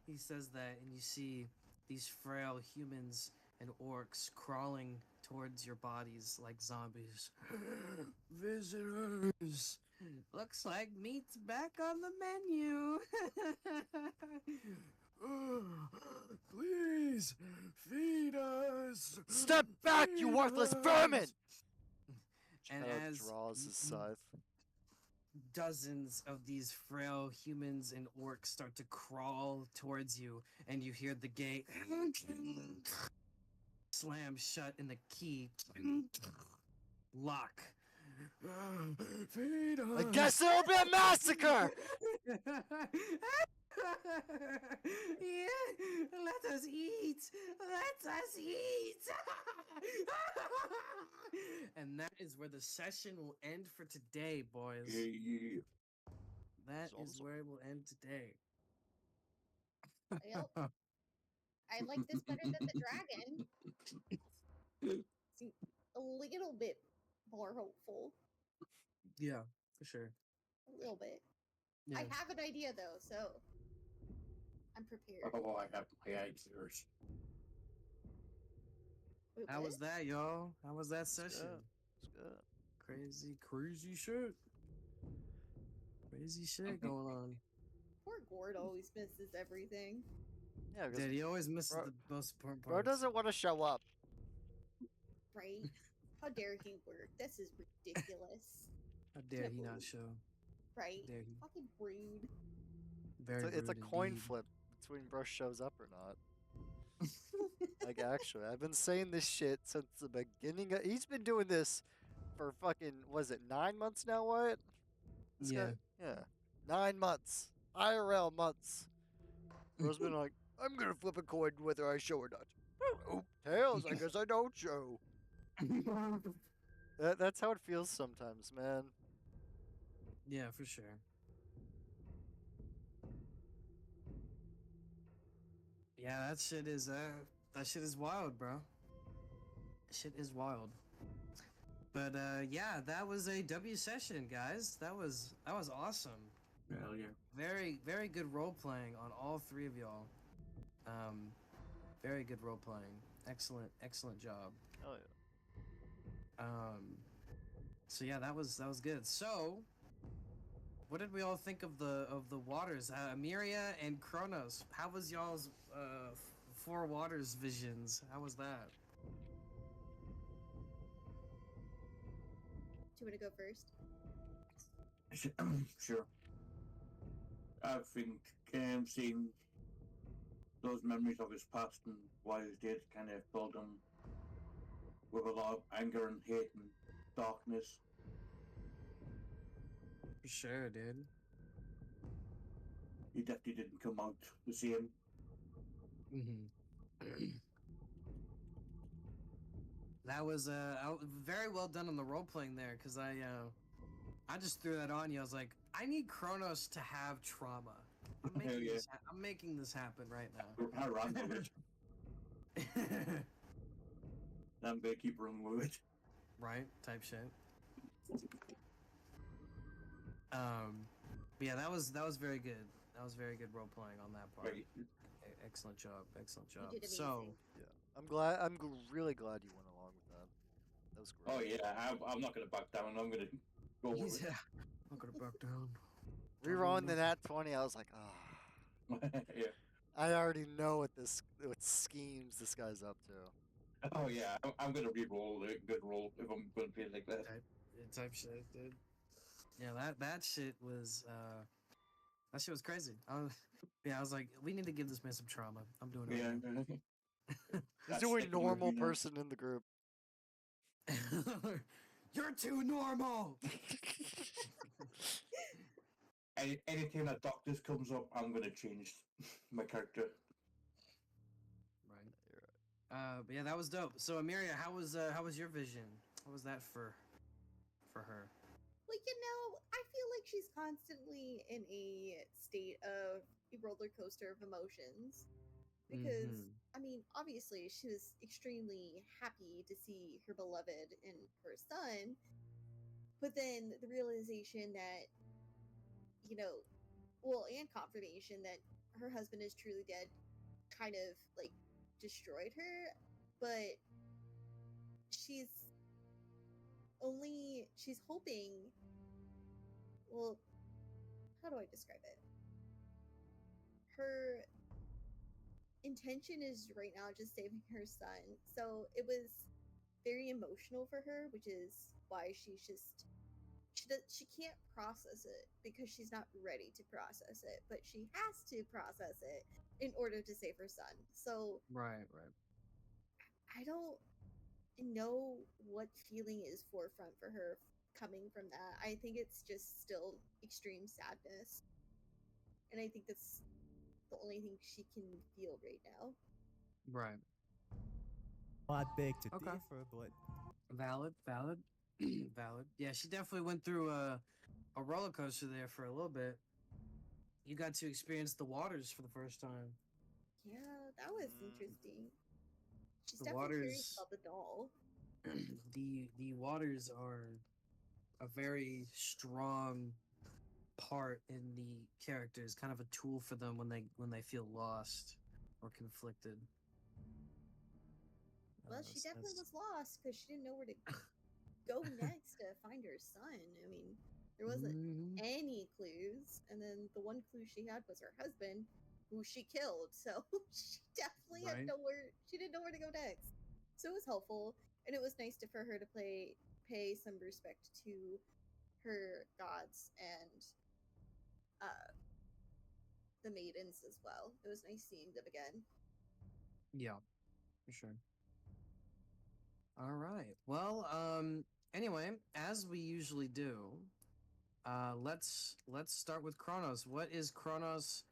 He says that, and you see these frail humans and orcs crawling towards your bodies like zombies. Visitors! Looks like meat's back on the menu. Please feed us. Step back, you Feed worthless us." vermin! And Chad as draws his scythe. dozens of these frail humans and orcs start to crawl towards you, and you hear the gate slam shut and the key lock. Feed us. I guess it'll be a massacre! Yeah, let us eat. Let us eat. And that is where the session will end for today, boys. Yeah. That is Zoms. where it will end today. Well, I like this better than the dragon. Seems a little bit more hopeful. Yeah, for sure. A little bit. Yeah. I have an idea though, so I'm prepared. Oh, I have my answers. Wait, How what? was that, y'all? How was that session? It's good. Crazy shit. Crazy shit going on. Poor Gord always misses everything. Yeah, because Dude, he always misses Bro- the most important bro parts. doesn't want to show up. Right? How dare he work? This is ridiculous. How dare Can't he not believe- show? Right? Dare he? Fucking rude. Very It's a rude coin indeed. flip between bro shows up or not. Like, actually, I've been saying this shit since the beginning. He's been doing this for fucking, was it 9 months now, what? This Yeah. guy? Yeah. 9 months. IRL months. Bro's been like, I'm gonna flip a coin whether I show or not. Oh, tails, I guess I don't show. That's how it feels sometimes, man. Yeah, for sure. Yeah, that shit is wild, bro. Shit is wild. But yeah, that was a W session, guys. That was awesome. Hell yeah. Very good role playing on all 3 of y'all. Very good role playing. Excellent job. Oh yeah. So yeah, that was good. So, what did we all think of the waters? Amiria and Kronos. How was y'all's 4 waters visions? How was that? Do you want to go first? Sure. I think seeing those memories of his past and why he did kind of filled him with a lot of anger and hate and darkness. For sure, dude. He definitely didn't come out the same. Mm-hmm. That was very well done on the role playing there, because I just threw that on you. I was like, I need Kronos to have trauma. I'm Hell making yeah. I'm making this happen right now. I ran with it. I'm gonna keep running with it. Right? Type shit. But yeah, that was very good. That was very good role playing on that part. Right. Excellent job. Excellent job. You did So, amazing. Yeah. I'm really glad you went along with that. That was great. Oh yeah, I'm not gonna back down. I'm gonna go with it. yeah, I'm not gonna back down. We were on the nat 20. I was like, ah. Yeah. I already know what schemes this guy's up to. Oh yeah, I'm gonna re-roll a good roll if I'm gonna play it like that. Type shit, dude. Yeah, that shit was crazy. I was like, we need to give this man some trauma. I'm doing it. Yeah. Right He's That's doing sticking with normal me now. person in the group. now. You're too normal. Anytime that doctors comes up, I'm gonna change my character. Right. But yeah, that was dope. So Amiria, how was your vision? How was that for her? Like, I feel like she's constantly in a state of a roller coaster of emotions. Because Mhm. I mean, obviously, she was extremely happy to see her beloved and her son, but then the realization that, you know, well, and confirmation that her husband is truly dead kind of like destroyed her, but she's she's hoping, well, how do I describe it? Her intention is right now just saving her son. So it was very emotional for her, which is why she can't process it because she's not ready to process it, but she has to process it in order to save her son. So Right. I don't know what feeling is forefront for her coming from that. I think it's just still extreme sadness. And I think that's the only thing she can feel right now. Right. I beg to Okay. differ, but Valid. Valid. Yeah, she definitely went through a roller coaster there for a little bit. You got to experience the waters for the first time. Yeah, that was Mm. interesting. She's The definitely curious waters. about the doll. The waters are a very strong part in the characters, kind of a tool for them when they feel lost or conflicted. Well, she So definitely that's- was lost because she didn't know where to go next to find her son. I mean, there wasn't Mhm. any clues, and then the one clue she had was her husband, who she killed. So she definitely had Right. nowhere. She didn't know where to go next. So it was helpful, and it was nice for her to pay some respect to her gods and uh, the maidens as well. It was nice seeing them again. Yeah, for sure. All right. Well, anyway, as we usually do, let's start with Kronos. What is Kronos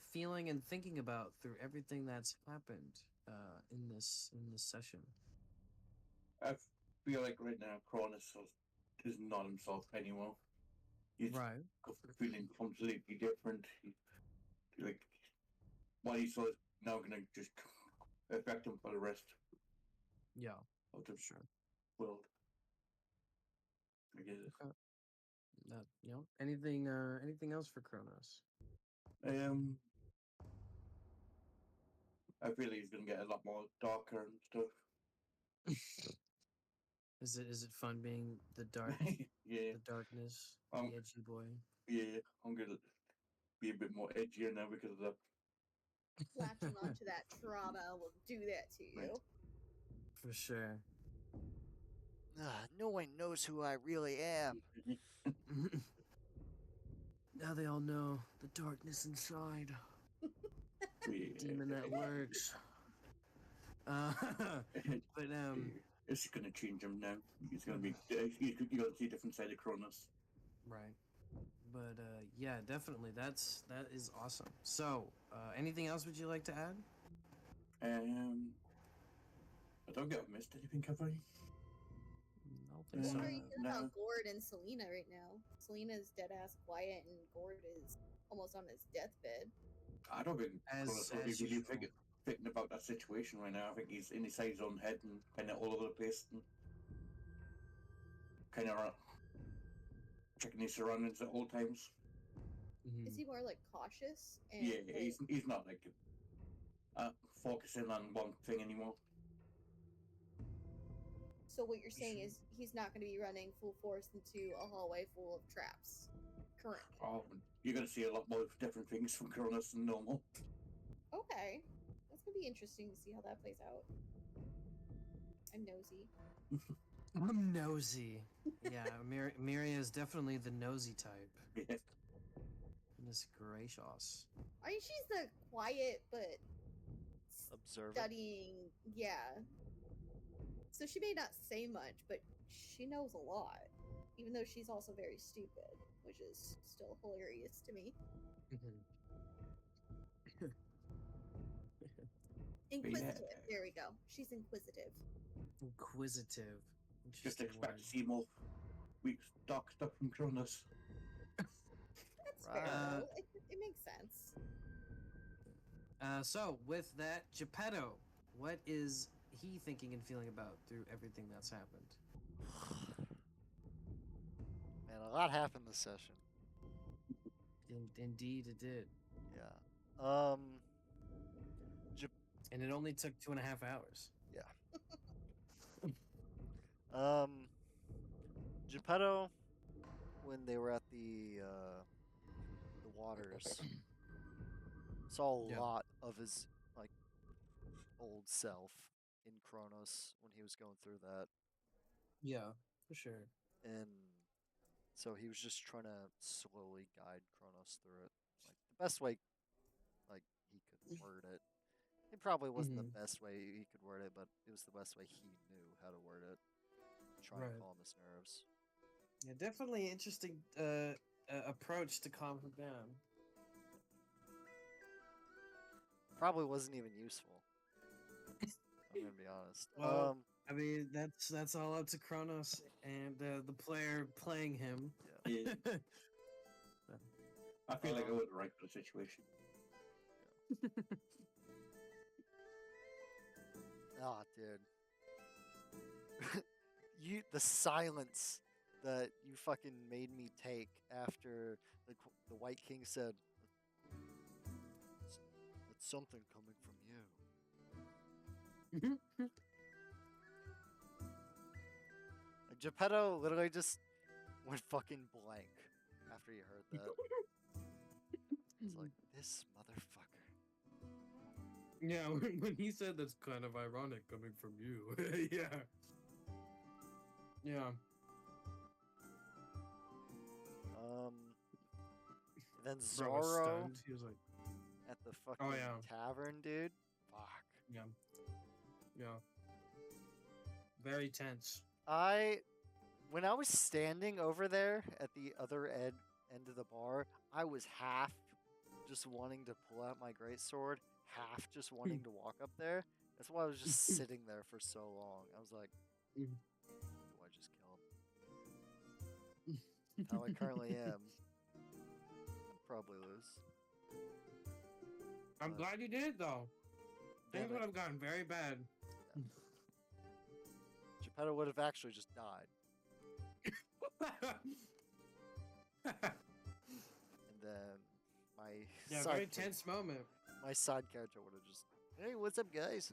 feeling and thinking about through everything that's happened in this session? I feel like right now Cronus is not himself anymore. He's Right. feeling completely different. Like what he saw is now gonna just affect him for the rest Yeah, of the for sure. world. I guess. Okay. Anything else for Kronos? I feel he's gonna get a lot more darker and stuff. Is it fun being the Yeah, the darkness, Um, the edgy boy? yeah, I'm gonna be a bit more edgier now because of that. Latching onto that trauma will do that to you. Right. For sure. No one knows who I really am. Now they all know the darkness inside, demon that lurks. But It's gonna change him now. He's gonna be. You're gonna see a different side of Cronus. right. But yeah, definitely. That is awesome. So, anything else would you like to add? I don't get missed anything, have I? I don't think Well, so. how are you feeling No. about Gord and Selena right now? Selena's dead ass quiet, and Gord is almost on his deathbed. I don't think As- Cronus will be as really usual. thinking about that situation right now. I think he's inside his own head and kind of all over the place and kind of checking his surroundings at all times. Is he more like cautious and Yeah, like, he's not like focusing on one thing anymore. so what you're saying is he's not going to be running full force into a hallway full of traps currently. Oh, you're gonna see a lot more different things from Cronus than normal. Okay, that's going to be interesting to see how that plays out. I'm nosy. I'm nosy. Yeah, Miria is definitely the nosy type. Yeah. Goodness gracious. I mean, she's the quiet but Observant. studying. Yeah. So she may not say much, but she knows a lot, even though she's also very stupid, which is still hilarious to me. Inquisitive. There we go. She's inquisitive. Inquisitive. Just Interesting expect word. to see more weak dark stuff from Cronus. That's Right. fair. Uh, Though. It makes sense. So with that, Geppetto, what is he thinking and feeling about through everything that's happened? Man, a lot happened this session. Indeed, it did, Yeah. and it only took 2.5 hours. Geppetto, when they were at the waters, saw a Yeah. lot of his like old self in Kronos when he was going through that, Yeah, for sure. and so he was just trying to slowly guide Kronos through it, like the best way, like he could word it. It probably wasn't Mhm. the best way he could word it, but it was the best way he knew how to word it. Try Right. and calm his nerves. Yeah, definitely interesting approach to calm him down. Probably wasn't even useful. I'm gonna be honest. Well, I mean, that's all up to Kronos and the player playing him. Yeah. I feel like I Um, would right for the situation. Ah, dude. The silence that you fucking made me take after the White King said, "It's something coming from you." Like, Geppetto literally just went fucking blank after he heard that. It's like, this motherfucker. Yeah, when he said that's kind of ironic coming from you. Yeah. Yeah. Then Bro was Zorro stunned. He was like, at the fucking yeah. tavern, dude. Fuck. yeah. Yeah. Very tense. When I was standing over there at the other end of the bar, I was half just wanting to pull out my greatsword, half just wanting to walk up there. That's why I was just sitting there for so long. I was like, do I just kill him? How I currently am. Probably lose. I'm glad you did, though. Damn Things it. would have gotten very bad. Geppetto would have actually just died. And then my Yeah, side very cha- tense moment. my side character would have just, hey, what's up, guys?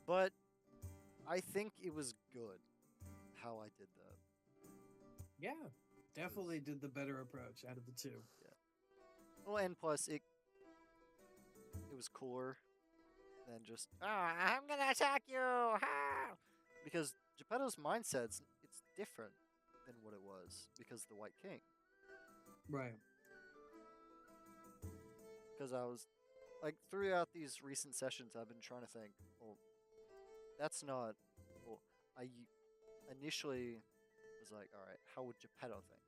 But I think it was good how I did that. Yeah, definitely did the better approach out of the two. Well, and plus it was cooler than just, I'm gonna attack you, because Geppetto's mindset's it's different than what it was because of the White King. Right. Because I was like throughout these recent sessions, I've been trying to think. Well, that's not. Well, I initially was like, all right, how would Geppetto think?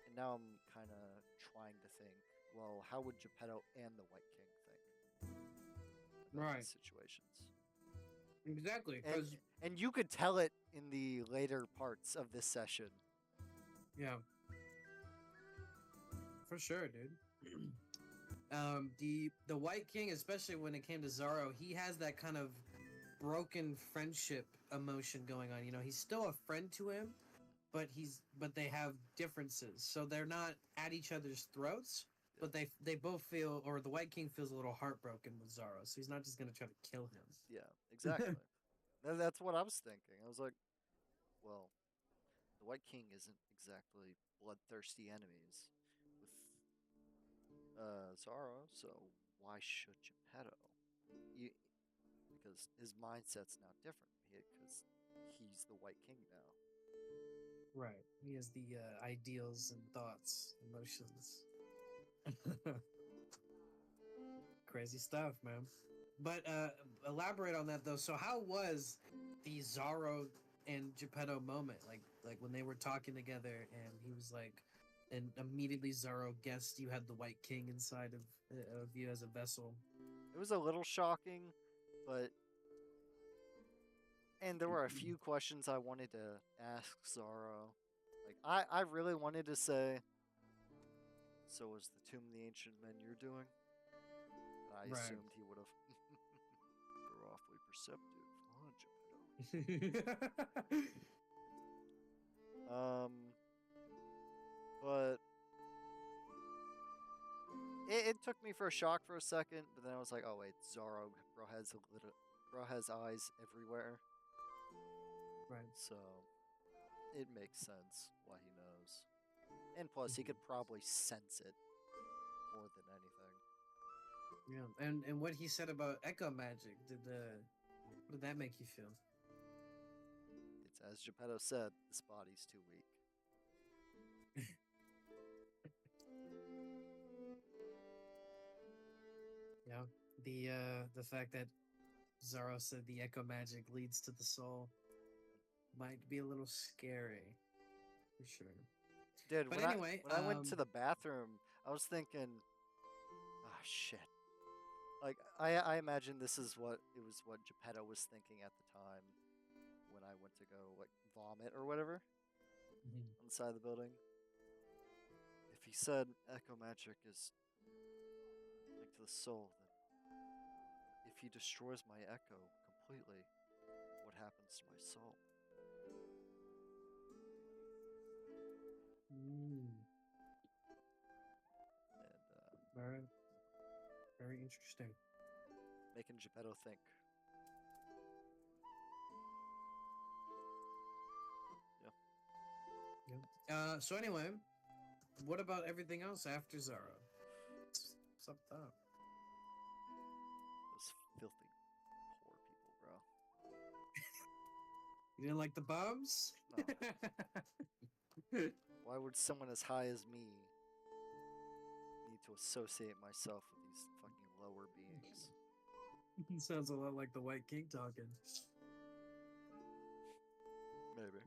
And now I'm kind of trying to think. Well, how would Geppetto and the White King think about Right. these situations? Exactly. And, 'Cause- and you could tell it in the later parts of this session. yeah. For sure, dude. The White King, especially when it came to Zorro, he has that kind of broken friendship emotion going on. You know, he's still a friend to him, but they have differences. So they're not at each other's throats, but they both feel, or the White King feels a little heartbroken with Zorro. So he's not just gonna try to kill him. Yeah, exactly. That's what I was thinking. I was like, well, the White King isn't exactly bloodthirsty enemies with Zorro, so why should Geppetto? Because his mindset's now different because he's the White King now. Right. He has the ideals and thoughts, emotions. Crazy stuff, man. But elaborate on that though. So how was the Zorro and Geppetto moment? Like when they were talking together and he was like, and immediately Zorro guessed you had the White King inside of you as a vessel. It was a little shocking, but and there were a few questions I wanted to ask Zorro, Like I really wanted to say, so was the Tomb of the Ancient Men you're doing? And I Right. assumed he would have. You're awfully perceptive, huh, Geppetto? But it took me for a shock for a second, but then I was like, oh wait, Zorro, bro has eyes everywhere, Right. so it makes sense why he knows. And plus, he could probably sense it more than anything. Yeah. And what he said about echo magic, what did that make you feel? It's as Geppetto said, this body's too weak. Yeah. The fact that Zaro said the echo magic leads to the soul might be a little scary, for sure. Dude, But when anyway, I went to the bathroom, I was thinking, ah, shit. Like I imagine this is what Geppetto was thinking at the time when I went to go like vomit or whatever Mhm. on the side of the building. If he said echo magic is linked to the soul, then if he destroys my echo completely, what happens to my soul? Mm, And very, very interesting. making Geppetto think. Yeah. So anyway, what about everything else after Zaro? What's up with that? Those filthy poor people, bro. You didn't like the bombs? No. Why would someone as high as me need to associate myself with these fucking lower beings? Sounds a lot like the White King talking. Maybe.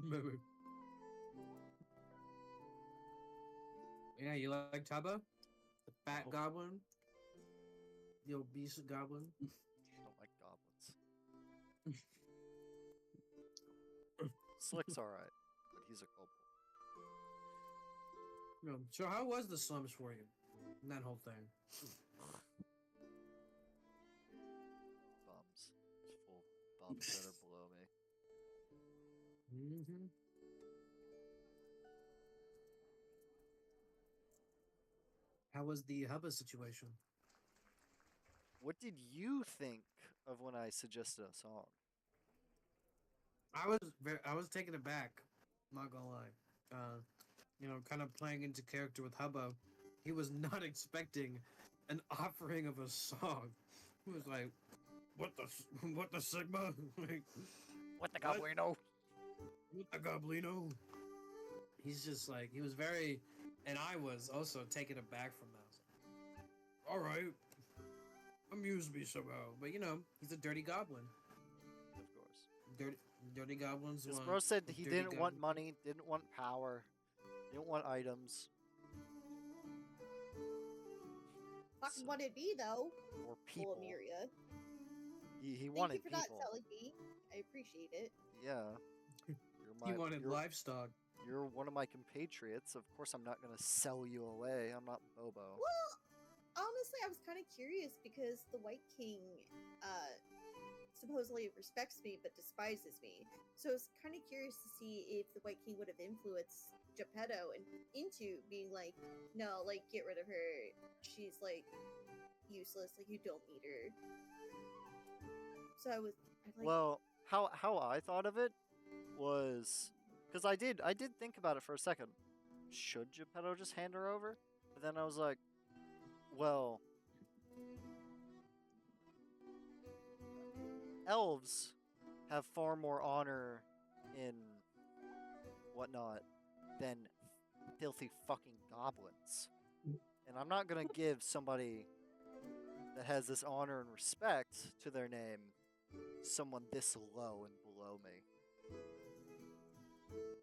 Maybe. Yeah, you like Tubba? The fat No. goblin? The obese goblin? I don't like goblins. Slick's alright, but he's a culprit. No. So how was the slums for you? In that whole thing. Bums. It's full of bums that are below me. Mm-hmm. How was the Hubba situation? What did you think of when I suggested a song? I was taken aback. Not gonna lie. Kind of playing into character with Hubba. He was not expecting an offering of a song. He was like, what the Sigma? Like, What the What? goblino? what the Goblino? He's just like, he was very, and I was also taken aback from that. I was like, all right, amuse me somehow. But he's a dirty goblin. Of course. Dirty goblins. This want bro said a he dirty didn't want goblin. money, didn't want power, didn't want items. Fucking So- wanted me though. or Full people. Myria. He Thank wanted you for not people. telling me. I appreciate it. Yeah. He wanted you're, livestock. you're one of my compatriots. Of course, I'm not gonna sell you away. I'm not Bobo. Well, honestly, I was kind of curious because the White King supposedly respects me but despises me. So I was kind of curious to see if the White King would have influenced Geppetto into being like, no, like, get rid of her. She's, like, useless. Like, you don't need her. So I like, Well, how I thought of it was because I did think about it for a second. Should Geppetto just hand her over? But then I was like, well, elves have far more honor in whatnot than filthy fucking goblins. And I'm not gonna give somebody that has this honor and respect to their name someone this low and below me.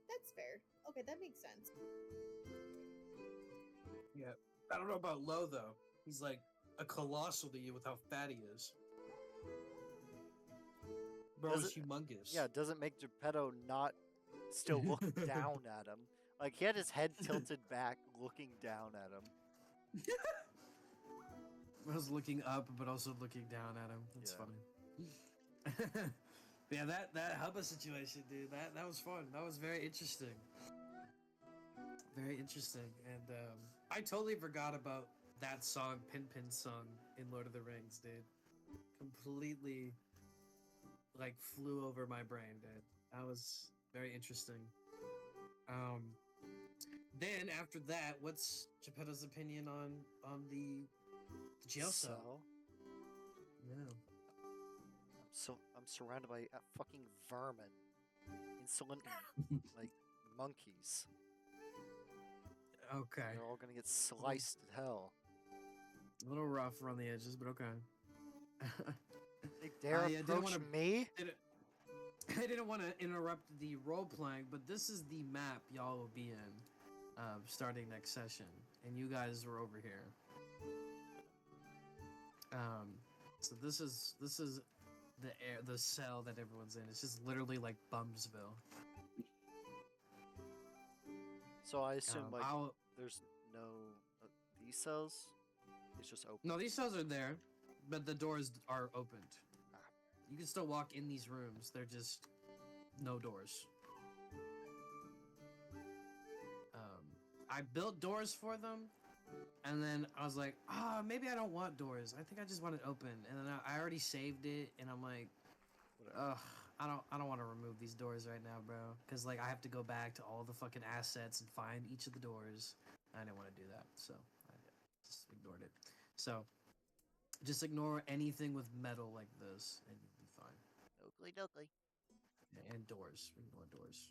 that's fair. Okay, that makes sense. Yeah. I don't know about low though. He's like a colossal to you with how fat he is. Bro Does is it- humongous. Yeah, it doesn't make Geppetto not still looking down at him. Like he had his head tilted back, looking down at him. I was looking up, but also looking down at him. That's Yeah. funny. Yeah, that Hubba situation, dude. That was fun. That was very interesting. Very interesting, and I totally forgot about that song Pin sung in Lord of the Rings, dude. Completely, like, flew over my brain, dude. That was very interesting. Then after that, what's Geppetto's opinion on the jail cell? Yeah. I'm surrounded by fucking vermin, insolent like monkeys. Okay. They're all gonna get sliced to hell. A little rough around the edges, but okay. They dare approach me? I didn't want to interrupt the role playing, but this is the map y'all will be in, starting next session, and you guys were over here. So this is the cell that everyone's in. It's just literally like Bumsville. So I assume like I'll- there's no these cells. It's just open. No, these cells are there, but the doors are opened. You can still walk in these rooms. They're just no doors. I built doors for them, and then I was like, maybe I don't want doors. I think I just want it open. And then I already saved it, and I'm like, Whatever. I don't want to remove these doors right now, bro. Because like I have to go back to all the fucking assets and find each of the doors. I didn't want to do that, so I just ignored it. So just ignore anything with metal like this, and you'll be fine. Oakley dokley. And doors. Ignore doors.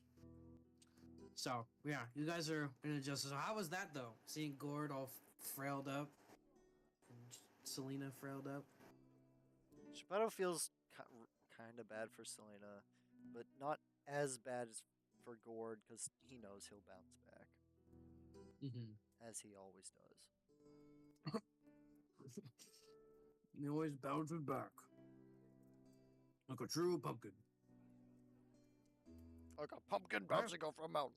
So, yeah, you guys are in adjustment. So how was that, though? Seeing Gord all frailed up? And Selena frailed up? Geppetto feels kind of bad for Selena, but not as bad as for Gord because he knows he'll bounce back, as he always does. He always bounces back. Like a true pumpkin. Like a pumpkin bouncing off a mountain.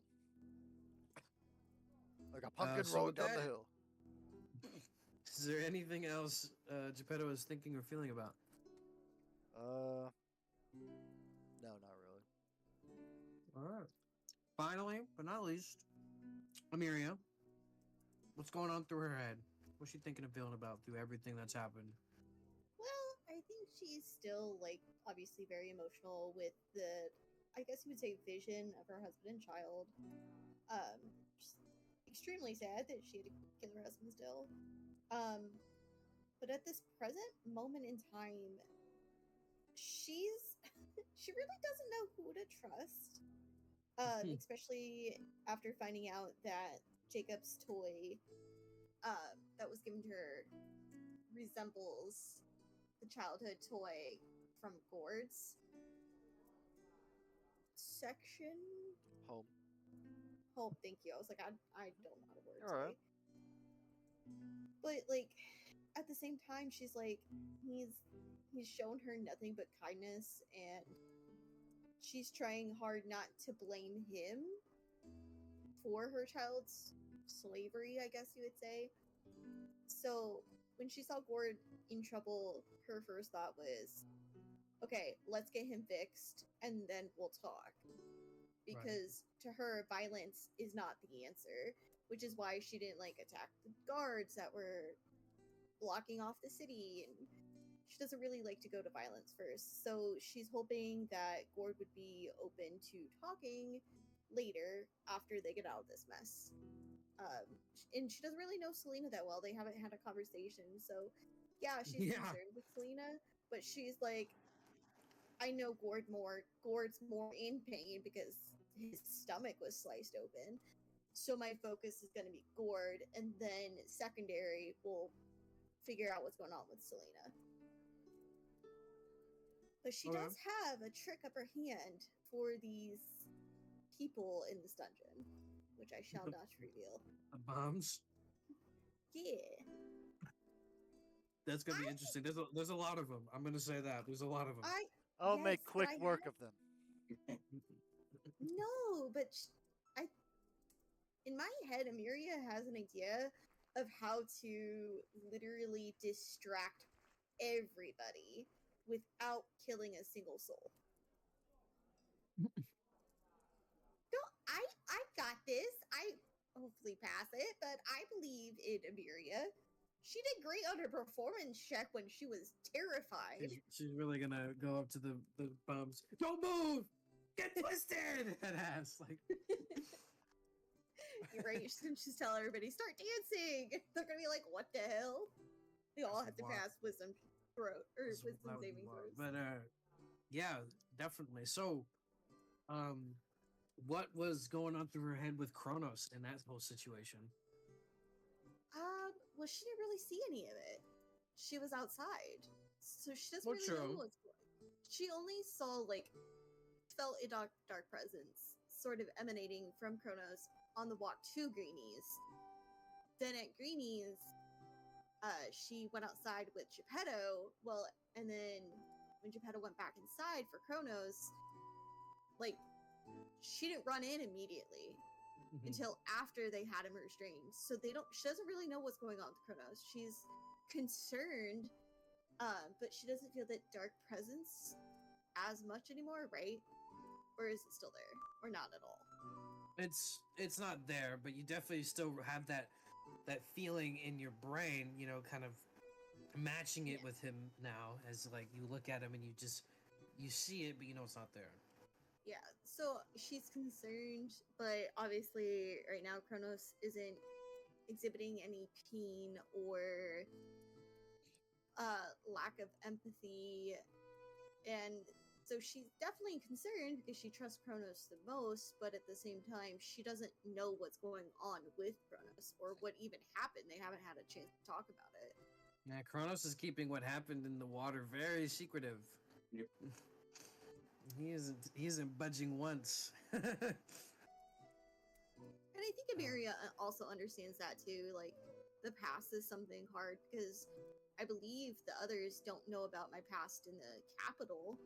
Like a pumpkin so rolling with down the that- hill. Is there anything else Geppetto is thinking or feeling about? No, not really. Alright. Finally, but not least, Amiria. What's going on through her head? What's she thinking and feeling about through everything that's happened? Well, I think she's still, like, obviously very emotional with the, I guess you would say, vision of her husband and child. Just extremely sad that she had to kill her husband still. But at this present moment in time, she really doesn't know who to trust. Especially after finding out that Jacob's toy that was given to her resembles the childhood toy from Gord's section. Home. Hope, thank you. I was like, I don't know how to word You're all right. But like, at the same time, she's like, he's shown her nothing but kindness, and she's trying hard not to blame him for her child's slavery, I guess you would say. So when she saw Gord in trouble, her first thought was, okay, let's get him fixed and then we'll talk. Because to her, violence is not the answer, which is why she didn't like attack the guards that were blocking off the city, and she doesn't really like to go to violence first. So she's hoping that Gord would be open to talking later after they get out of this mess. And she doesn't really know Selena that well. They haven't had a conversation. So yeah, she's concerned with Selena, but she's like, I know Gord more. Gord's more in pain because his stomach was sliced open. So my focus is going to be Gord, and then secondary, we'll figure out what's going on with Selena. But she does have a trick up her hand for these people in this dungeon, which I shall not reveal. The bombs? Yeah. That's gonna be interesting. There's a lot of them. I'm gonna say that. There's a lot of them. I'll Yes, make but quick I work have- of them. No, No, but I, in my head, Emiria has an idea of how to literally distract everybody without killing a single soul. I got this. I hopefully pass it, but I believe in Emiria. She did great on her performance check when she was terrified. She's really gonna go up to the bums. Don't move! Get twisted! And ass like. You're right. She's telling everybody start dancing. They're gonna be like, "What the hell?" They all have to pass wisdom wisdom saving throws. But yeah, definitely. So, what was going on through her head with Kronos in that whole situation? Well, she didn't really see any of it. She was outside, so she doesn't Well, really true. know what's going on. She only saw, like, felt a dark presence sort of emanating from Kronos on the walk to Greenies. Then at Greenies, she went outside with Geppetto. Well, and then when Geppetto went back inside for Kronos, like, she didn't run in immediately until after they had him restrained. So she doesn't really know what's going on with Kronos. She's concerned, but she doesn't feel that dark presence as much anymore, right? Or is it still there? Or not at all? It's not there, but you definitely still have that feeling in your brain, you know, kind of matching it with him now, as like you look at him and you see it, but you know it's not there. Yeah, so she's concerned, but obviously right now Kronos isn't exhibiting any pain or lack of empathy, and so she's definitely concerned because she trusts Kronos the most, but at the same time she doesn't know what's going on with Kronos or what even happened. They haven't had a chance to talk about it. Yeah, Kronos is keeping what happened in the water very secretive. Yep. He isn't budging once. And I think Emiria also understands that too. Like, the past is something hard because I believe the others don't know about my past in the capital.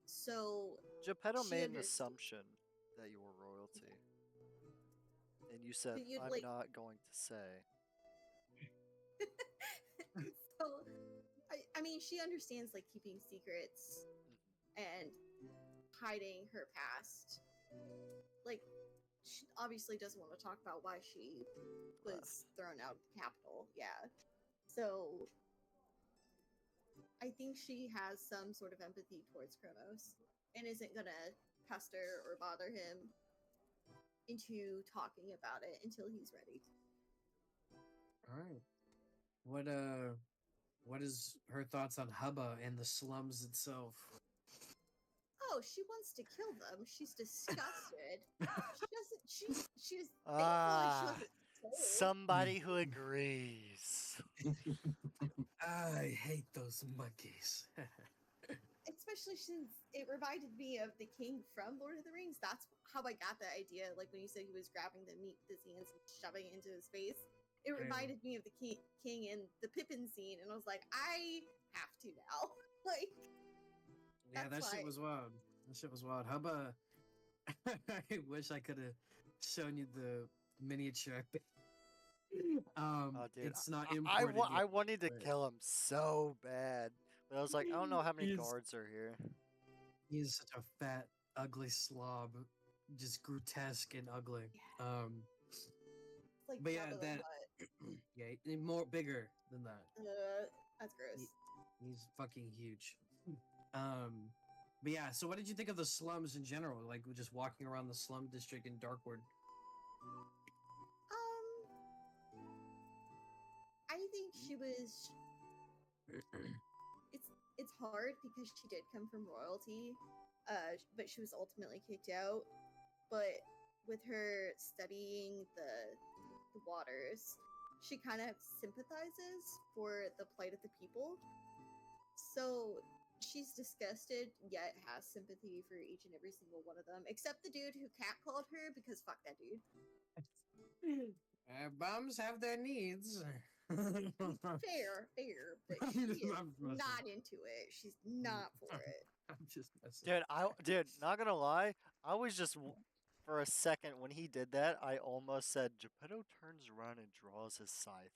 So Geppetto she made an understands. assumption that you were royalty. And you said, But you'd, I'm like- not going to say. So I mean, she understands, like, keeping secrets and hiding her past. Like, she obviously doesn't want to talk about why she was thrown out of the capital. Yeah. So I think she has some sort of empathy towards Kronos and isn't gonna pester or bother him into talking about it until he's ready. All right. What is her thoughts on Hubba and the slums itself? Oh, she wants to kill them. She's disgusted. She doesn't. She's thankful Ah, she wasn't sold. somebody who agrees. I hate those monkeys. Especially since it reminded me of the king from Lord of the Rings. That's how I got the idea. Like, when you said he was grabbing the meat with his hands and shoving it into his face, it reminded me of the king in the Pippin scene, and I was like, I have to now. Like, Yeah, that that's shit why. was wild. That shit was wild. Hubba, I wish I could have shown you the miniature. Oh, dude, It's not I imported I yet, wanted to but kill him so bad. But I was like, I don't know how many He's- guards are here. He's such a fat, ugly slob, just grotesque and ugly. It's like But yeah, Jabba the that Hutt. yeah, more bigger than that. That's gross. He's fucking huge. But yeah, so what did you think of the slums in general? Like, just walking around the slum district in Darkwood? I think she was. It's hard because she did come from royalty, but she was ultimately kicked out. But with her studying the waters, she kind of sympathizes for the plight of the people. So she's disgusted, yet has sympathy for each and every single one of them, except the dude who catcalled her, because fuck that dude. Bums have their needs. Fair, but she is I'm messing. not into it. She's not for it. I'm just messing. Dude, not gonna lie, I was just For a second, when he did that, I almost said Geppetto turns around and draws his scythe.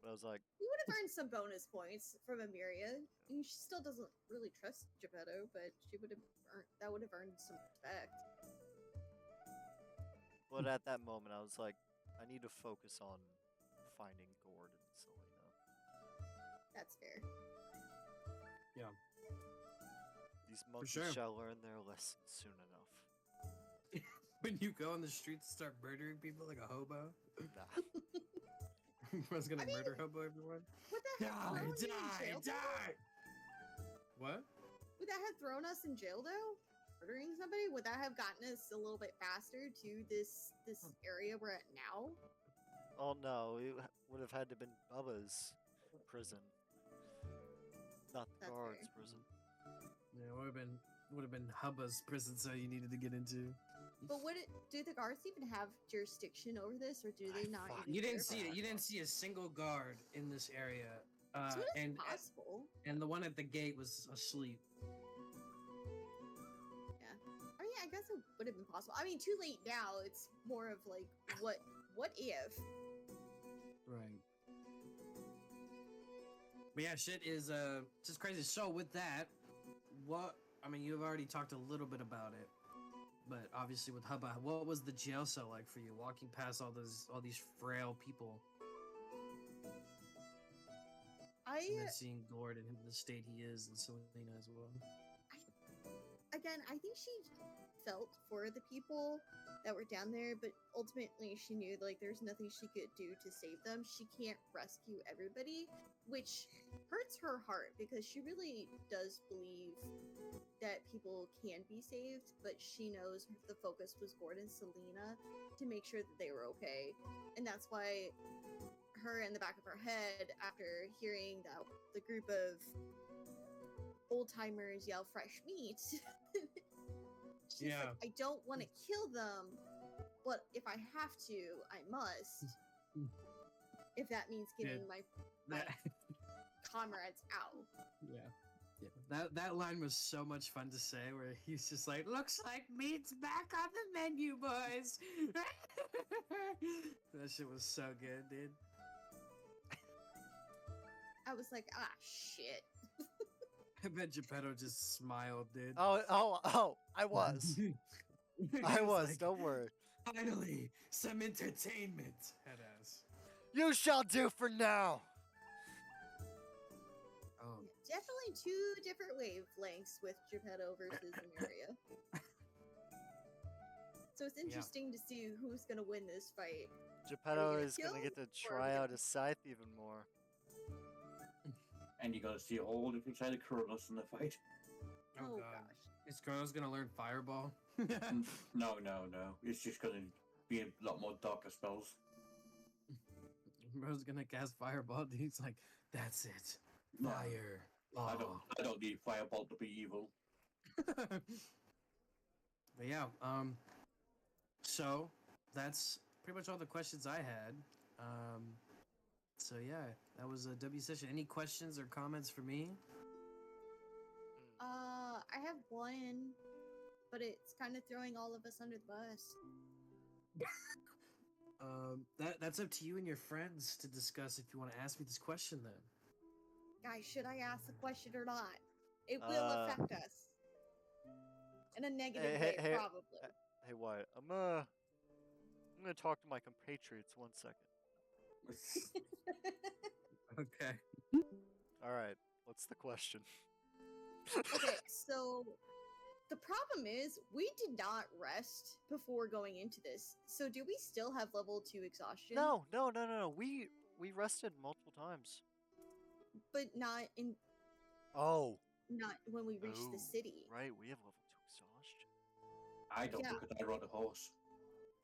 But I was like, You would have earned some bonus points from Emiria. I mean, she still doesn't really trust Geppetto, but she would have that would have earned some respect. but at that moment, I was like, I need to focus on finding Gord and Selena. That's fair. These monkeys sure. shall learn their lesson soon enough. When you go on the streets and start murdering people like a hobo, Nah. everyone's gonna I mean, murder hobo everyone. Would that have thrown you in jail? Though? What? Would that have thrown us in jail though? Murdering somebody? Would that have gotten us a little bit faster to this area we're at now? Oh no, it would have had to been Bubba's prison, not the That's guard's fair. prison. Yeah, would have been Hubba's prison cell you needed to get into. But do the guards even have jurisdiction over this, or do they not? Fuck. Even You didn't care see about it. You didn't see a single guard in this area, So it is and possible. and the one at the gate was asleep. I mean, I guess it would have been possible. I mean, too late now. It's more of like, what if? Right. But yeah, shit is just crazy. So with that, I mean, you've already talked a little bit about it, but obviously with Hubba, what was the jail cell like for you? Walking past all these frail people, and then seeing Gord and the state he is, and Selena as well. Again, I think she felt for the people that were down there, but ultimately she knew like there's nothing she could do to save them. She can't rescue everybody, which hurts her heart because she really does believe that people can be saved, but she knows the focus was Gordon and Selena to make sure that they were okay. And that's why her in the back of her head, after hearing the group of old timers yell fresh meat, she's like, I don't want to kill them, but if I have to, I must. If that means getting my comrades out. Yeah. That line was so much fun to say, where he's just like, "Looks like meat's back on the menu, boys." That shit was so good, dude. I was like, shit. I bet Geppetto just smiled, dude. Oh, I was. I was, like, don't worry. Finally, some entertainment. Headass. You shall do for now. Oh, Definitely two different wavelengths with Geppetto versus Emiria. So it's interesting to see who's gonna win this fight. Geppetto gonna is going to kill get to or are try we out gonna- his scythe even more. And you got to see a whole different side of Kronos in the fight. oh, Oh, god. gosh. Is Kronos gonna learn Fireball? No. It's just going to be a lot more darker spells. Bro's gonna cast Fireball, dude. He's like, that's it. No. Fire. I don't need Fireball to be evil. But yeah, so that's pretty much all the questions I had. So yeah, that was a W session. Any questions or comments for me? I have one, but it's kind of throwing all of us under the bus. That's up to you and your friends to discuss if you want to ask me this question then. Guys, should I ask the question or not? It will affect us. In a negative way, probably. Hey, Wyatt, I'm gonna talk to my compatriots 1 second. Okay. All right, what's the question? Okay, so the problem is we did not rest before going into this. So do we still have level 2 exhaustion? No. We rested multiple times. But not when we reached the city. Right, we have level 2 exhaustion. I don't Yeah. because I rode a horse.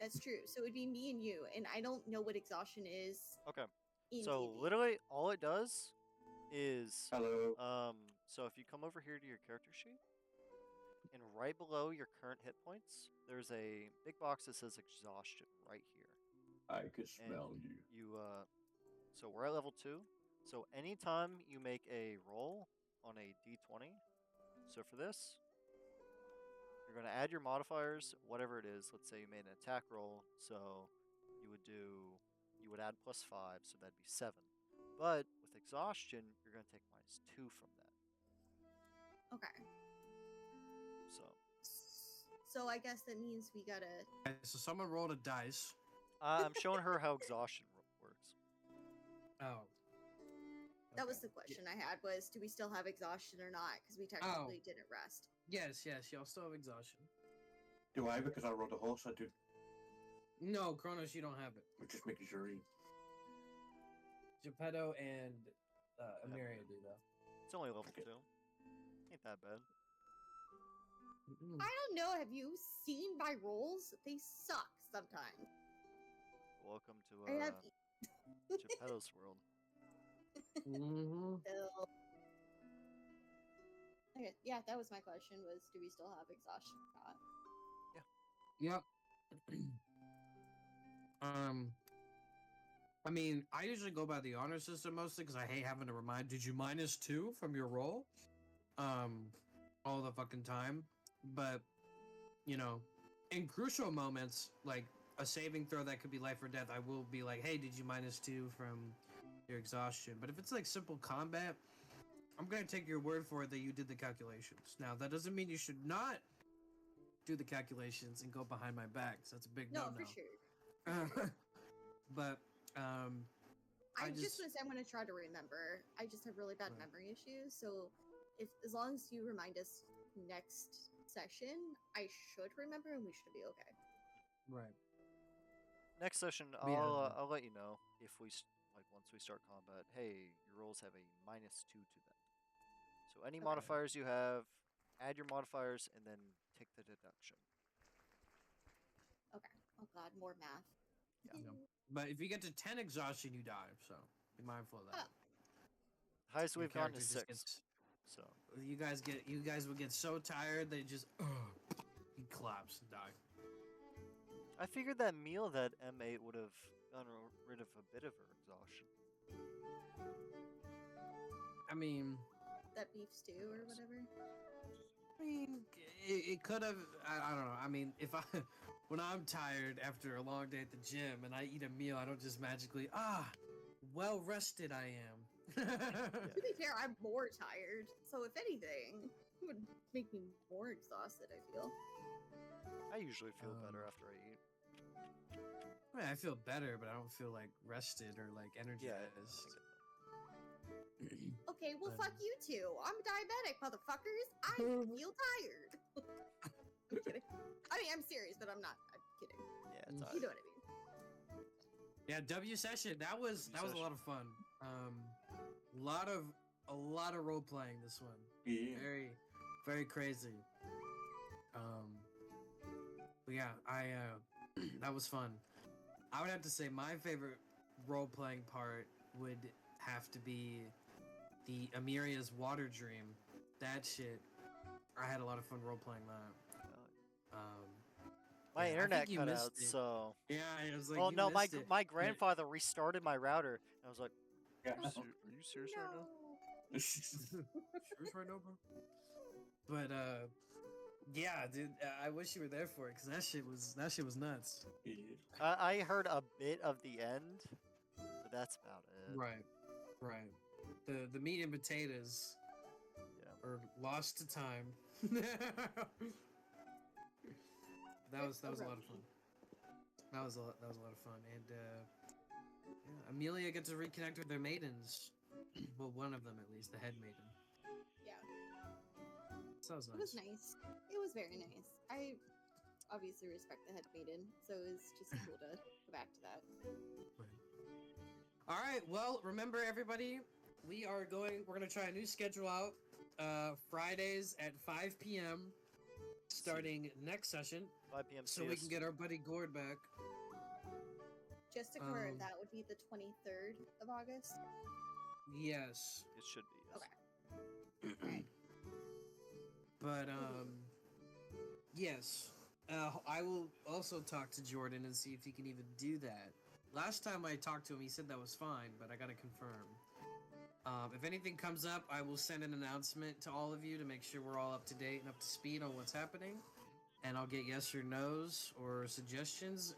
That's true. So it'd be me and you, and I don't know what exhaustion is. Okay. In So PvP. literally all it does is Hello. so if you come over here to your character sheet and right below your current hit points, there's a big box that says exhaustion right here. I can smell you. So we're at level 2. So anytime you make a roll on a d20, so for this, going to add your modifiers, whatever it is. Let's say you made an attack roll, so you would add +5, so that'd be 7. But with exhaustion, you're going to take -2 from that. Okay. So So I guess that means we gotta. Okay, so someone rolled a dice. I'm showing her how exhaustion works. Oh. That was Okay. the question I had: was do we still have exhaustion or not? Because we technically didn't rest. Yes, y'all still have exhaustion. Do I? Because I rode a horse, I do. No, Kronos, you don't have it. We're just making sure. Geppetto and Emiria do though. It's only level Okay. 2. Ain't that bad. Mm-mm. I don't know. Have you seen my rolls? They suck sometimes. Welcome to I have. Geppetto's world. Mhm. Still. Okay, yeah, that was my question: was do we still have exhaustion or not? Yep. I mean, I usually go by the honor system mostly because I hate having to remind. Did you -2 from your roll? All the fucking time. But you know, in crucial moments, like a saving throw that could be life or death, I will be like, hey, did you -2 from your exhaustion? But if it's like simple combat, I'm gonna take your word for it that you did the calculations. Now that doesn't mean you should not do the calculations and go behind my back. So that's a big No, no-no. for sure. But I'm just gonna say I'm gonna try to remember. I just have really bad Right. memory issues, so as long as you remind us next session, I should remember and we should be okay. right. Next session, Yeah. I'll let you know if once we start combat. Hey, your rolls have a -2 to them. So any Okay. modifiers you have, add your modifiers and then take the deduction. Okay. Oh god, more math. Yeah. Yep. But if you get to 10 exhaustion, you die. So be mindful of that. Highest Your we've gotten character is just 6. gets- So You guys would get so tired they just you collapse and die. I figured that meal that M8 would have gotten rid of a bit of her exhaustion. I mean, That beef stew or whatever. it could have. I don't know. I mean, if I when I'm tired after a long day at the gym and I eat a meal, I don't just magically well rested I am. To be fair, I'm more tired, so if anything, it would make me more exhausted, I feel. I usually feel better Um, after I eat. I mean, I feel better, but I don't feel like rested or like Yeah. energized. Okay, well, But- fuck you two. I'm diabetic, motherfuckers. I feel tired. I'm kidding. I mean, I'm serious, but I'm not. I'm kidding. Yeah, it's Mm. You alright. know what I mean. Yeah, W session. That was a lot of fun. A lot of role playing this one. Yeah. Very, very crazy. But yeah, I that was fun. I would have to say my favorite role playing part would have to be the Emiria's water dream. That shit. I had a lot of fun role playing that. My Yeah, I internet think you cut missed out, it. so. Yeah, I was like, Oh you no, missed it. my grandfather restarted my router. And I was like, Yeah. are you serious right now? Serious right now, bro? But yeah, dude, I wish you were there for it because that shit was nuts. Yeah. I heard a bit of the end, but that's about it. Right. The meat and potatoes Yeah. are lost to time. that was a lot of fun. That was a lot of fun, and yeah, Amelia gets to reconnect with their maidens. Well, one of them at least, the head maiden. Yeah, So that was it nice. was nice. It was very nice. I obviously respect the head maiden, so it was just cool to go back to that. All right. Well, remember everybody, we're gonna try a new schedule out. Fridays at 5 p.m. starting next session, 5 p.m. so we can get our buddy Gord back. Just to confirm, Um, that would be the 23rd of August. Yes. It should be. Yes. Okay. But yes. I will also talk to Jordan and see if he can even do that. Last time I talked to him, he said that was fine, but I gotta confirm. If anything comes up, I will send an announcement to all of you to make sure we're all up to date and up to speed on what's happening. and I'll get yes or no's or suggestions.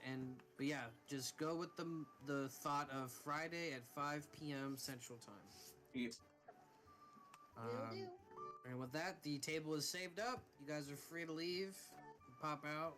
But yeah, just go with the thought of Friday at 5 p.m. Central Time. Yep. Will do. And with that, the table is saved up. You guys are free to leave, pop out,